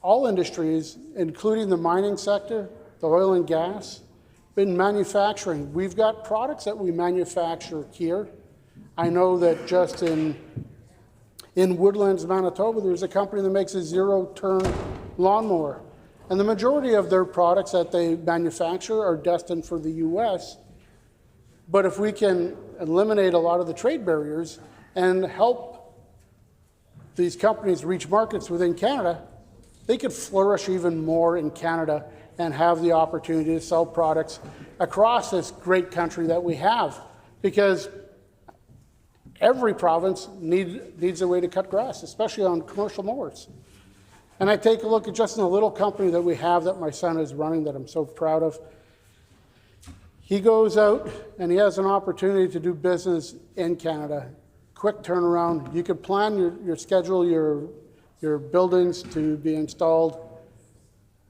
all industries, including the mining sector, the oil and gas, in manufacturing. We've got products that we manufacture here. I know that just in Woodlands, Manitoba, there's a company that makes a zero-turn lawnmower. And the majority of their products that they manufacture are destined for the U.S. But if we can eliminate a lot of the trade barriers and help these companies reach markets within Canada, they could flourish even more in Canada and have the opportunity to sell products across this great country that we have. Because every province needs a way to cut grass, especially on commercial mowers. And I take a look at just in a little company that we have that my son is running that I'm so proud of. He goes out and he has an opportunity to do business in Canada. Quick turnaround. You could plan your schedule, your buildings to be installed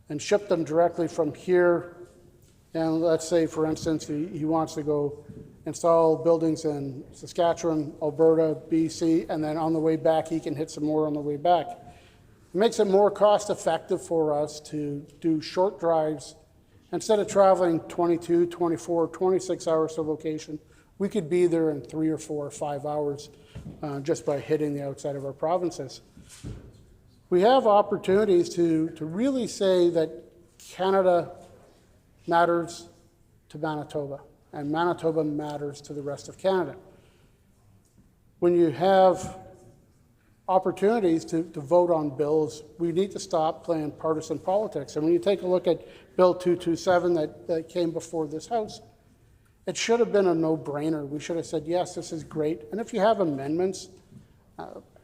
and ship them directly from here. And let's say, for instance, he wants to go install buildings in Saskatchewan, Alberta, BC, and then on the way back, he can hit some more on the way back. It makes it more cost effective for us to do short drives. Instead of traveling 22, 24, 26 hours to location, we could be there in 3 or 4 or 5 hours just by hitting the outside of our provinces. We have opportunities to really say that Canada matters to Manitoba, and Manitoba matters to the rest of Canada. When you have opportunities to vote on bills, we need to stop playing partisan politics. And when you take a look at Bill 227 that came before this House, it should have been a no-brainer. We should have said, yes, this is great. And if you have amendments,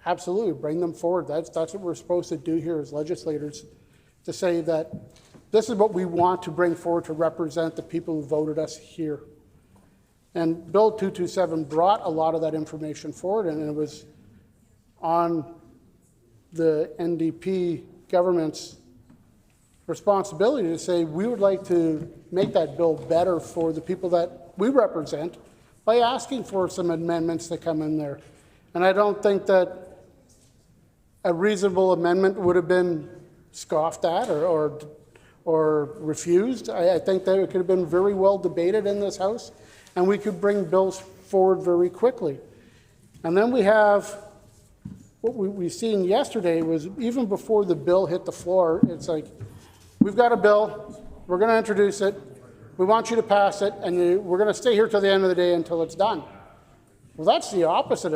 absolutely, bring them forward. That's what we're supposed to do here as legislators, to say that this is what we want to bring forward to represent the people who voted us here. And Bill 227 brought a lot of that information forward, and it was on the NDP government's responsibility to say we would like to make that bill better for the people that we represent by asking for some amendments that come in there. And I don't think that a reasonable amendment would have been scoffed at or refused. I think that it could have been very well debated in this House, and we could bring bills forward very quickly. And then we have what we've seen yesterday was, even before the bill hit the floor, it's like, we've got a bill, we're going to introduce it, we want you to pass it, and we're going to stay here till the end of the day until it's done. Well, that's the opposite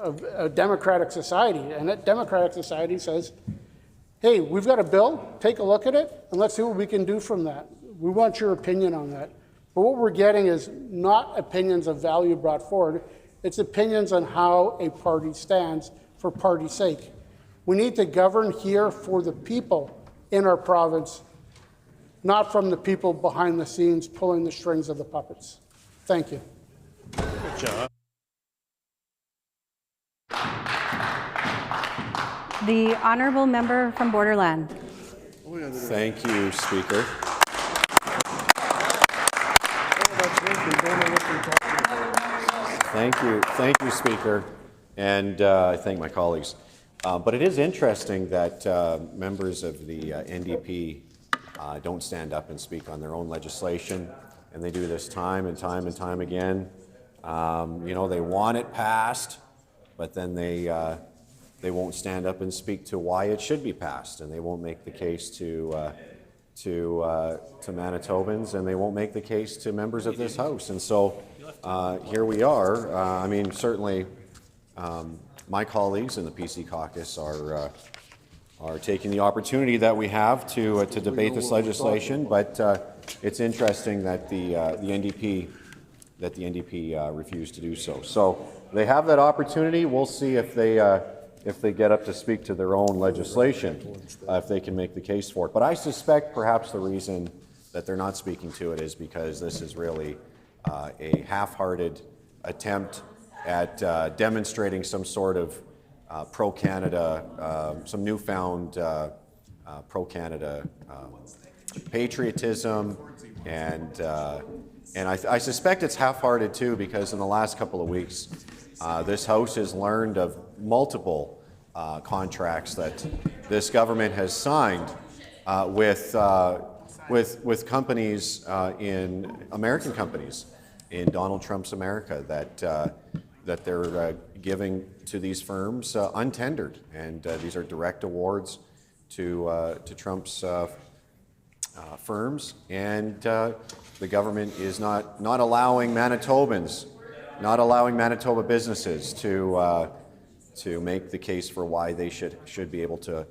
of a democratic society. And that democratic society says, hey, we've got a bill, take a look at it, and let's see what we can do from that. We want your opinion on that. But what we're getting is not opinions of value brought forward, it's opinions on how a party stands for party's sake. We need to govern here for the people in our province, not from the people behind the scenes pulling the strings of the puppets. Thank you. Good job. The honourable member from Borderland. Thank you, Speaker. Thank you, Speaker, and I thank my colleagues. But it is interesting that members of the NDP don't stand up and speak on their own legislation, and they do this time and time and time again. You know, they want it passed, but then they they won't stand up and speak to why it should be passed, and they won't make the case to Manitobans, and they won't make the case to members of this House. And so here we are. I mean, certainly my colleagues in the PC caucus are taking the opportunity that we have to debate this legislation, but it's interesting that the NDP refused to do so. So they have that opportunity. We'll see if they get up to speak to their own legislation, if they can make the case for it. But I suspect perhaps the reason that they're not speaking to it is because this is really a half-hearted attempt at demonstrating some sort of pro-Canada, some newfound pro-Canada patriotism, and I suspect it's half-hearted too, because in the last couple of weeks, this House has learned of multiple contracts that this government has signed with companies American companies in Donald Trump's America that they're giving to these firms untendered, and these are direct awards to Trump's firms, and the government is not allowing Manitobans, not allowing Manitoba businesses to make the case for why they should be able to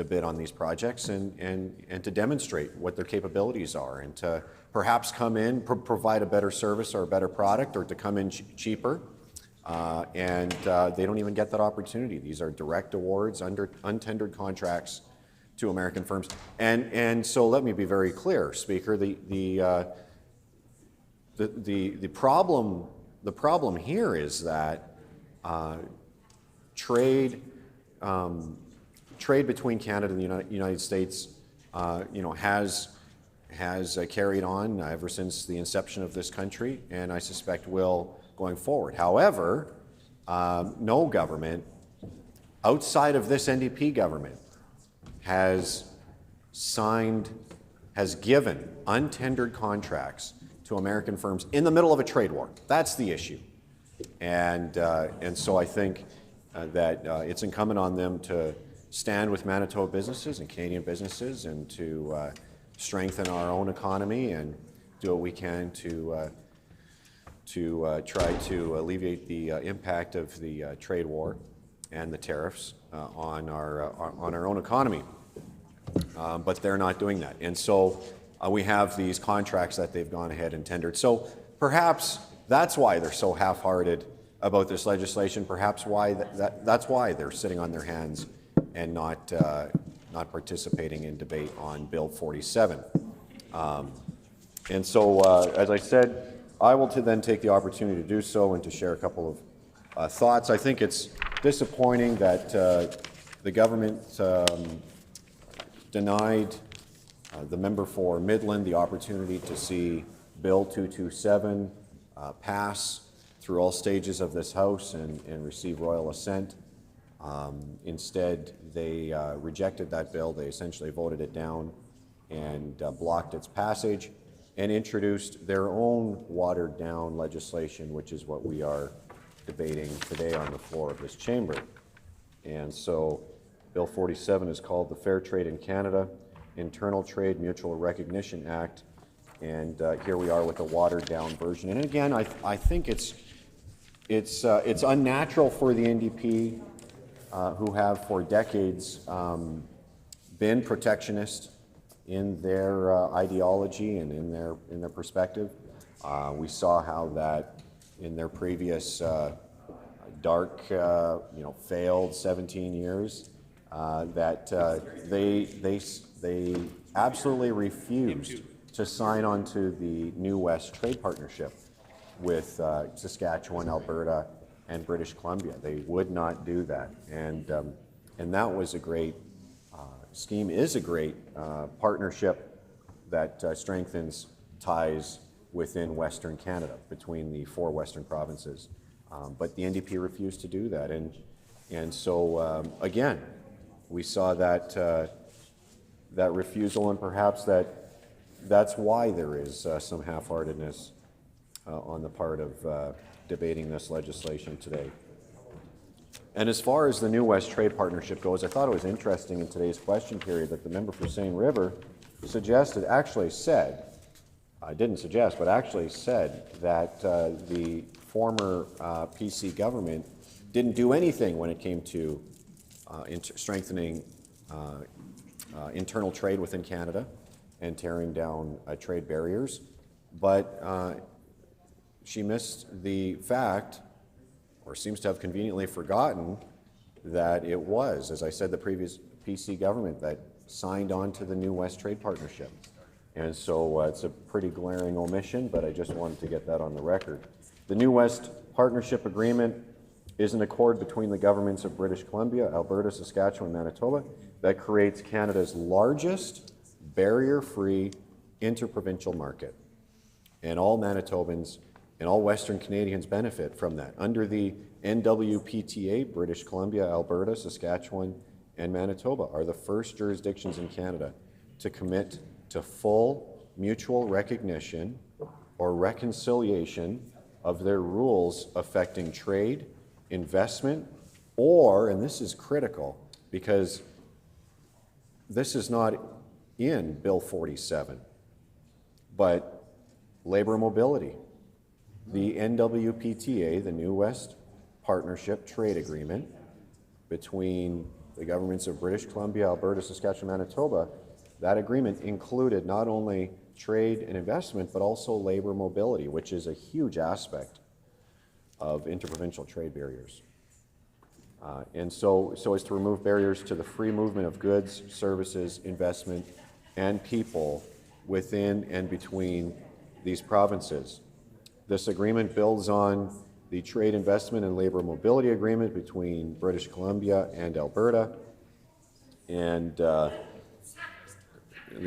bid on these projects and to demonstrate what their capabilities are, and to perhaps come in, provide a better service or a better product, or to come in cheaper. And they don't even get that opportunity. These are direct awards under untendered contracts to American firms. And so let me be very clear, Speaker. The problem here is that trade between Canada and the United States, has carried on ever since the inception of this country, and I suspect will going forward. However, no government outside of this NDP government has given untendered contracts to American firms in the middle of a trade war. That's the issue. And so I think that it's incumbent on them to stand with Manitoba businesses and Canadian businesses, and to strengthen our own economy and do what we can to try to alleviate the impact of the trade war and the tariffs on our own economy. But they're not doing that. And so we have these contracts that they've gone ahead and tendered. So perhaps that's why they're so half-hearted about this legislation. Perhaps that's why they're sitting on their hands and not participating in debate on Bill 47. And so, as I said, I will then take the opportunity to do so and to share a couple of thoughts. I think it's disappointing that the government denied the member for Midland the opportunity to see Bill 227 pass through all stages of this House and receive royal assent. Instead, they rejected that bill. They essentially voted it down and blocked its passage, and introduced their own watered-down legislation, which is what we are debating today on the floor of this chamber. And so Bill 47 is called the Fair Trade in Canada Internal Trade Mutual Recognition Act, and here we are with a watered-down version. And again, I think it's unnatural for the NDP, who have for decades been protectionist in their ideology and in their perspective. We saw how that in their previous dark, failed 17 years, that they absolutely refused to sign on to the New West Trade Partnership with Saskatchewan, Alberta, and British Columbia. They would not do that, and that was a great scheme, is a great partnership that strengthens ties within Western Canada between the 4 Western provinces. But the NDP refused to do that, and so again, we saw that that refusal, and perhaps that's why there is some half-heartedness on the part of debating this legislation today. And as far as the New West Trade Partnership goes, I thought it was interesting in today's question period that the member for Seine River suggested, actually said, I didn't suggest, but actually said that the former PC government didn't do anything when it came to strengthening internal trade within Canada and tearing down trade barriers. But she missed the fact, or seems to have conveniently forgotten, that it was, as I said, the previous PC government that signed on to the New West Trade Partnership. And so it's a pretty glaring omission, but I just wanted to get that on the record. The New West Partnership Agreement is an accord between the governments of British Columbia, Alberta, Saskatchewan, and Manitoba that creates Canada's largest barrier-free interprovincial market. And all Manitobans and all Western Canadians benefit from that. Under the NWPTA, British Columbia, Alberta, Saskatchewan, and Manitoba are the first jurisdictions in Canada to commit to full mutual recognition or reconciliation of their rules affecting trade, investment, or, and this is critical because this is not in Bill 47, but labor mobility. The NWPTA, the New West Partnership Trade Agreement between the governments of British Columbia, Alberta, Saskatchewan, Manitoba, that agreement included not only trade and investment, but also labor mobility, which is a huge aspect of interprovincial trade barriers. And so as to remove barriers to the free movement of goods, services, investment, and people within and between these provinces. This agreement builds on the Trade Investment and Labor Mobility Agreement between British Columbia and Alberta. And the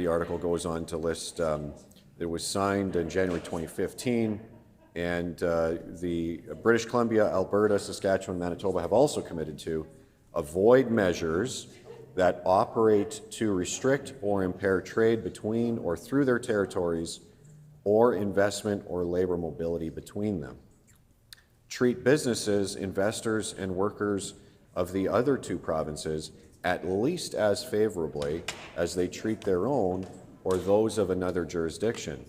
article goes on to list, it was signed in January 2015, and the British Columbia, Alberta, Saskatchewan, Manitoba have also committed to avoid measures that operate to restrict or impair trade between or through their territories or investment or labor mobility between them. Treat businesses, investors, and workers of the other two provinces at least as favorably as they treat their own or those of another jurisdiction.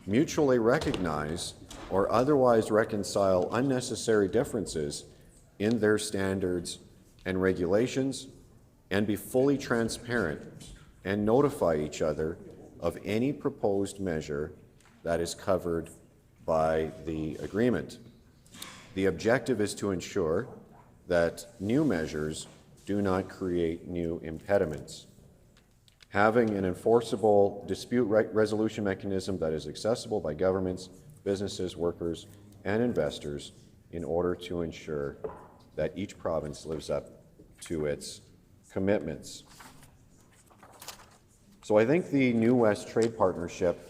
Mutually recognize or otherwise reconcile unnecessary differences in their standards and regulations, and be fully transparent and notify each other of any proposed measure that is covered by the agreement. The objective is to ensure that new measures do not create new impediments. Having an enforceable dispute resolution mechanism that is accessible by governments, businesses, workers, and investors in order to ensure that each province lives up to its commitments. So I think the New West Trade Partnership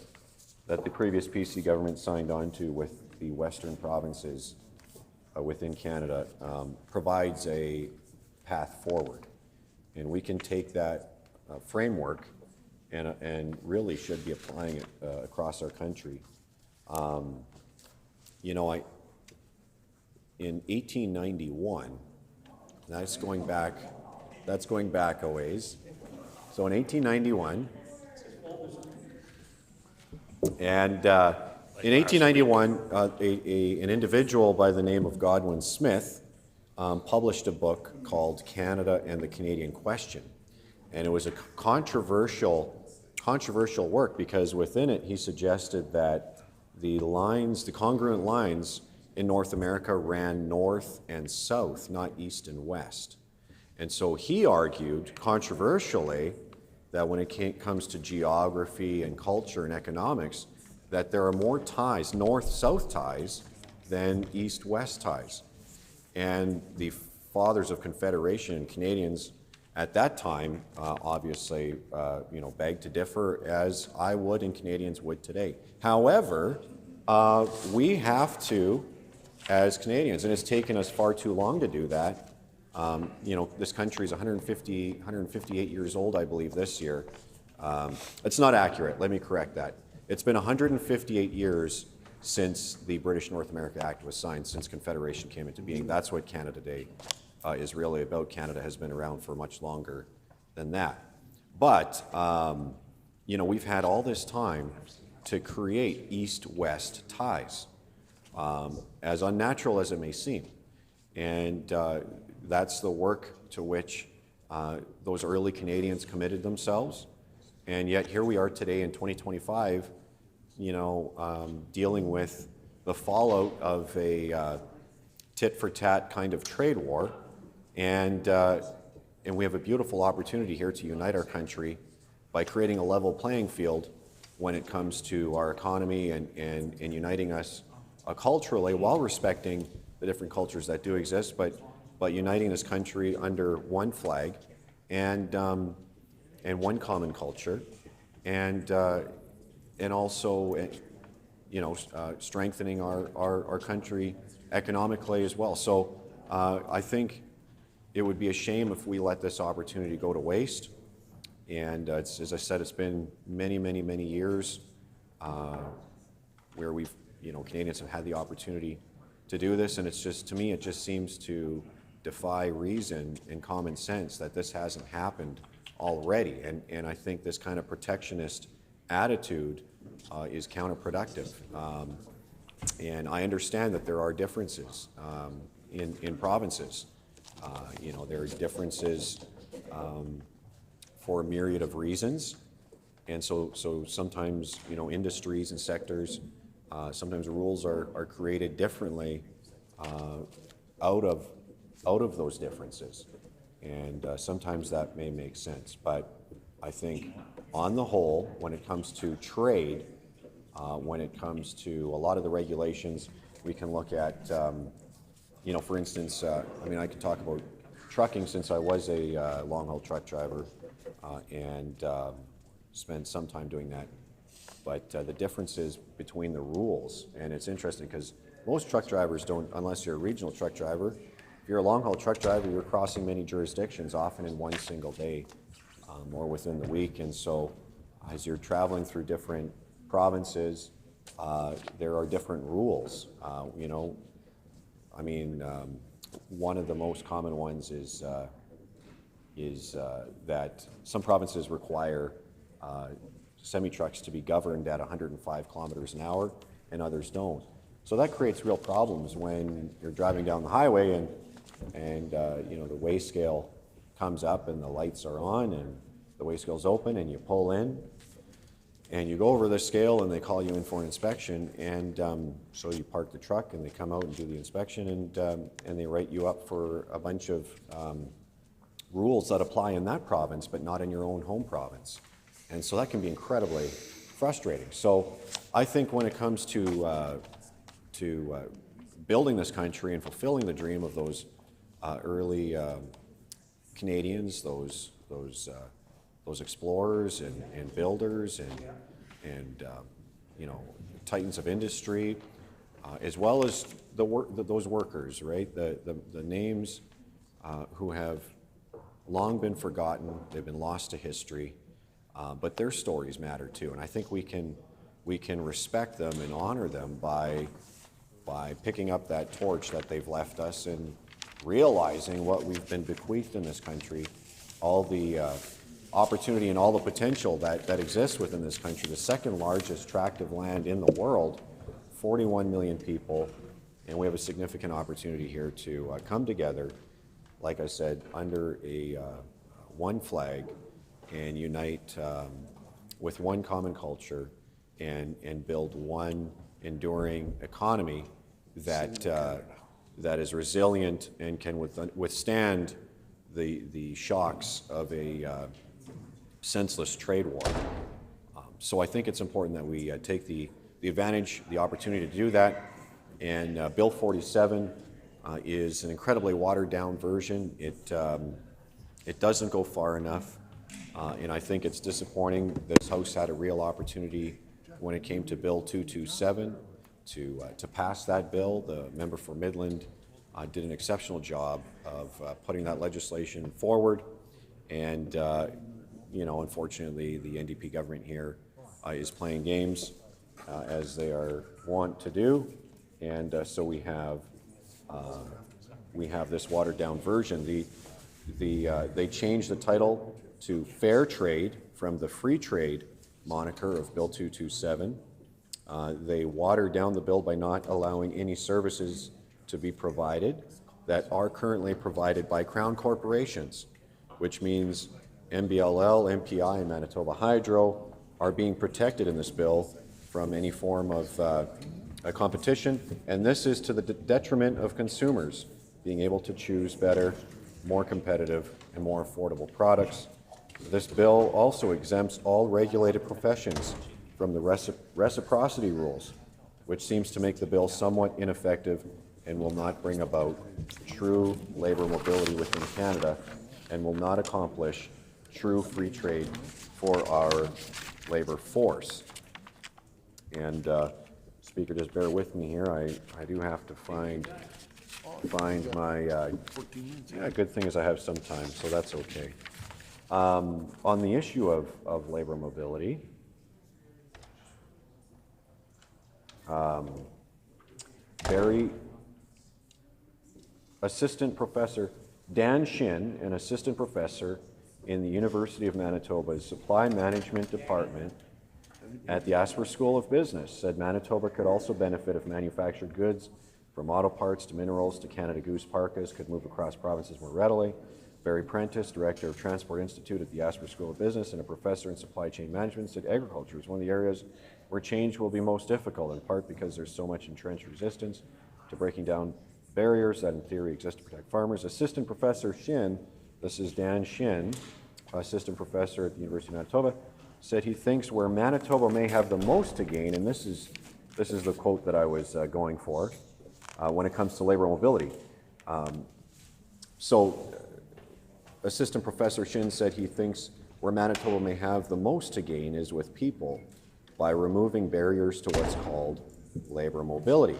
that the previous PC government signed on to with the Western provinces within Canada provides a path forward. And we can take that framework and really should be applying it across our country. You know, in 1891, that's going back a ways. So in 1891, and in 1891, an individual by the name of Godwin Smith published a book called Canada and the Canadian Question. And it was a controversial work because within it he suggested that the congruent lines in North America ran north and south, not east and west. And so he argued controversially that when it comes to geography and culture and economics, that there are more ties, north-south ties, than east-west ties. And the fathers of Confederation and Canadians at that time, obviously, begged to differ, as I would and Canadians would today. However, we have to, as Canadians, and it's taken us far too long to do that. This country is 158 years old, I believe, this year. It's not accurate. Let me correct that. It's been 158 years since the British North America Act was signed, since Confederation came into being. That's what Canada Day is really about. Canada has been around for much longer than that. But, you know, we've had all this time to create east-west ties, as unnatural as it may seem. And that's the work to which those early Canadians committed themselves. And yet here we are today in 2025, you know, dealing with the fallout of a tit-for-tat kind of trade war. And we have a beautiful opportunity here to unite our country by creating a level playing field when it comes to our economy and uniting us culturally, while respecting the different cultures that do exist, but uniting this country under one flag and one common culture, and also, you know, strengthening our country economically as well. So I think it would be a shame if we let this opportunity go to waste. And as I said, it's been many, many, many years where we've, you know, Canadians have had the opportunity to do this, and it's just, to me, it just seems to defy reason and common sense that this hasn't happened already. And I think this kind of protectionist attitude is counterproductive. And I understand that there are differences in provinces. You know, there are differences for a myriad of reasons. And so sometimes, you know, industries and sectors, sometimes rules are created differently out of those differences. And sometimes that may make sense. But I think on the whole, when it comes to trade, when it comes to a lot of the regulations, we can look at, you know, for instance, I mean, I could talk about trucking since I was a long-haul truck driver and spent some time doing that. But the differences between the rules, and it's interesting because most truck drivers don't, unless you're a regional truck driver. If you're a long-haul truck driver, you're crossing many jurisdictions, often in one single day or within the week. And so as you're traveling through different provinces, there are different rules. You know, I mean, one of the most common ones is that some provinces require semi-trucks to be governed at 105 kilometers an hour, and others don't. So that creates real problems when you're driving down the highway and you know, the weigh scale comes up and the lights are on and the weigh scale's open and you pull in and you go over the scale and they call you in for an inspection, and so you park the truck and they come out and do the inspection, and they write you up for a bunch of rules that apply in that province but not in your own home province. And so that can be incredibly frustrating. So I think when it comes to building this country and fulfilling the dream of those early Canadians, those explorers and builders and you know, titans of industry, as well as those workers, right? The names who have long been forgotten, they've been lost to history, but their stories matter too. And I think we can respect them and honor them by picking up that torch that they've left us and realizing what we've been bequeathed in this country, all the opportunity and all the potential that exists within this country, the second largest tract of land in the world, 41 million people, and we have a significant opportunity here to come together, like I said, under a one flag and unite with one common culture and build one enduring economy that is resilient and can withstand the shocks of a senseless trade war. So I think it's important that we take the advantage, the opportunity to do that. And Bill 47 is an incredibly watered down version. It doesn't go far enough, and I think it's disappointing. This House had a real opportunity when it came to Bill 227 to pass that bill. The member for Midland did an exceptional job of putting that legislation forward, and you know, unfortunately, the NDP government here is playing games as they are wont to do, and so we have we have this watered-down version. They changed the title to Fair Trade from the Free Trade moniker of Bill 227. They watered down the bill by not allowing any services to be provided that are currently provided by Crown corporations, which means MBLL, MPI, and Manitoba Hydro are being protected in this bill from any form of a competition, and this is to the detriment of consumers being able to choose better, more competitive, and more affordable products. This bill also exempts all regulated professions from the reciprocity rules, which seems to make the bill somewhat ineffective and will not bring about true labor mobility within Canada and will not accomplish true free trade for our labor force. And Speaker, just bear with me here. I do have to find my, yeah, good thing is I have some time, so that's okay. On the issue of labor mobility, Assistant Professor Dan Shin, an assistant professor in the University of Manitoba's Supply Management Department at the Asper School of Business, said Manitoba could also benefit if manufactured goods from auto parts to minerals to Canada Goose parkas could move across provinces more readily. Barry Prentice, Director of Transport Institute at the Asper School of Business and a professor in supply chain management, said agriculture is one of the areas where change will be most difficult, in part because there's so much entrenched resistance to breaking down barriers that in theory exist to protect farmers. Assistant Professor Shin, this is Dan Shin, Assistant Professor at the University of Manitoba, said he thinks where Manitoba may have the most to gain, and this is the quote that I was going for, when it comes to labor mobility. Assistant Professor Shin said he thinks where Manitoba may have the most to gain is with people by removing barriers to what's called labor mobility,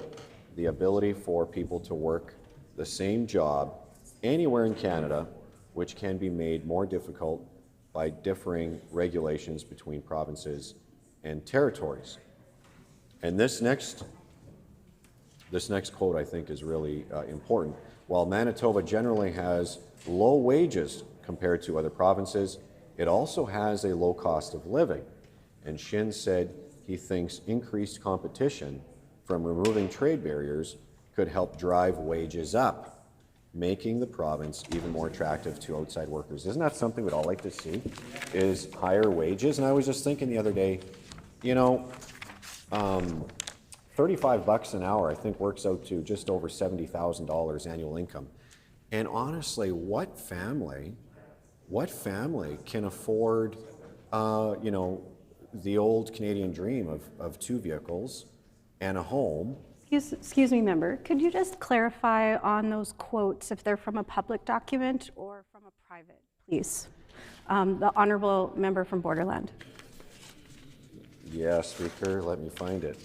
the ability for people to work the same job anywhere in Canada, which can be made more difficult by differing regulations between provinces and territories. And this next quote, I think, is really important. While Manitoba generally has low wages compared to other provinces, it also has a low cost of living. And Shin said he thinks increased competition from removing trade barriers could help drive wages up, making the province even more attractive to outside workers. Isn't that something we'd all like to see, is higher wages? And I was just thinking the other day, you know, $35 an hour, I think, works out to just over $70,000 annual income. And honestly, what family can afford, you know, the old Canadian dream of two vehicles and a home? Excuse me, member. Could you just clarify on those quotes if they're from a public document or from a private, please? The honourable member from Borderland. Yeah, Speaker, let me find it.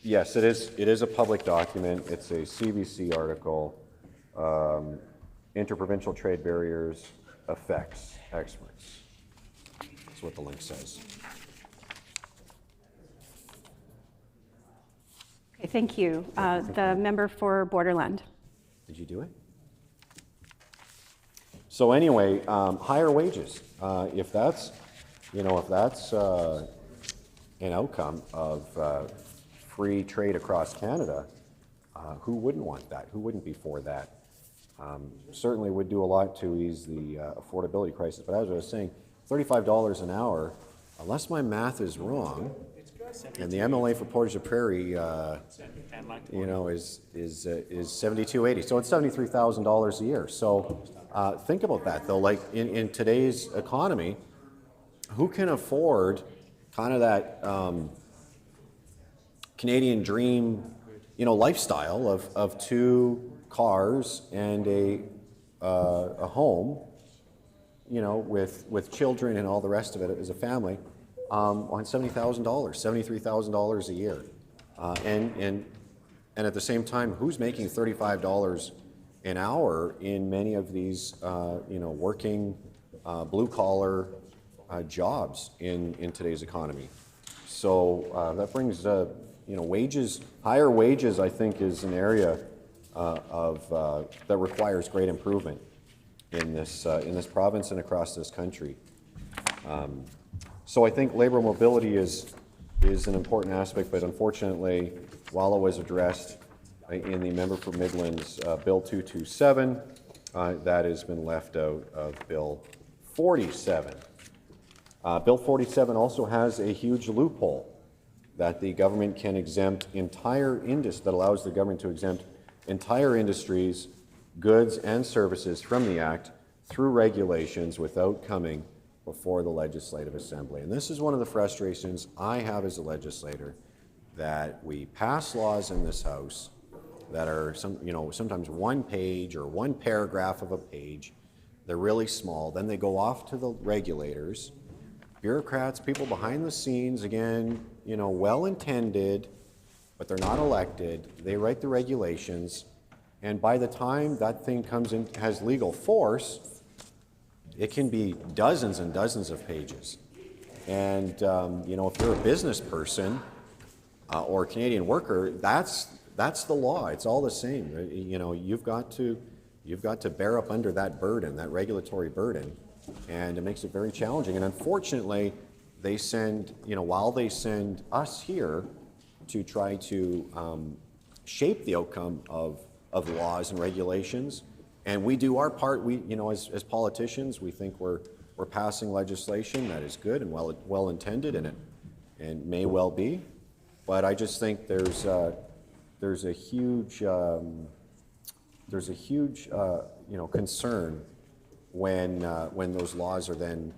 Yes, it is a public document. It's a CBC article, Interprovincial Trade Barriers Affects Experts. That's what the link says. Okay, thank you. The member for Borderland. Did you do it? So anyway, higher wages. If that's an outcome of free trade across Canada, who wouldn't want that? Who wouldn't be for that? Certainly would do a lot to ease the affordability crisis. But as I was saying, $35 an hour, unless my math is wrong, and the MLA for Portage la Prairie, you know, is $72.80. So it's $73,000 a year. So think about that, though. Like in today's economy, who can afford kind of that Canadian dream, you know, lifestyle of two cars and a home, you know, with children and all the rest of it as a family, on $70,000, $73,000 a year, and at the same time, who's making $35 an hour in many of these, you know, working blue collar jobs in today's economy? So that brings wages, higher wages, I think, is an area that requires great improvement in this province and across this country. So I think labor mobility is an important aspect, but unfortunately, while it was addressed in the member for Midlands Bill 227, that has been left out of Bill 47. Bill 47 also has a huge loophole that the government can exempt entire industries, that allows the government to exempt entire industries, goods and services from the Act through regulations without coming before the Legislative Assembly. And this is one of the frustrations I have as a legislator, that we pass laws in this House that are sometimes one page or one paragraph of a page. They're really small. Then they go off to the regulators, bureaucrats, people behind the scenes, again, well-intended, but they're not elected. They write the regulations, and by the time that thing comes in, has legal force, it can be dozens and dozens of pages. And if you're a business person or a Canadian worker, that's the law. It's all the same. You've got to bear up under that burden, that regulatory burden, and it makes it very challenging. And unfortunately, they send, while they send us here to try to shape the outcome of laws and regulations, and we do our part. We, as politicians, we think we're passing legislation that is good and well intended, and may well be. But I just think there's a huge concern when those laws are then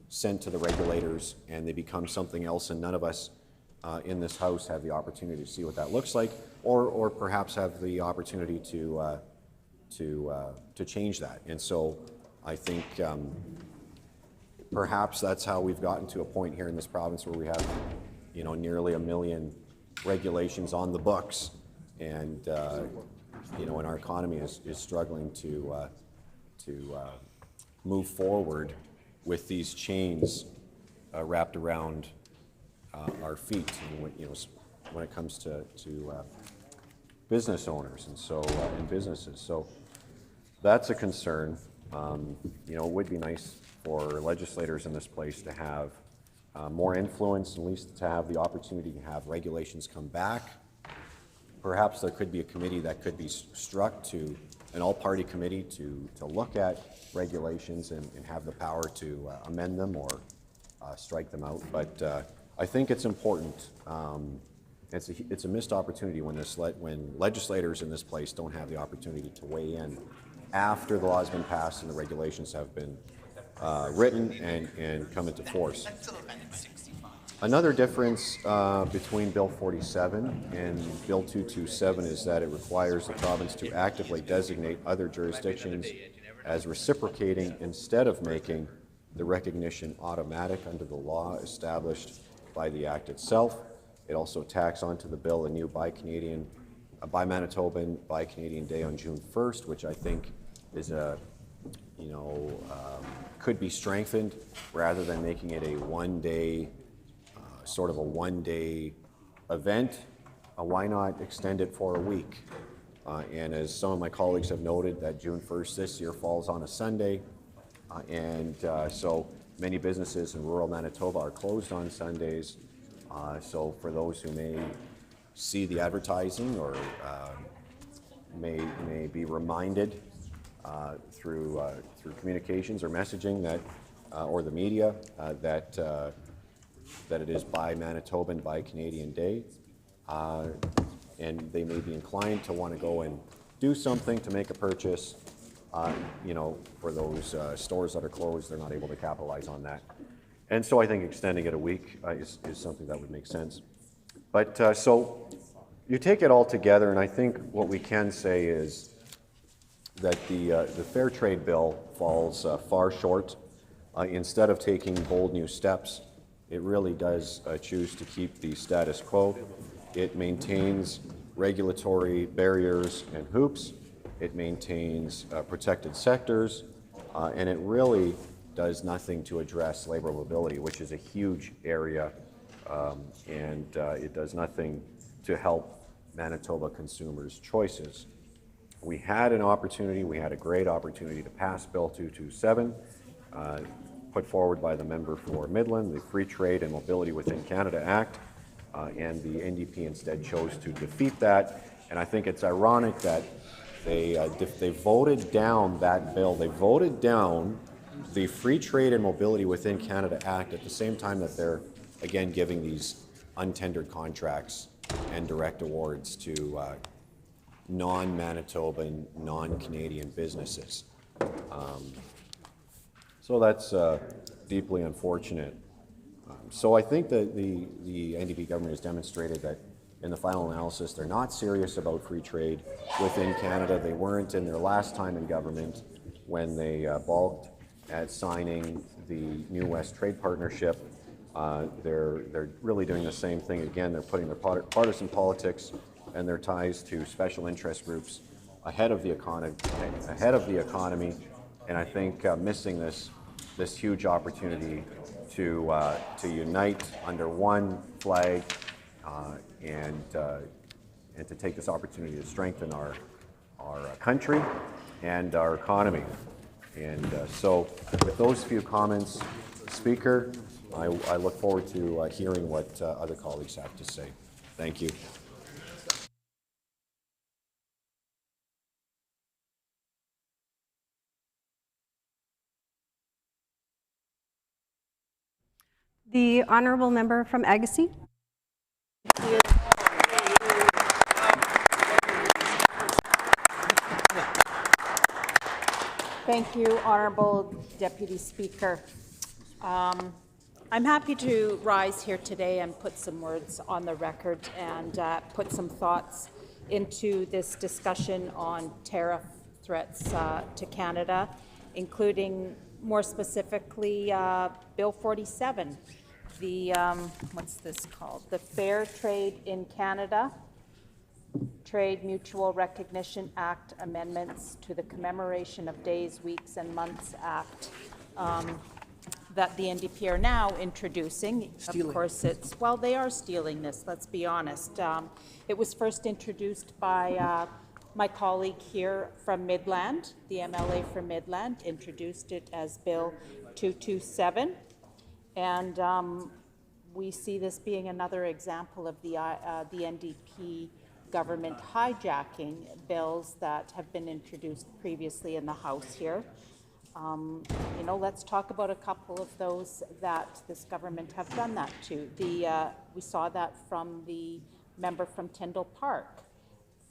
sent to the regulators and they become something else, and none of us in this House have the opportunity to see what that looks like, or perhaps have the opportunity to change that. And so I think perhaps that's how we've gotten to a point here in this province where we have nearly 1 million regulations on the books, and and our economy is struggling to move forward with these chains wrapped around our feet, when it comes to business owners and businesses. So that's a concern. It would be nice for legislators in this place to have more influence, at least to have the opportunity to have regulations come back. Perhaps there could be a committee that could be struck, to an all-party committee to look at regulations and have the power to amend them or strike them out. But I think it's important. It's a missed opportunity when legislators in this place don't have the opportunity to weigh in after the law has been passed and the regulations have been written and come into force. Another difference between Bill 47 and Bill 227 is that it requires the province to actively designate other jurisdictions as reciprocating instead of making the recognition automatic under the law established by the Act itself. It also tacks onto the bill a new Buy Manitoban, Buy Canadian Day on June 1st, which I think is could be strengthened rather than making it a one-day event. Why not extend it for a week? And as some of my colleagues have noted, that June 1st this year falls on a Sunday, so many businesses in rural Manitoba are closed on Sundays. So for those who may see the advertising or may be reminded through communications or messaging that, or the media, that it is Buy Manitoban, Buy Canadian Day, and they may be inclined to want to go and do something to make a purchase. For those stores that are closed, they're not able to capitalize on that. And so I think extending it a week is something that would make sense. But so you take it all together, and I think what we can say is that the Fair Trade Bill falls far short. Instead of taking bold new steps, it really does choose to keep the status quo. It maintains regulatory barriers and hoops. It maintains protected sectors, and it really does nothing to address labor mobility, which is a huge area, and it does nothing to help Manitoba consumers' choices. We had an opportunity, we had a great opportunity to pass Bill 227, put forward by the member for Midland, the Free Trade and Mobility Within Canada Act, and the NDP instead chose to defeat that. And I think it's ironic that they voted down that bill. They voted down the Free Trade and Mobility Within Canada Act at the same time that they're, again, giving these untendered contracts and direct awards to non-Manitoban, non-Canadian businesses. So that's deeply unfortunate. So I think that the NDP government has demonstrated that in the final analysis, they're not serious about free trade within Canada. They weren't in their last time in government when they balked at signing the New West Trade Partnership. They're really doing the same thing again. They're putting their partisan politics and their ties to special interest groups ahead of the economy, and I think missing this huge opportunity to unite under one flag and to take this opportunity to strengthen our country and our economy. And so with those few comments, Speaker, I look forward to hearing what other colleagues have to say. Thank you. The honourable member from Agassiz. Thank you, Honourable Deputy Speaker. I'm happy to rise here today and put some words on the record and put some thoughts into this discussion on tariff threats to Canada, including more specifically Bill 47, the, what's this called? The Fair Trade in Canada Trade Mutual Recognition Act amendments to the Commemoration of Days, Weeks and Months Act that the NDP are now introducing. Stealing. Of course, well, they are stealing this, let's be honest. It was first introduced by my colleague here from Midland, the MLA from Midland, introduced it as Bill 227. And we see this being another example of the NDP government hijacking bills that have been introduced previously in the House here. You know, let's talk about a couple of those that this government have done that to. We saw that from the member from Tyndall Park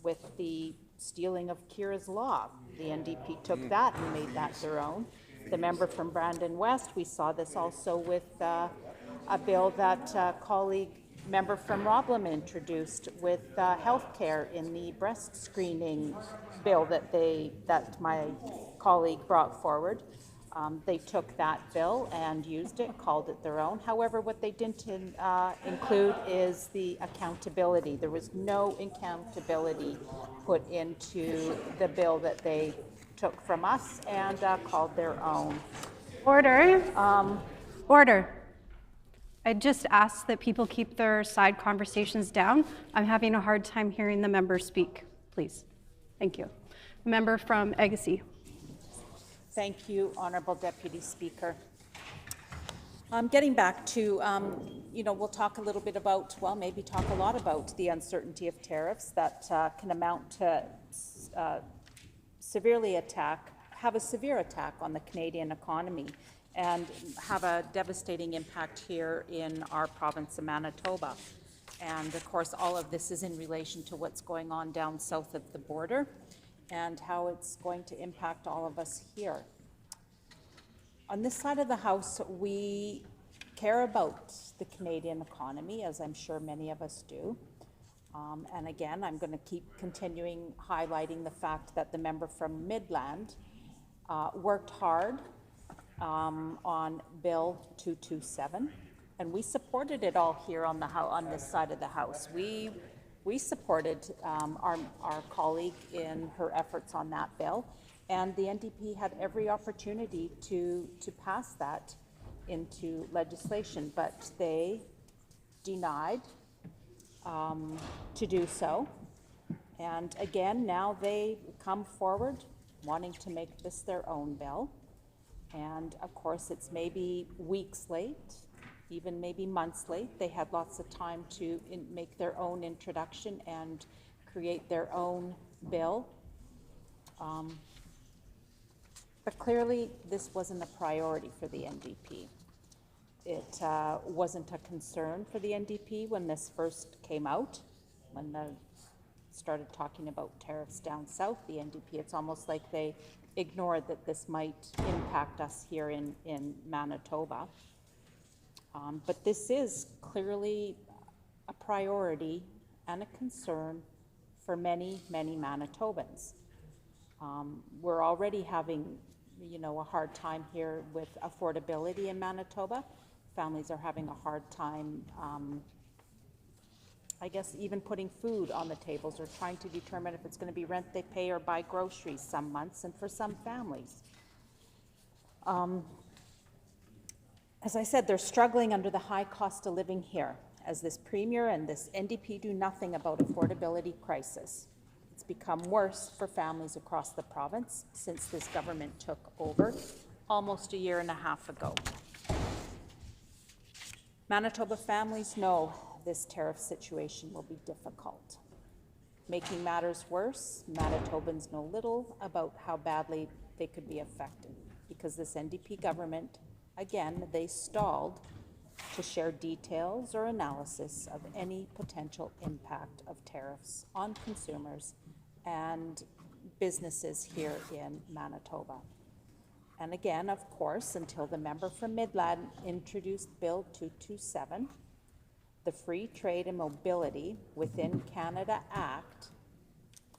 with the stealing of Kira's Law. The NDP took that and made that their own. The member from Brandon West, we saw this also with a bill that colleague member from Roblin introduced with health care in the breast screening bill that my colleague brought forward. They took that bill and used it, called it their own. However, what they didn't include is the accountability. There was no accountability put into the bill that they took from us and called their own. Order. Order. I just ask that people keep their side conversations down. I'm having a hard time hearing the member speak, please. Thank you. The member from Agassiz. Thank you, Honourable Deputy Speaker. Getting back to, you know, we'll talk a little bit about, well, maybe talk a lot about the uncertainty of tariffs that can amount to have a severe attack on the Canadian economy and have a devastating impact here in our province of Manitoba. And of course, all of this is in relation to what's going on down south of the border and how it's going to impact all of us here. On this side of the House, we care about the Canadian economy, as I'm sure many of us do. And again, I'm going to keep continuing highlighting the fact that the member from Midland worked hard on Bill 227, and we supported it all here on this side of the House. We supported our colleague in her efforts on that bill, and the NDP had every opportunity to pass that into legislation, but they denied to do so. And again, now they come forward wanting to make this their own bill. And of course, it's maybe weeks late, even maybe months late. They had lots of time to make their own introduction and create their own bill. But clearly, this wasn't a priority for the NDP. It wasn't a concern for the NDP when this first came out, when they started talking about tariffs down south, the NDP. It's almost like they ignored that this might impact us here in Manitoba. But this is clearly a priority and a concern for many, many Manitobans. We're already having, a hard time here with affordability in Manitoba. Families are having a hard time, I guess, even putting food on the tables or trying to determine if it's going to be rent they pay or buy groceries some months, and for some families. As I said, they're struggling under the high cost of living here as this Premier and this NDP do nothing about affordability crisis. It's become worse for families across the province since this government took over almost a year and a half ago. Manitoba families know this tariff situation will be difficult. Making matters worse, Manitobans know little about how badly they could be affected because this NDP government, again, they stalled to share details or analysis of any potential impact of tariffs on consumers and businesses here in Manitoba. And again, of course, until the member from Midland introduced Bill 227, the Free Trade and Mobility Within Canada Act,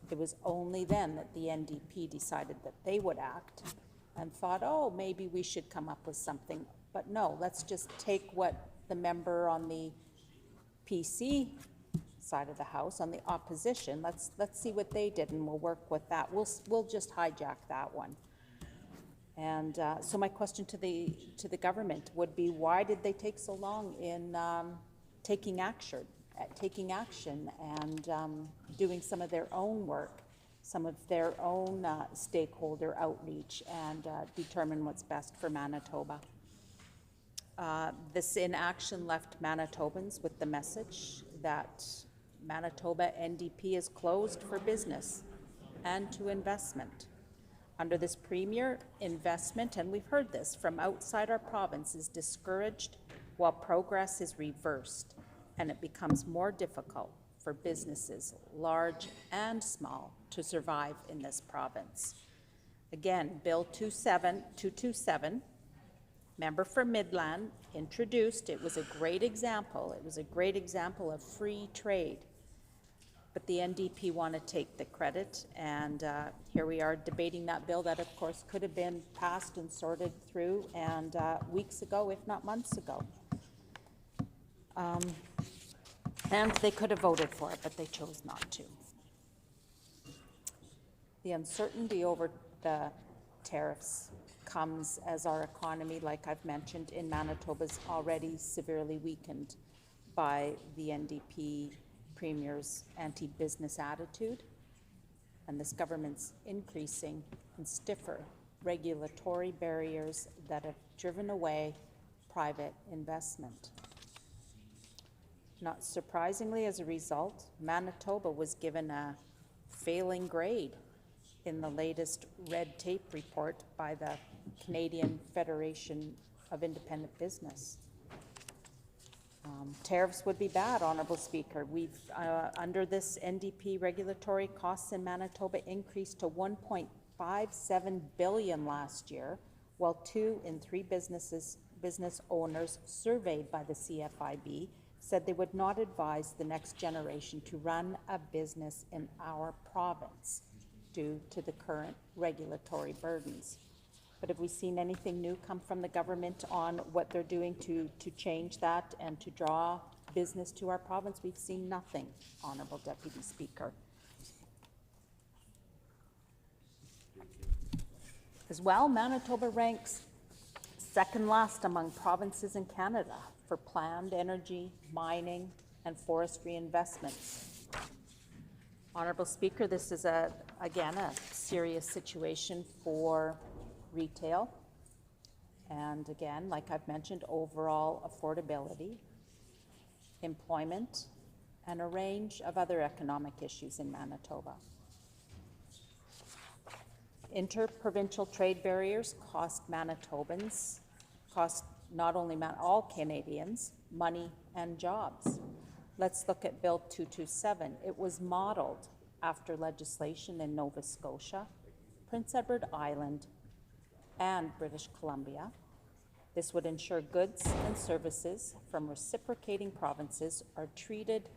it was only then that the NDP decided that they would act and thought, oh, maybe we should come up with something. But no, let's just take what the member on the PC side of the House, on the opposition, let's see what they did and we'll work with that. We'll just hijack that one. And so my question to the government would be, why did they take so long in taking action and doing some of their own work, some of their own stakeholder outreach, and determine what's best for Manitoba? This inaction left Manitobans with the message that Manitoba NDP is closed for business and to investment. Under this Premier, investment, and we've heard this from outside our province, is discouraged while progress is reversed, and it becomes more difficult for businesses, large and small, to survive in this province. Again, Bill 227, member for Midland, introduced. It was a great example. It was a great example of free trade. But the NDP want to take the credit, and here we are debating that bill that, of course, could have been passed and sorted through and weeks ago, if not months ago. And they could have voted for it, but they chose not to. The uncertainty over the tariffs comes as our economy, like I've mentioned, in Manitoba is already severely weakened by the NDP Premier's anti-business attitude and this government's increasing and stiffer regulatory barriers that have driven away private investment. Not surprisingly, as a result, Manitoba was given a failing grade in the latest red tape report by the Canadian Federation of Independent Business. Tariffs would be bad, Honourable Speaker. We've, under this NDP, regulatory costs in Manitoba increased to $1.57 billion last year, while 2 in 3 business owners surveyed by the CFIB said they would not advise the next generation to run a business in our province due to the current regulatory burdens. But have we seen anything new come from the government on what they're doing to change that and to draw business to our province? We've seen nothing, Honourable Deputy Speaker. As well, Manitoba ranks second last among provinces in Canada for planned energy, mining, and forestry investments. Honorable Speaker, this is again a serious situation for retail. And again, like I've mentioned, overall affordability, employment, and a range of other economic issues in Manitoba. Interprovincial trade barriers cost Manitobans, cost not only all Canadians, money and jobs. Let's look at Bill 227. It was modeled after legislation in Nova Scotia, Prince Edward Island, and British Columbia. This would ensure goods and services from reciprocating provinces are treated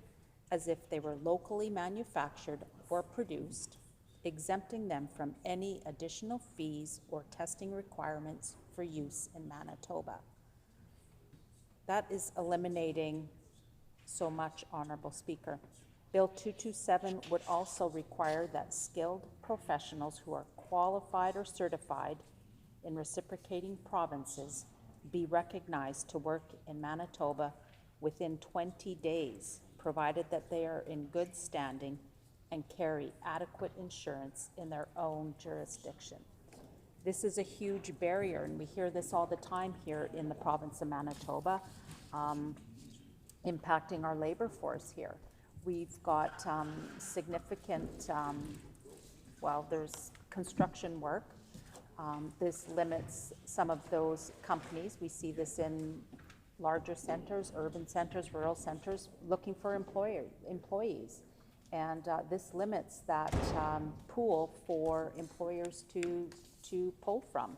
as if they were locally manufactured or produced, exempting them from any additional fees or testing requirements for use in Manitoba. That is eliminating so much, Honorable Speaker. Bill 227 would also require that skilled professionals who are qualified or certified in reciprocating provinces be recognized to work in Manitoba within 20 days, provided that they are in good standing and carry adequate insurance in their own jurisdiction. This is a huge barrier, and we hear this all the time here in the province of Manitoba, impacting our labor force here. We've got significant, well, there's construction work. This limits some of those companies. We see this in larger centers, urban centers, rural centers, looking for employees. And this limits that pool for employers to pull from.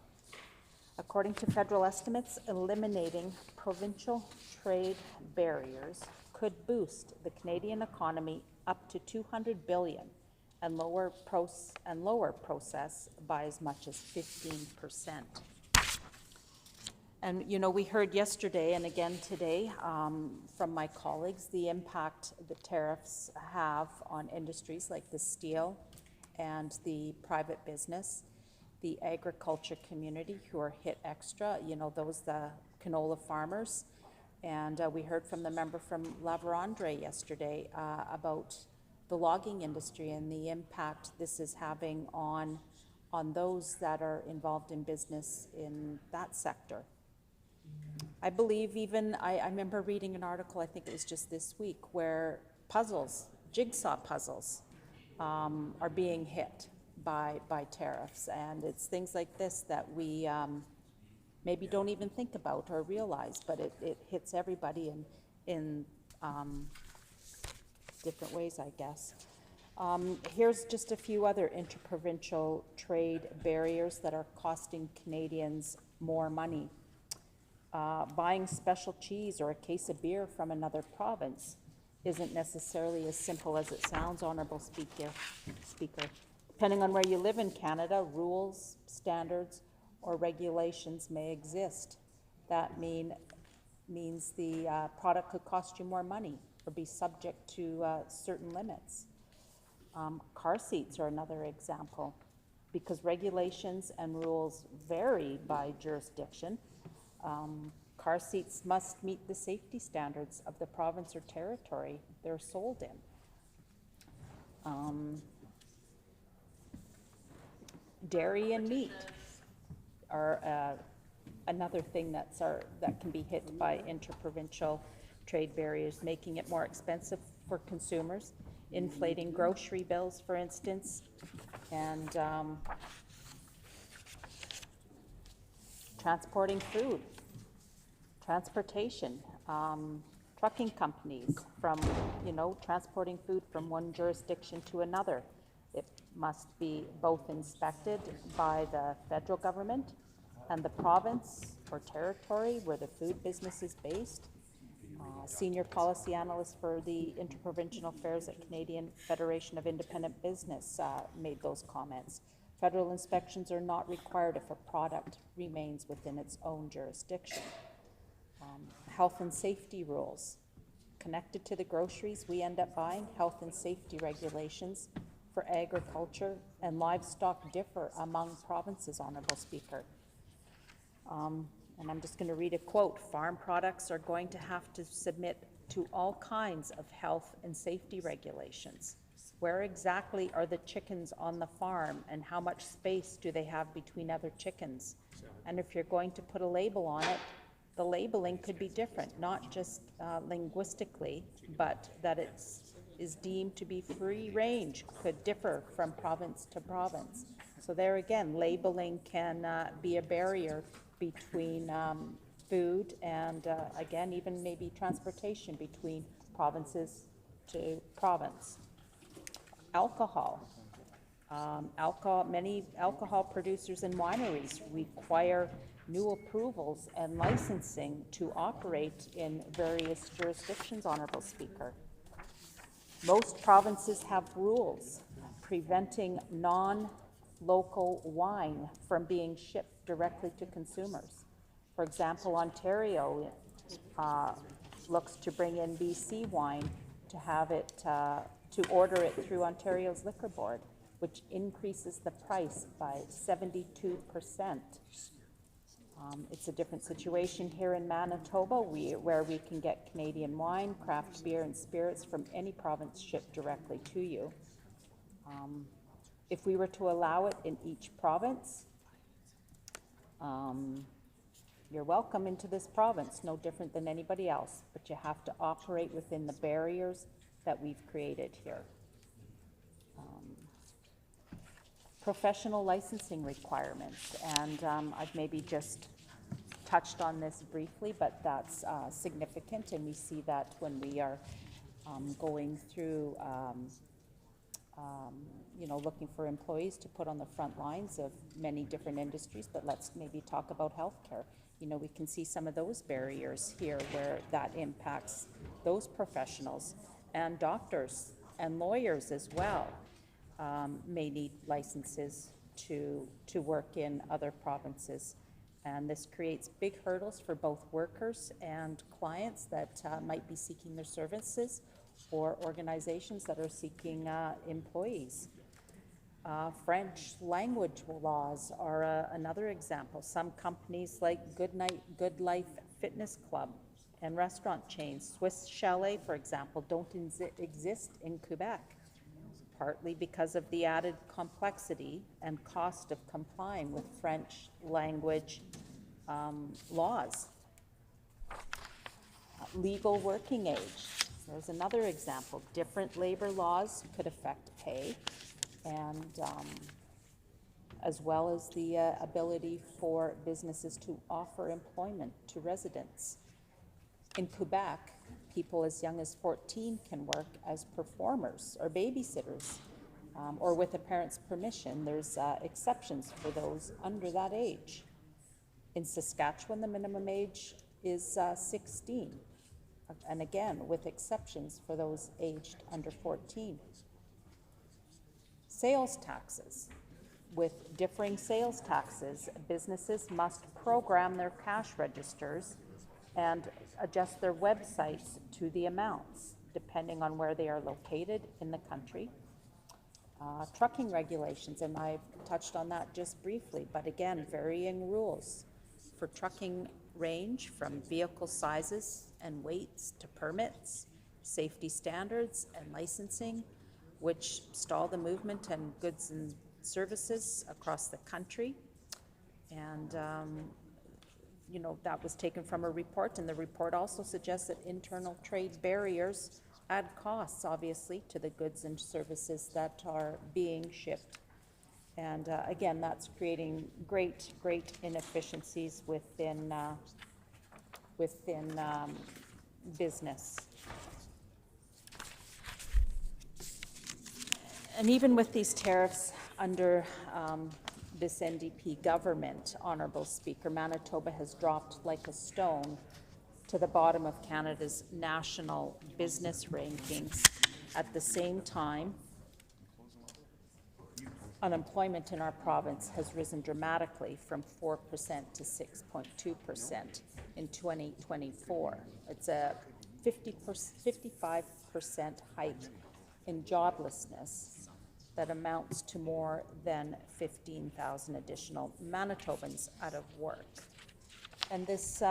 According to federal estimates, eliminating provincial trade barriers could boost the Canadian economy up to $200 billion and lower process by as much as 15%. And you know, we heard yesterday and again today from my colleagues the impact the tariffs have on industries like the steel and the private business, the agriculture community who are hit extra, you know, those the canola farmers. And we heard from the member from La Vérendrye yesterday about the logging industry and the impact this is having on those that are involved in business in that sector. I believe even, I remember reading an article, I think it was just this week, where puzzles, jigsaw puzzles, are being hit by tariffs. And it's things like this that we maybe don't even think about or realize, but it hits everybody in different ways, I guess. Here's just a few other interprovincial trade barriers that are costing Canadians more money. Buying special cheese or a case of beer from another province isn't necessarily as simple as it sounds, Honourable Speaker. Depending on where you live in Canada, rules, standards, or regulations may exist. That means the product could cost you more money or be subject to certain limits. Car seats are another example. Because regulations and rules vary by jurisdiction, car seats must meet the safety standards of the province or territory they're sold in. Dairy and meat are another thing that can be hit by interprovincial trade barriers, making it more expensive for consumers, inflating grocery bills, for instance, and transporting food, transportation, trucking companies from, transporting food from one jurisdiction to another. It must be both inspected by the federal government and the province or territory where the food business is based. Senior policy analyst for the Interprovincial Affairs at Canadian Federation of Independent Business made those comments. Federal inspections are not required if a product remains within its own jurisdiction. Health and safety rules. Connected to the groceries we end up buying, health and safety regulations for agriculture and livestock differ among provinces, Honourable Speaker. And I'm just going to read a quote. Farm products are going to have to submit to all kinds of health and safety regulations. Where exactly are the chickens on the farm, and how much space do they have between other chickens? And if you're going to put a label on it, the labeling could be different, not just linguistically, but that it is deemed to be free range, could differ from province to province. So there again, labeling can be a barrier between food and again, even maybe transportation between provinces to province. Alcohol. Many alcohol producers and wineries require new approvals and licensing to operate in various jurisdictions, Honourable Speaker. Most provinces have rules preventing non-local wine from being shipped directly to consumers. For example, Ontario looks to bring in BC wine to have it, to order it through Ontario's Liquor Board, which increases the price by 72%. It's a different situation here in Manitoba, where we can get Canadian wine, craft beer, and spirits from any province shipped directly to you. If we were to allow it in each province, you're welcome into this province, no different than anybody else, but you have to operate within the barriers that we've created here. Professional licensing requirements, and I've maybe just touched on this briefly, but that's significant, and we see that when we are going through looking for employees to put on the front lines of many different industries. But let's maybe talk about healthcare. We can see some of those barriers here where that impacts those professionals, and doctors and lawyers as well may need licenses to work in other provinces. And this creates big hurdles for both workers and clients that might be seeking their services, or organizations that are seeking employees. French language laws are another example. Some companies like Good Life Fitness Club and restaurant chains, Swiss Chalet, for example, don't exist in Quebec, partly because of the added complexity and cost of complying with French language laws. Legal working age. There's another example. Different labor laws could affect pay, and as well as the ability for businesses to offer employment to residents. In Quebec, people as young as 14 can work as performers or babysitters, or with a parent's permission. There's exceptions for those under that age. In Saskatchewan, the minimum age is 16. And again, with exceptions for those aged under 14. Sales taxes. With differing sales taxes, businesses must program their cash registers and adjust their websites to the amounts, depending on where they are located in the country. Trucking regulations, and I've touched on that just briefly, but again, varying rules for trucking range from vehicle sizes and weights to permits, safety standards and licensing, which stall the movement and goods and services across the country. And that was taken from a report, and the report also suggests that internal trade barriers add costs, obviously, to the goods and services that are being shipped. And again, that's creating great inefficiencies within business. And even with these tariffs under this NDP government, Honourable Speaker, Manitoba has dropped like a stone to the bottom of Canada's national business rankings. At the same time, unemployment in our province has risen dramatically from 4% to 6.2% in 2024. It's a 55% hike in joblessness that amounts to more than 15,000 additional Manitobans out of work. And this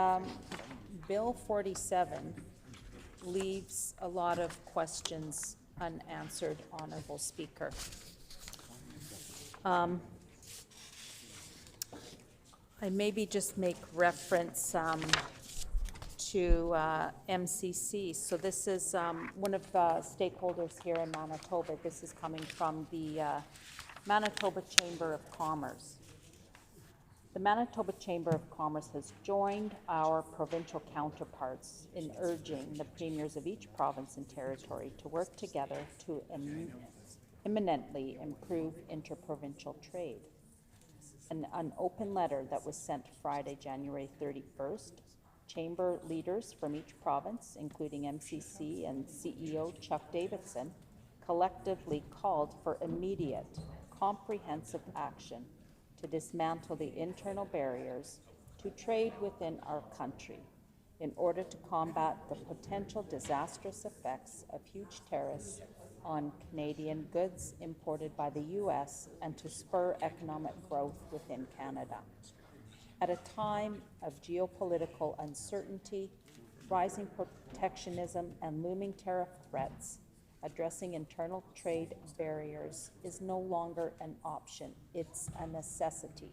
Bill 47 leaves a lot of questions unanswered, Honourable Speaker. I maybe just make reference to MCC. So this is one of the stakeholders here in Manitoba. This is coming from the Manitoba Chamber of Commerce. The Manitoba Chamber of Commerce has joined our provincial counterparts in urging the premiers of each province and territory to work together to imminently improve interprovincial trade. An open letter that was sent Friday, January 31st, Chamber leaders from each province, including MCC and CEO Chuck Davidson, collectively called for immediate, comprehensive action to dismantle the internal barriers to trade within our country in order to combat the potential disastrous effects of huge tariffs on Canadian goods imported by the U.S. and to spur economic growth within Canada. At a time of geopolitical uncertainty, rising protectionism, and looming tariff threats, addressing internal trade barriers is no longer an option, it's a necessity.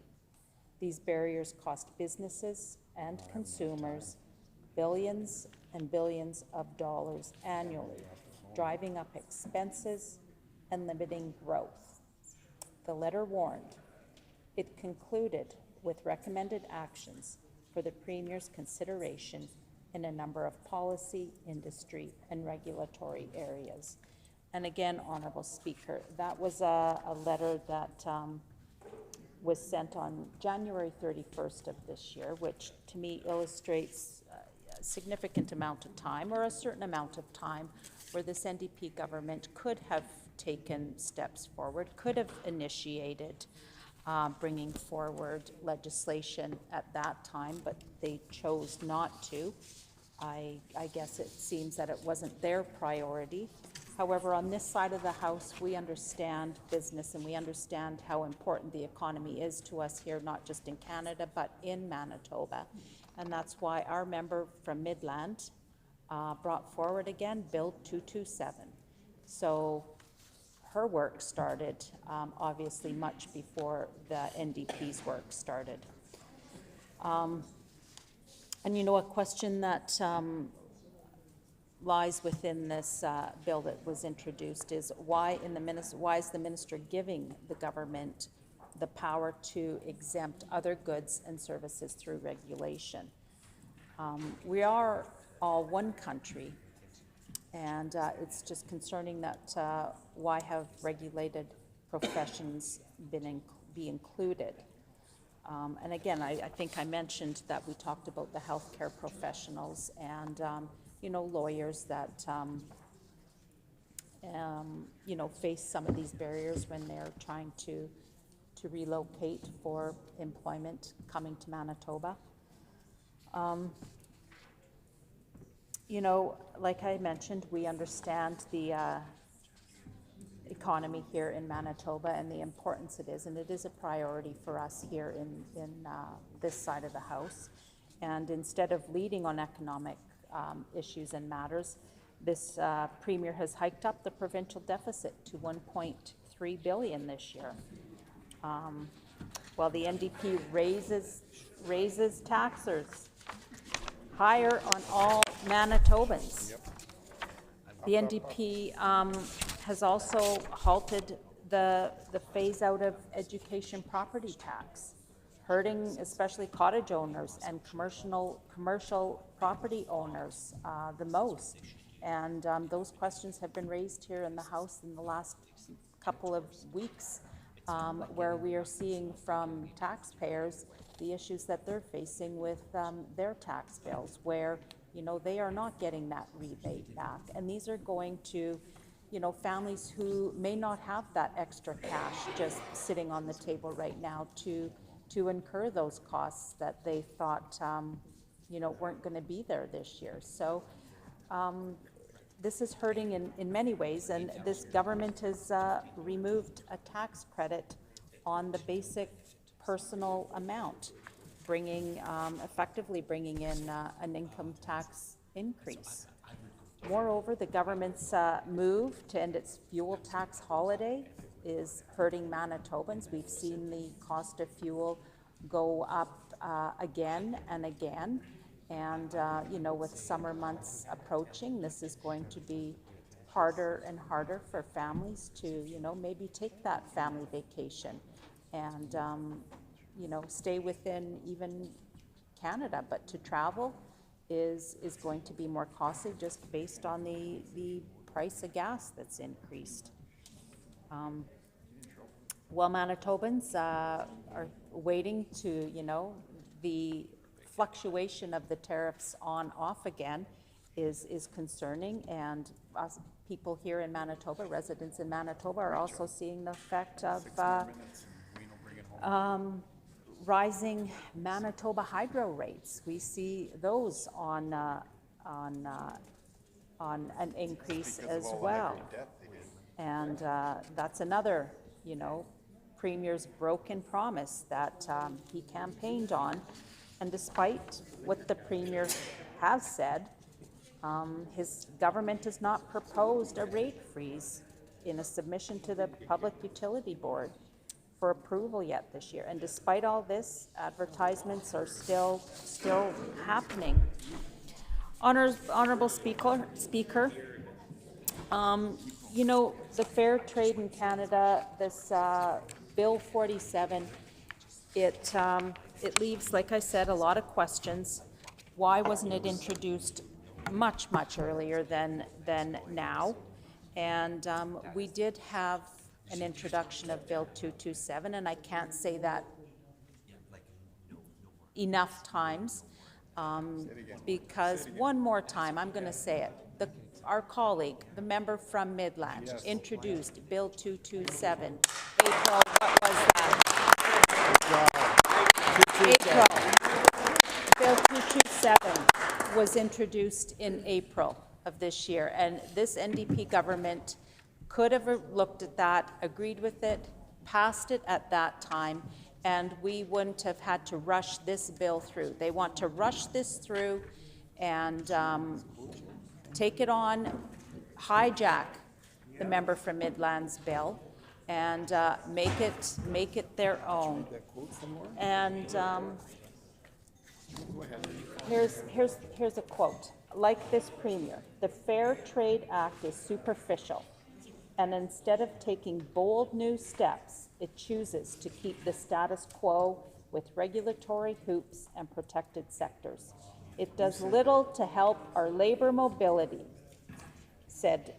These barriers cost businesses and consumers billions and billions of dollars annually, driving up expenses and limiting growth. The letter warned. It concluded with recommended actions for the Premier's consideration in a number of policy, industry, and regulatory areas. And again, Honourable Speaker, that was a letter that was sent on January 31st of this year, which to me illustrates a significant amount of time, or a certain amount of time, where this NDP government could have taken steps forward, could have initiated bringing forward legislation at that time, but they chose not to. I guess it seems that it wasn't their priority. However, on this side of the House, we understand business and we understand how important the economy is to us here, not just in Canada, but in Manitoba. And that's why our member from Midland brought forward again Bill 227. So her work started obviously much before the NDP's work started. And you know, a question that lies within this bill that was introduced is why is the minister giving the government the power to exempt other goods and services through regulation? We are all one country, and it's just concerning that why have regulated professions be included? And again, I think I mentioned that we talked about the healthcare professionals and you know, lawyers that you know, face some of these barriers when they're trying to relocate for employment coming to Manitoba. You know, like I mentioned, we understand the economy here in Manitoba and the importance it is, and it is a priority for us here in this side of the House. And instead of leading on economic issues and matters, this Premier has hiked up the provincial deficit to $1.3 billion this year. While the NDP raises taxes higher on all Manitobans. Yep. The NDP has also halted the phase out of education property tax, hurting especially cottage owners and commercial property owners the most. And those questions have been raised here in the House in the last couple of weeks, where we are seeing from taxpayers the issues that they're facing with their tax bills, where, you know, they are not getting that rebate back. And these are going to, you know, families who may not have that extra cash just sitting on the table right now to incur those costs that they thought, you know, weren't going to be there this year. So this is hurting in many ways, and this government has removed a tax credit on the basic personal amount, effectively bringing in an income tax increase. Moreover, the government's move to end its fuel tax holiday is hurting Manitobans. We've seen the cost of fuel go up again and again. And, you know, with summer months approaching, this is going to be harder and harder for families to, you know, maybe take that family vacation and, you know, stay within even Canada. But to travel is going to be more costly just based on the price of gas that's increased. While Manitobans are waiting to, you know, the fluctuation of the tariffs on off again is concerning, and us people here in Manitoba, residents in Manitoba, are also seeing the effect of rising Manitoba hydro rates. We see those on an increase as well, and that's another, you know, Premier's broken promise that he campaigned on. And despite what the Premier has said, his government has not proposed a rate freeze in a submission to the Public Utility Board for approval yet this year. And despite all this, advertisements are still happening. Honorable Speaker, you know, the fair trade in Canada, this Bill 47, it leaves, like I said, a lot of questions. Why wasn't it introduced much earlier than now? And we did have an introduction of Bill 227, and I can't say that enough times, because one more time, I'm going to say it. Our colleague, the member from Midland, introduced Bill 227. April, what was that? April. Bill 227 was introduced in April of this year, and this NDP government could have looked at that, agreed with it, passed it at that time, and we wouldn't have had to rush this bill through. They want to rush this through and take it on, hijack the member from Midland's bill, and make it their own. And here's a quote. Like this Premier, the Fair Trade Act is superficial, and instead of taking bold new steps, it chooses to keep the status quo with regulatory hoops and protected sectors. It does little to help our labor mobility, said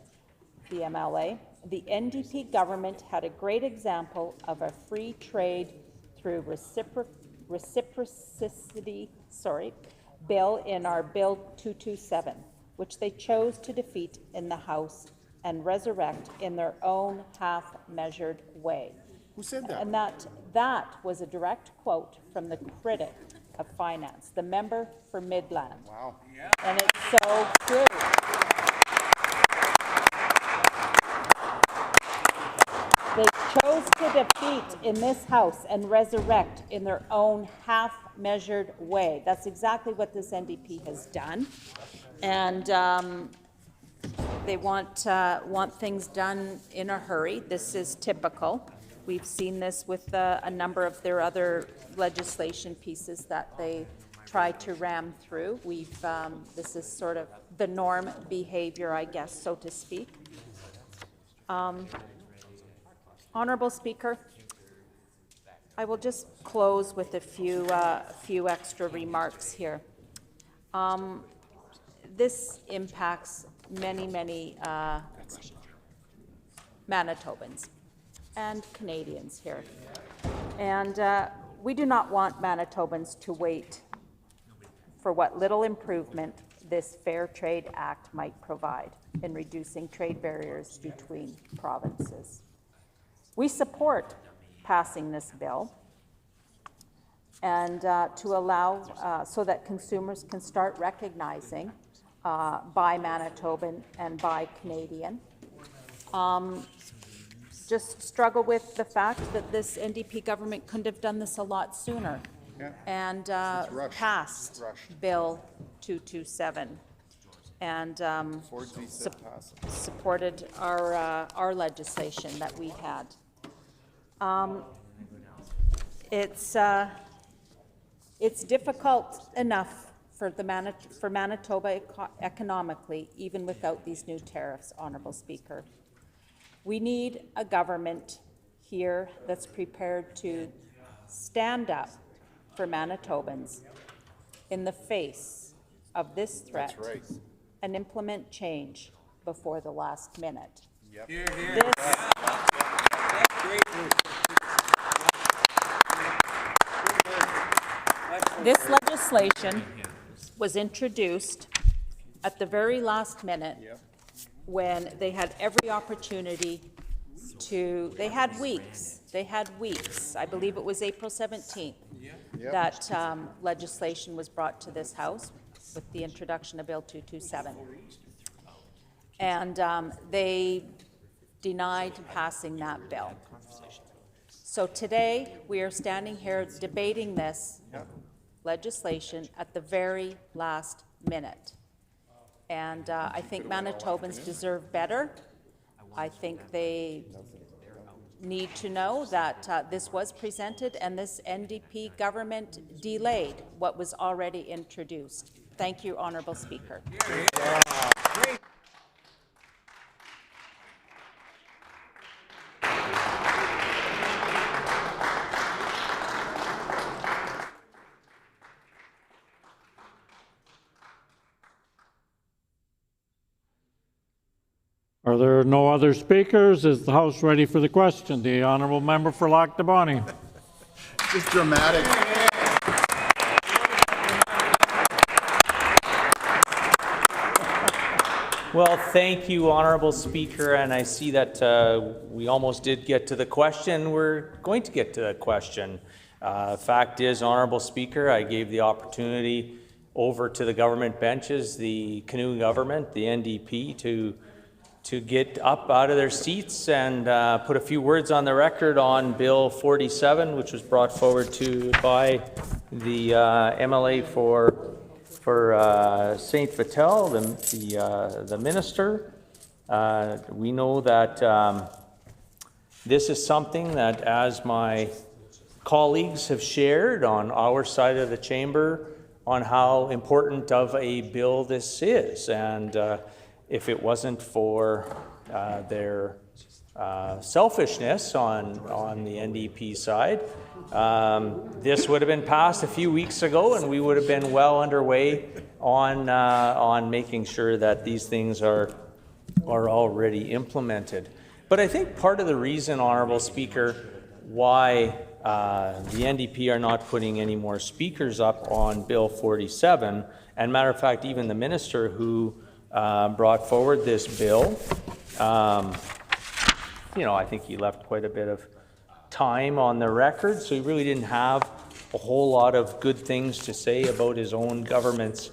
the MLA. The NDP government had a great example of a free trade through reciprocity bill in our Bill 227, which they chose to defeat in the House and resurrect in their own half-measured way. Who said that? And that was a direct quote from the critic of finance, the member for Midland. Wow. And it's so true. They chose to defeat in this House and resurrect in their own half-measured way. That's exactly what this NDP has done. And they want things done in a hurry. This is typical. We've seen this with a number of their other legislation pieces that they try to ram through. This is sort of the norm behavior, I guess, so to speak. Honorable Speaker, I will just close with a few extra remarks here. This impacts many Manitobans and Canadians here. And we do not want Manitobans to wait for what little improvement this Fair Trade Act might provide in reducing trade barriers between provinces. We support passing this bill and to allow so that consumers can start recognizing by Manitoban and by Canadian. Just struggle with the fact that this NDP government couldn't have done this a lot sooner and passed Bill 227. and supported our legislation that we had. It's difficult enough for Manitoba economically, even without these new tariffs, Honourable Speaker. We need a government here that's prepared to stand up for Manitobans in the face of this threat and implement change before the last minute. This legislation was introduced at the very last minute when they had every opportunity to, they had weeks, I believe it was April 17th, that legislation was brought to this House with the introduction of Bill 227. And they denied passing that bill. So today, we are standing here debating this legislation at the very last minute. And I think Manitobans deserve better. I think they need to know that this was presented and this NDP government delayed what was already introduced. Thank you, Honourable Speaker. Are there no other speakers? Is the House ready for the question? The Honourable Member for Lac du Bonnet. Just dramatic. Well, thank you, Honourable Speaker, and I see that we almost did get to the question. We're going to get to the question. Fact is, Honourable Speaker, I gave the opportunity over to the government benches, the canoe government, the NDP, to get up out of their seats and put a few words on the record on Bill 47, which was brought forward by the MLA for St. Vital, the minister. We know that this is something that, as my colleagues have shared on our side of the chamber, on how important of a bill this is. And if it wasn't for their selfishness on the NDP side, this would have been passed a few weeks ago, and we would have been well underway on making sure that these things are already implemented. But I think part of the reason, Honourable Speaker, why the NDP are not putting any more speakers up on Bill 47, and matter of fact, even the minister who brought forward this bill, I think he left quite a bit of time on the record, so he really didn't have a whole lot of good things to say about his own government's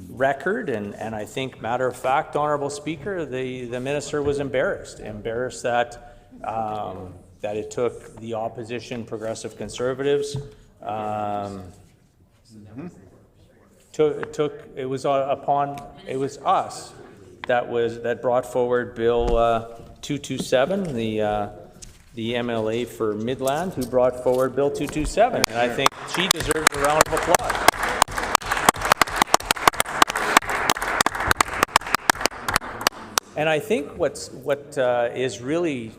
record. And I think, matter of fact, Honourable Speaker, the minister was embarrassed that it took the opposition Progressive Conservatives it was us that brought forward Bill 227, the MLA for Midland, who brought forward Bill 227, and I think she deserves a round of applause. And I think what is really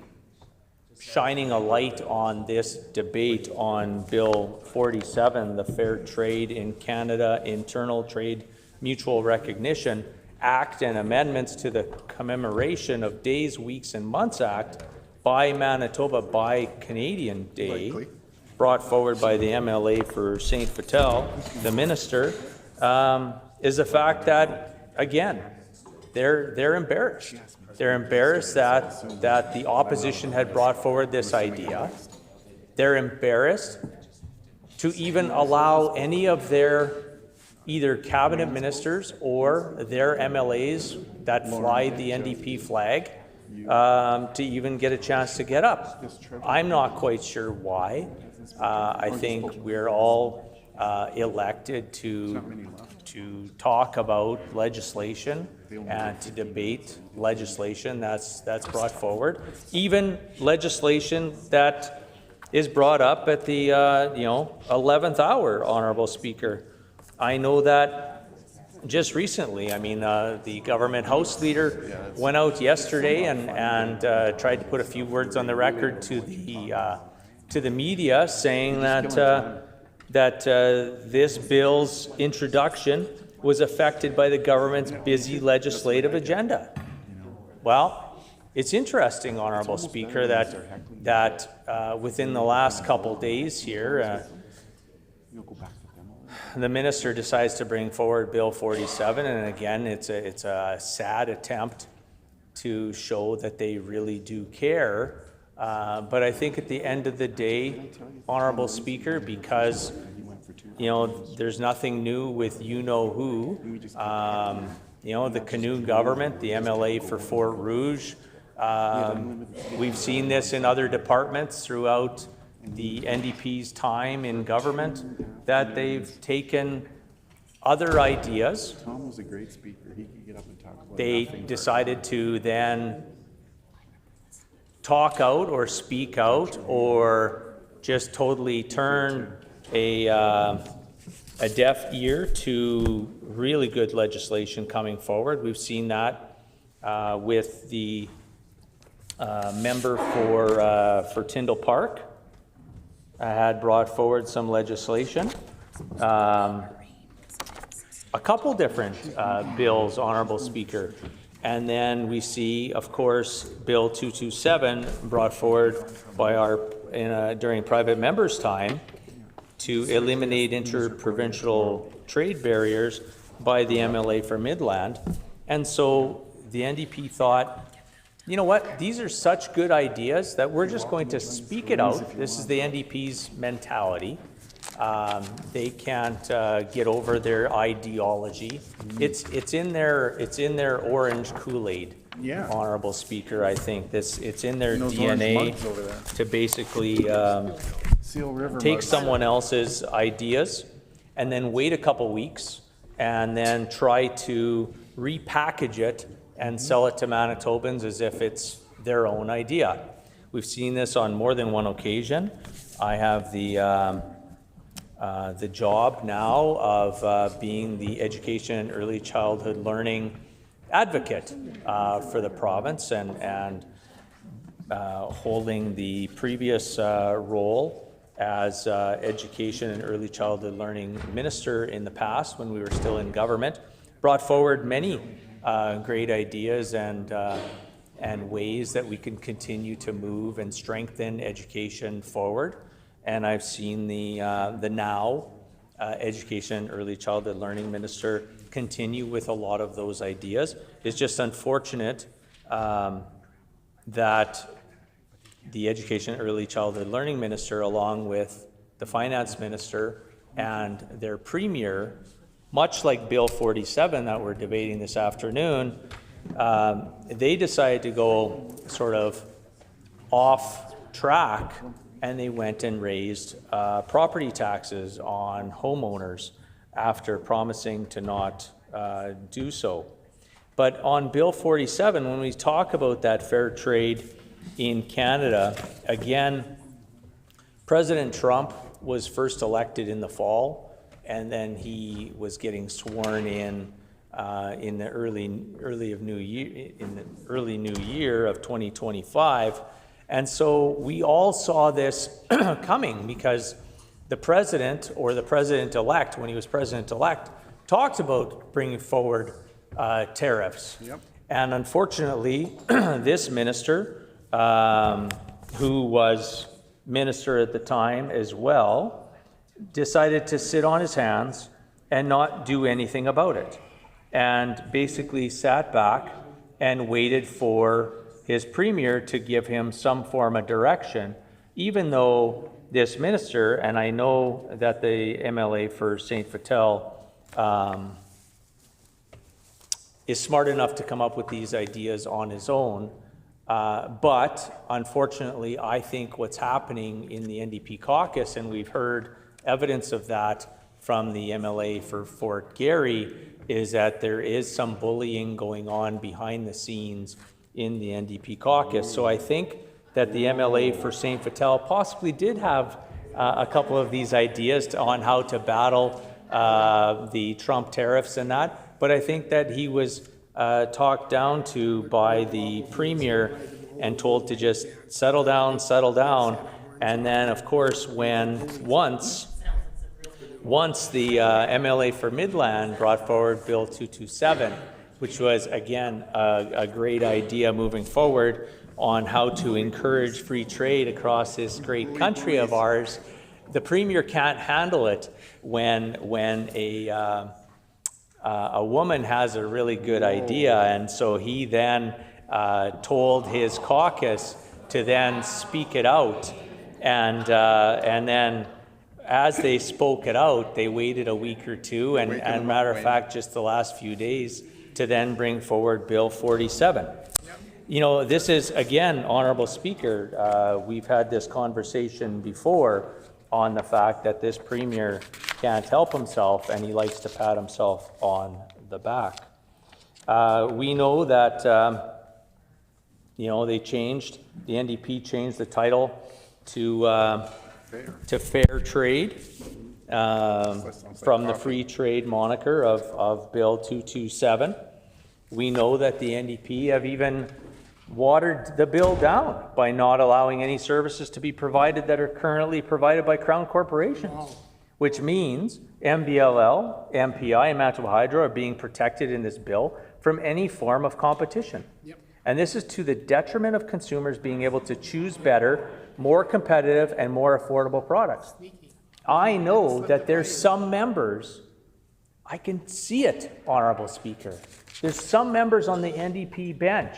shining a light on this debate on Bill 47, the Fair Trade in Canada Internal Trade Mutual Recognition Act and amendments to the Commemoration of Days, Weeks and Months Act by Manitoba by Canadian Day, brought forward by the MLA for St. Vital, the minister, is the fact that, again, they're embarrassed. They're embarrassed that the opposition had brought forward this idea. They're embarrassed to even allow any of their either cabinet ministers or their MLAs that fly the NDP flag to even get a chance to get up. I'm not quite sure why. I think we're all elected to talk about legislation and to debate legislation that's brought forward, even legislation that is brought up at the 11th hour, Honourable Speaker. I know that just recently, I mean, the government House Leader went out yesterday and tried to put a few words on the record to the media, saying that this bill's introduction was affected by the government's busy legislative agenda. Well, it's interesting, Honourable Speaker, that within the last couple days here, the minister decides to bring forward Bill 47, and again, it's a sad attempt to show that they really do care. But I think at the end of the day, Honourable Speaker, because there's nothing new with you-know-who, the Canoe government, the MLA for Fort Rouge, we've seen this in other departments throughout the NDP's time in government, that they've taken other ideas. Tom was a great speaker. He could get up and talk about They decided to then talk out or speak out or just totally turn a deaf ear to really good legislation coming forward. We've seen that with the member for Tyndall Park had brought forward some legislation. A couple different bills, Honourable Speaker. And then we see, of course, Bill 227 brought forward by during private members' time to eliminate interprovincial trade barriers by the MLA for Midland. And so the NDP thought, you know what, these are such good ideas that we're just going to speak it out. This is the NDP's mentality. They can't get over their ideology. It's in their orange Kool-Aid, Honourable Speaker. I think it's in their DNA to basically take someone else's ideas and then wait a couple weeks and then try to repackage it and sell it to Manitobans as if it's their own idea. We've seen this on more than one occasion. I have the job now of being the education and early childhood learning advocate for the province and holding the previous role as education and early childhood learning minister in the past when we were still in government. Brought forward many great ideas and ways that we can continue to move and strengthen education forward. And I've seen the now education and early childhood learning minister continue with a lot of those ideas. It's just unfortunate that the education and early childhood learning minister, along with the finance minister and their premier, much like Bill 47 that we're debating this afternoon, they decided to go sort of off track, and they went and raised property taxes on homeowners after promising to not do so. But on Bill 47, when we talk about that fair trade in Canada, again, President Trump was first elected in the fall, and then he was getting sworn in the early new year of 2025. And so we all saw this coming because the president, or the president-elect, when he was president-elect, talked about bringing forward tariffs. Yep. And unfortunately, this minister, who was minister at the time as well, decided to sit on his hands and not do anything about it, and basically sat back and waited for his premier to give him some form of direction, even though this minister, and I know that the MLA for St. Vital is smart enough to come up with these ideas on his own, but unfortunately, I think what's happening in the NDP caucus, and we've heard evidence of that from the MLA for Fort Garry, is that there is some bullying going on behind the scenes in the NDP caucus. So I think that the MLA for St. Vital possibly did have a couple of these ideas on how to battle the Trump tariffs and that, but I think that he was talked down to by the Premier and told to just settle down, and then of course once the MLA for Midland brought forward Bill 227, which was again a great idea moving forward on how to encourage free trade across this great country of ours, the Premier can't handle it when a woman has a really good idea, and so he then told his caucus to then speak it out, and then as they spoke it out, they waited a week or two, and matter of fact, just the last few days, to then bring forward Bill 47. You know, this is, again, Honourable Speaker, we've had this conversation before on the fact that this Premier can't help himself and he likes to pat himself on the back. We know that, you know, the NDP changed the title to fair trade from the free trade moniker of Bill 227. We know that the NDP have even watered the bill down by not allowing any services to be provided that are currently provided by Crown corporations, which means MBLL, MPI, and Manitoba Hydro are being protected in this bill from any form of competition. And this is to the detriment of consumers being able to choose better, more competitive, and more affordable products. I know that there's some members, I can see it, Honourable Speaker. There's some members on the NDP bench,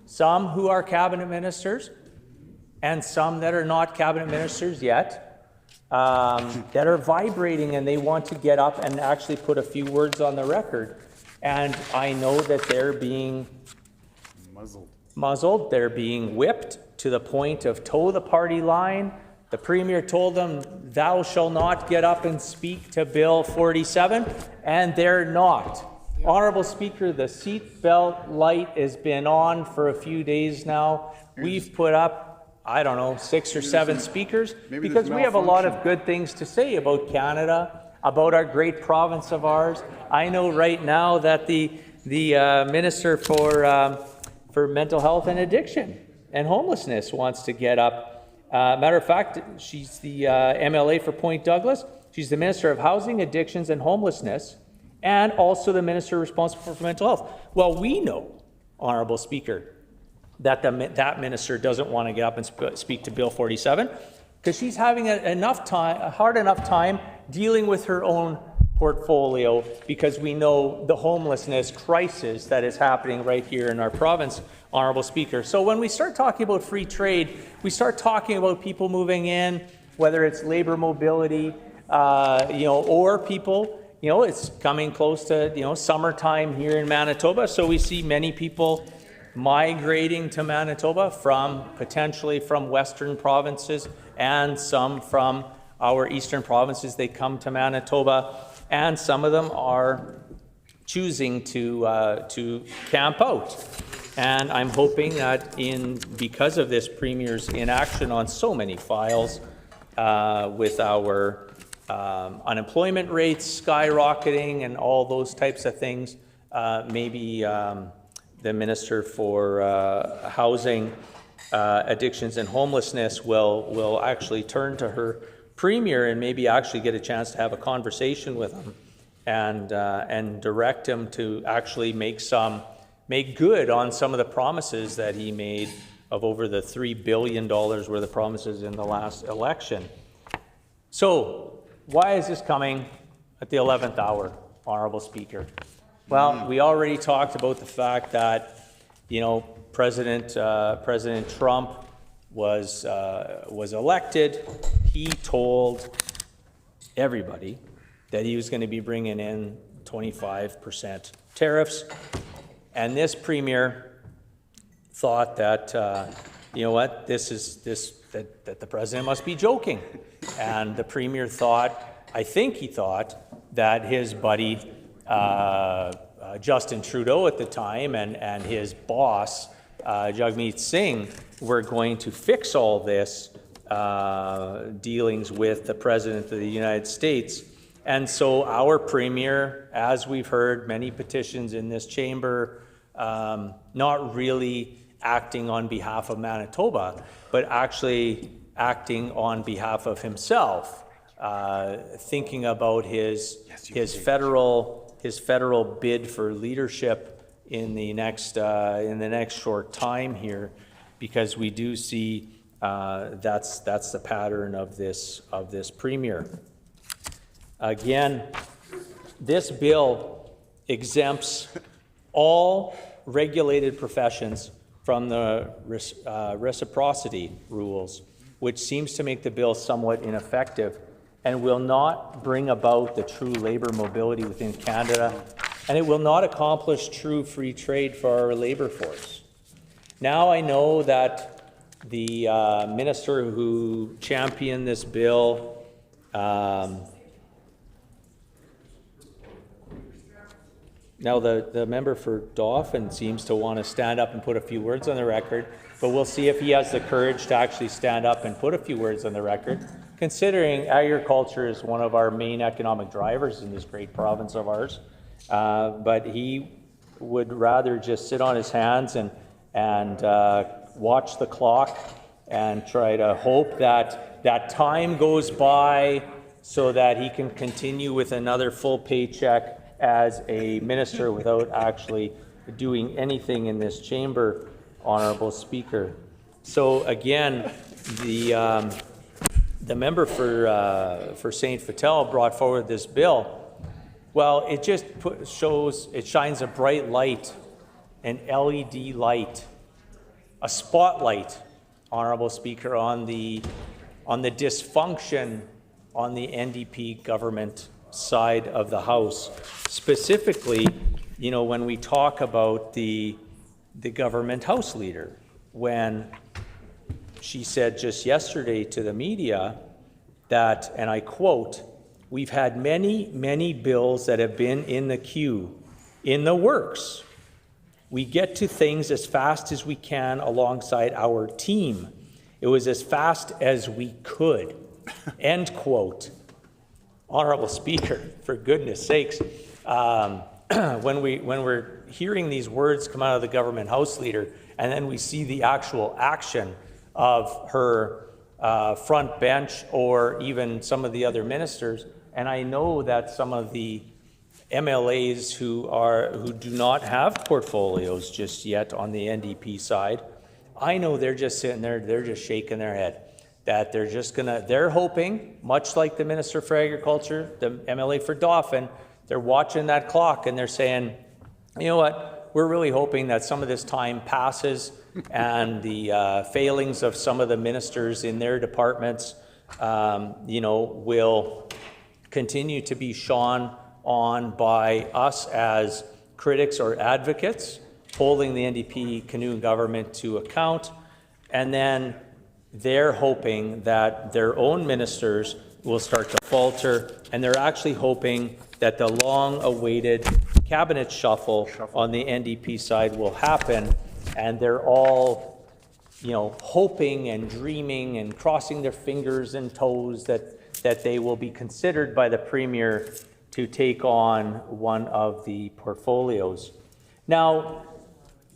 some who are cabinet ministers and some that are not cabinet ministers yet, that are vibrating and they want to get up and actually put a few words on the record. And I know that they're being muzzled, they're being whipped to the point of toe the party line. The Premier told them, thou shall not get up and speak to Bill 47, and they're not. Honourable Speaker, the seatbelt light has been on for a few days now. We've put up, I don't know, 6 or 7 speakers because we have a lot of good things to say about Canada, about our great province of ours. I know right now that the Minister for Mental Health and Addiction and Homelessness wants to get up. Matter of fact, she's the MLA for Point Douglas. She's the Minister of Housing, Addictions and Homelessness, and also the Minister responsible for mental health. Well, we know, Honourable Speaker, that that minister doesn't want to get up and speak to Bill 47 because she's having a hard enough time dealing with her own portfolio because we know the homelessness crisis that is happening right here in our province, Honourable Speaker. So when we start talking about free trade, we start talking about people moving in, whether it's labor mobility, or people, it's coming close to, summertime here in Manitoba. So we see many people migrating to Manitoba potentially from Western provinces and some from our Eastern provinces. They come to Manitoba and some of them are choosing to camp out. And I'm hoping that because of this Premier's inaction on so many files, with our unemployment rates skyrocketing and all those types of things, maybe the Minister for Housing, Addictions and Homelessness will actually turn to her Premier and maybe actually get a chance to have a conversation with him and direct him to actually make good on some of the promises that he made of over the $3 billion worth of promises in the last election. So why is this coming at the 11th hour, Honourable Speaker? Well, we already talked about the fact that, President Trump was elected. He told everybody that he was going to be bringing in 25% tariffs. And this Premier thought that, that the President must be joking. And the Premier thought, I think he thought, that his buddy, Justin Trudeau at the time and his boss, Jagmeet Singh, were going to fix all this dealings with the President of the United States. And so our Premier, as we've heard many petitions in this chamber, not really acting on behalf of Manitoba, but actually acting on behalf of himself, thinking about his federal bid for leadership in the next short time here, because we do see that's the pattern of this Premier. Again, this bill exempts all regulated professions from the reciprocity rules, which seems to make the bill somewhat ineffective and will not bring about the true labor mobility within Canada, and it will not accomplish true free trade for our labor force. Now I know that the minister who championed this bill now the member for Dauphin seems to want to stand up and put a few words on the record, but we'll see if he has the courage to actually stand up and put a few words on the record, considering agriculture is one of our main economic drivers in this great province of ours. But he would rather just sit on his hands and watch the clock and try to hope that time goes by so that he can continue with another full paycheck as a minister without actually doing anything in this chamber, Honourable Speaker. So again, the member for St. Vital brought forward this bill. Well, it just shines a bright light, an LED light, a spotlight, Honourable Speaker, on the dysfunction on the NDP government side of the House. Specifically, when we talk about the government House leader, when she said just yesterday to the media that, and I quote, "We've had many, many bills that have been in the queue, in the works. We get to things as fast as we can alongside our team. It was as fast as we could." End quote. Honourable Speaker, for goodness sakes, when we're hearing these words come out of the government House leader, and then we see the actual action of her front bench or even some of the other ministers, and I know that some of the MLAs who do not have portfolios just yet on the NDP side, I know they're just sitting there, they're just shaking their head. That they're hoping, much like the Minister for Agriculture, the MLA for Dauphin, they're watching that clock and they're saying, you know what, we're really hoping that some of this time passes and the failings of some of the ministers in their departments, will continue to be shone on by us as critics or advocates, holding the NDP canoe government to account, and then they're hoping that their own ministers will start to falter, and they're actually hoping that the long-awaited cabinet shuffle on the NDP side will happen, and they're all, hoping and dreaming and crossing their fingers and toes that they will be considered by the Premier to take on one of the portfolios. Now,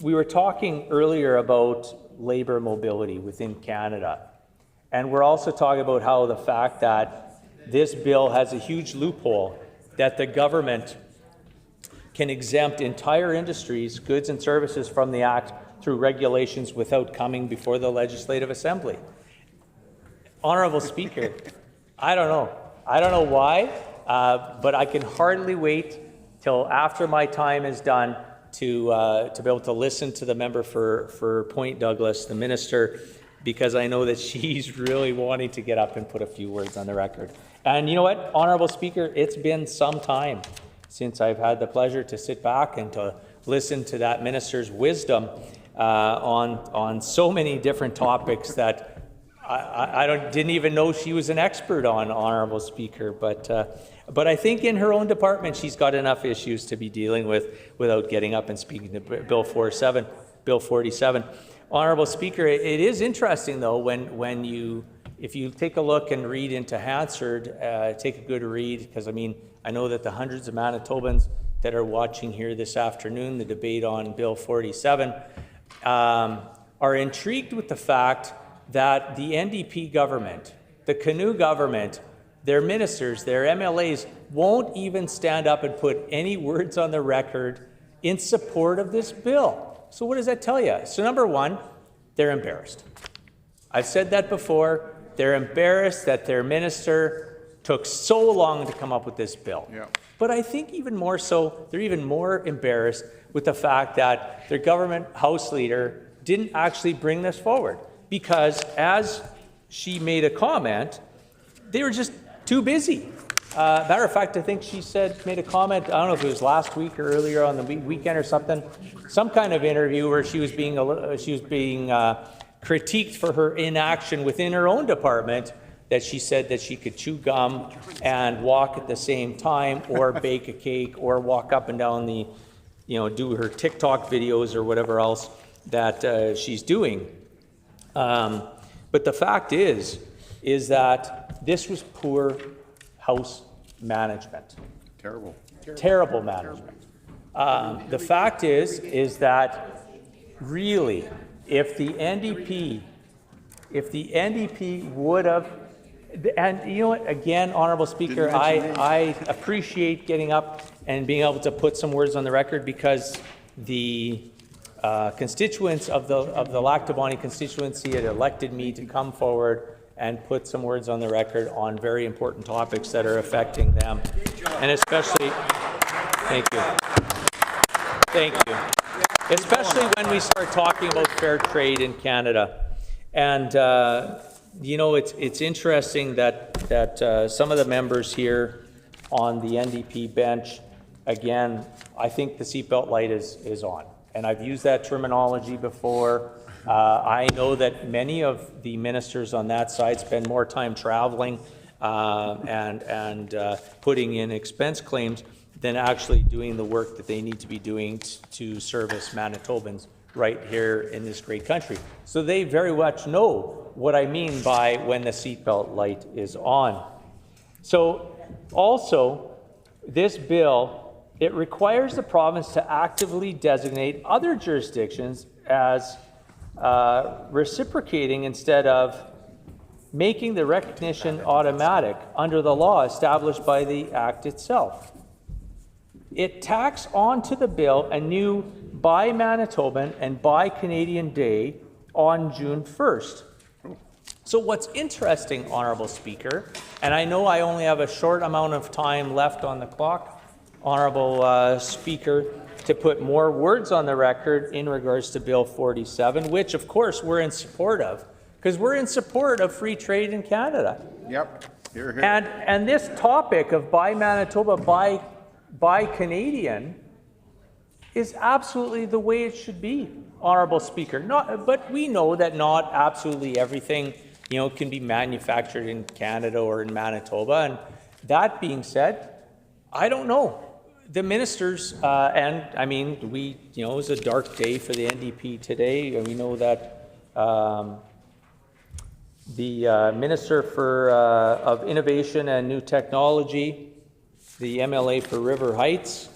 we were talking earlier about labor mobility within Canada. And we're also talking about how the fact that this bill has a huge loophole that the government can exempt entire industries, goods and services from the Act through regulations without coming before the Legislative Assembly. Honourable Speaker, I don't know why, but I can hardly wait till after my time is done to be able to listen to the member for Point Douglas, the minister, because I know that she's really wanting to get up and put a few words on the record. And you know what, Honourable Speaker, it's been some time since I've had the pleasure to sit back and to listen to that minister's wisdom on so many different topics that I didn't even know she was an expert on, Honourable Speaker. But But I think in her own department, she's got enough issues to be dealing with without getting up and speaking to Bill 47. Honorable Speaker, it is interesting though if you take a look and read into Hansard, take a good read, because I mean, I know that the hundreds of Manitobans that are watching here this afternoon, the debate on Bill 47, are intrigued with the fact that the NDP government, the Canoe government, their ministers, their MLAs won't even stand up and put any words on the record in support of this bill. So what does that tell you? So number one, they're embarrassed. I've said that before. They're embarrassed that their minister took so long to come up with this bill. Yeah. But I think even more so, they're even more embarrassed with the fact that their government House leader didn't actually bring this forward, because as she made a comment, they were just too busy. Matter of fact, I think she made a comment, I don't know if it was last week or earlier on the weekend or something, some kind of interview where she was being critiqued for her inaction within her own department, that she said that she could chew gum and walk at the same time, or bake a cake, or walk up and down do her TikTok videos or whatever else that she's doing. But the fact is that this was poor House management. Terrible management. The fact is that really, if the NDP would have, and you know what, again, Honorable Speaker, I appreciate getting up and being able to put some words on the record, because the constituents of the Lactabani constituency had elected me to come forward and put some words on the record on very important topics that are affecting them. And especially, thank you. Especially when we start talking about fair trade in Canada. And, it's interesting that some of the members here on the NDP bench, again, I think the seatbelt light is on. And I've used that terminology before. I know that many of the ministers on that side spend more time traveling and putting in expense claims than actually doing the work that they need to be doing to service Manitobans right here in this great country. So they very much know what I mean by when the seatbelt light is on. So also, this bill, it requires the province to actively designate other jurisdictions as reciprocating instead of making the recognition automatic under the law established by the Act itself. It tacks onto the bill a new Buy Manitoban and Buy Canadian Day on June 1st. So what's interesting, Honourable Speaker, and I know I only have a short amount of time left on the clock, Honourable Speaker, to put more words on the record in regards to Bill 47, which of course we're in support of, because we're in support of free trade in Canada. Yep. Here. And this topic of Buy Manitoba, Buy Canadian is absolutely the way it should be, Honourable Speaker. But we know that not absolutely everything can be manufactured in Canada or in Manitoba. And that being said, I don't know. The ministers, and I mean, it was a dark day for the NDP today. And we know that the Minister of Innovation and New Technology, the MLA for River Heights,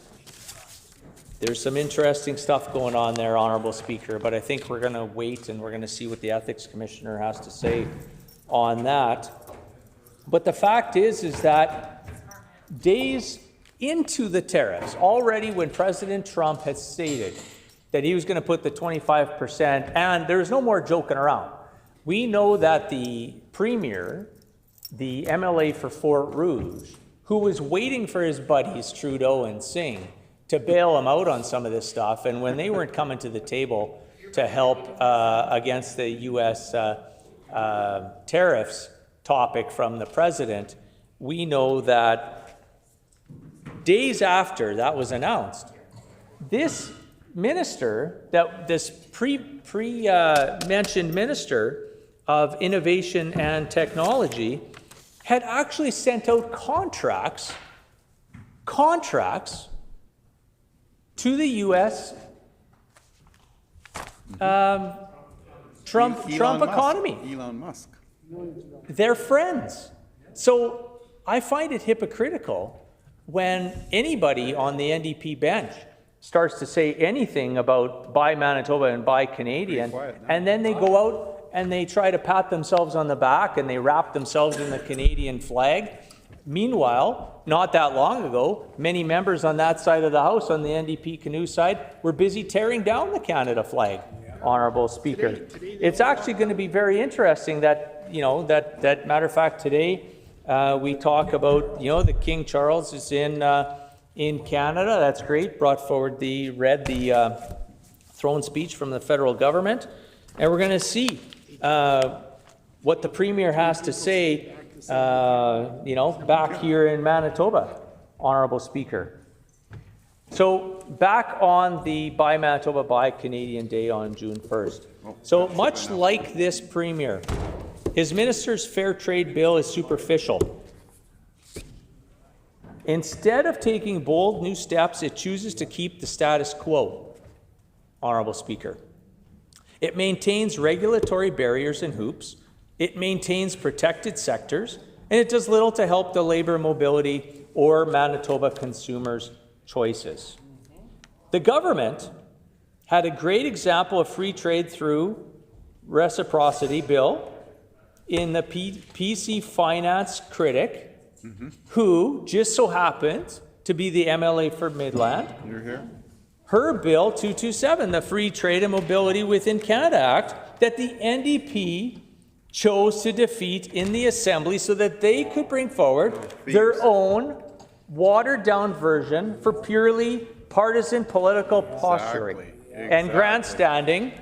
there's some interesting stuff going on there, Honourable Speaker, but I think we're going to wait and we're going to see what the Ethics Commissioner has to say on that. But the fact is that days into the tariffs, already when President Trump had stated that he was going to put the 25%, and there's no more joking around. We know that the Premier, the MLA for Fort Rouge, who was waiting for his buddies Trudeau and Singh to bail him out on some of this stuff, and when they weren't coming to the table to help against the U.S. Tariffs topic from the president, we know that days after that was announced, this minister, this mentioned Minister of Innovation and Technology, had actually sent out contracts contracts to the U.S. Trump economy. Elon Musk. They're friends. So I find it hypocritical when anybody on the NDP bench starts to say anything about buy Manitoba and buy Canadian, and then they go out and they try to pat themselves on the back and they wrap themselves in the Canadian flag. Meanwhile, not that long ago, many members on that side of the House, on the NDP Canoe side, were busy tearing down the Canada flag, Honourable Speaker. It's actually going to be very interesting that, that matter of fact, today we talk about, the King Charles is in Canada. That's great. Brought forward read the throne speech from the federal government. And we're going to see what the Premier has to say, back here in Manitoba, Honourable Speaker. So back on the Buy Manitoba, Buy Canadian Day on June 1st. So much like this Premier, his minister's fair trade bill is superficial. Instead of taking bold new steps, it chooses to keep the status quo, Honourable Speaker. It maintains regulatory barriers and hoops, it maintains protected sectors, and it does little to help the labour mobility or Manitoba consumers' choices. The government had a great example of free trade through reciprocity bill in the PC finance critic, who just so happened to be the MLA for Midland. You're here. Her Bill 227, the Free Trade and Mobility Within Canada Act, that the NDP chose to defeat in the Assembly so that they could bring forward their own watered-down version for purely partisan political posturing and grandstanding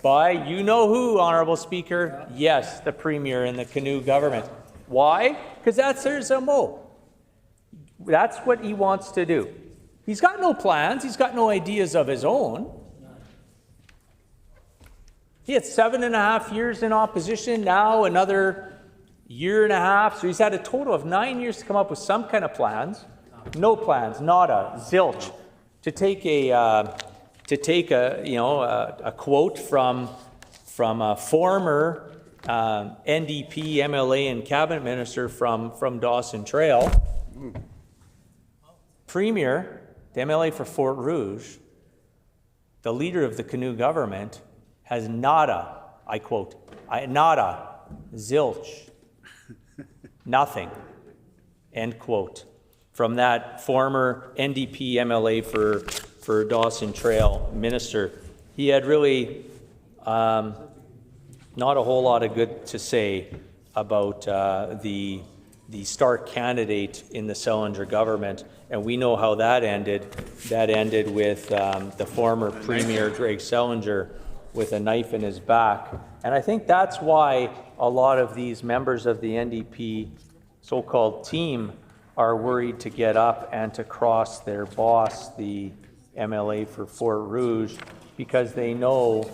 by you-know-who, Honourable Speaker. Yes, the Premier and the Canoe government. Why? Because that's their MO. That's what he wants to do. He's got no plans. He's got no ideas of his own. He had 7.5 years in opposition, now another 1.5 years. So he's had a total of 9 years to come up with some kind of plans. No plans, nada, zilch. To take a quote from a former NDP MLA and cabinet minister from Dawson Trail, Premier, the MLA for Fort Rouge, the leader of the Canoe government, has nada, I quote, nada, zilch, nothing, end quote, from that former NDP MLA for Dawson Trail minister. He had really not a whole lot of good to say about the star candidate in the Selinger government, and we know how that ended. That ended with the former Premier, Greg Selinger, with a knife in his back. And I think that's why a lot of these members of the NDP so-called team are worried to get up and to cross their boss, the MLA for Fort Rouge, because they know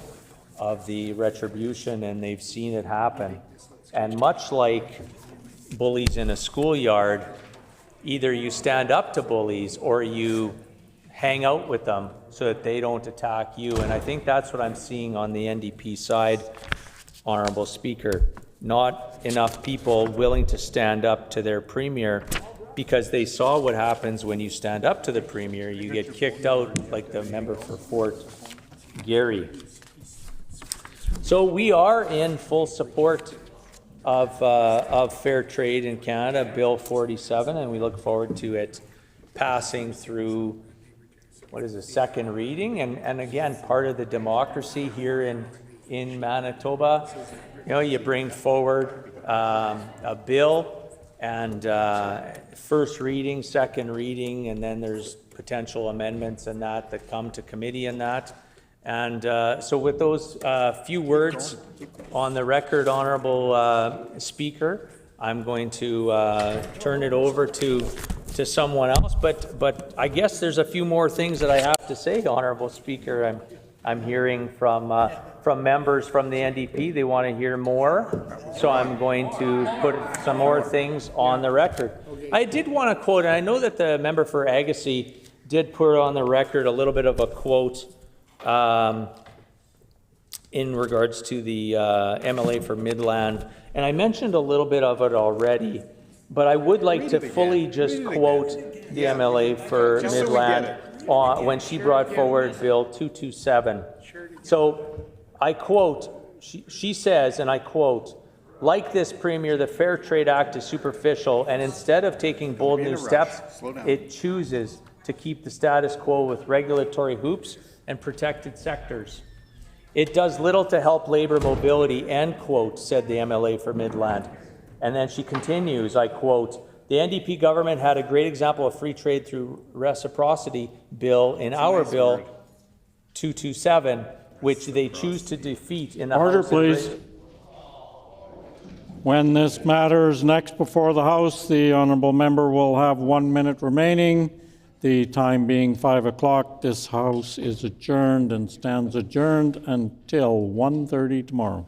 of the retribution and they've seen it happen. And much like bullies in a schoolyard, either you stand up to bullies or you hang out with them so that they don't attack you. And I think that's what I'm seeing on the NDP side, Honourable Speaker. Not enough people willing to stand up to their Premier, because they saw what happens when you stand up to the Premier. You get kicked out like the member for Fort Garry. So we are in full support of fair trade in Canada, Bill 47, and we look forward to it passing through, second reading, and again, part of the democracy here in Manitoba. You bring forward a bill, and first reading, second reading, and then there's potential amendments and that come to committee and that. And so with those few words on the record, Honourable Speaker, I'm going to turn it over to someone else. But I guess there's a few more things that I have to say, Honourable Speaker. I'm hearing from members from the NDP. They want to hear more, so I'm going to put some more things on the record. I did want to quote, and I know that the member for Agassiz did put on the record a little bit of a quote in regards to the MLA for Midland, and I mentioned a little bit of it already, but I would like to fully just quote the MLA for Midland when she brought forward Bill 227. So I quote, she says, and I quote, "Like this, Premier, the Fair Trade Act is superficial, and instead of taking bold new steps, it chooses to keep the status quo with regulatory hoops and protected sectors. It does little to help labor mobility," end quote, said the MLA for Midland. And then she continues, I quote, "The NDP government had a great example of free trade through reciprocity bill in our bill 227, which they choose to defeat in the Order, House." please. When this matter is next before the House, the honourable member will have 1 minute remaining. The time being 5 o'clock, this House is adjourned and stands adjourned until 1:30 tomorrow.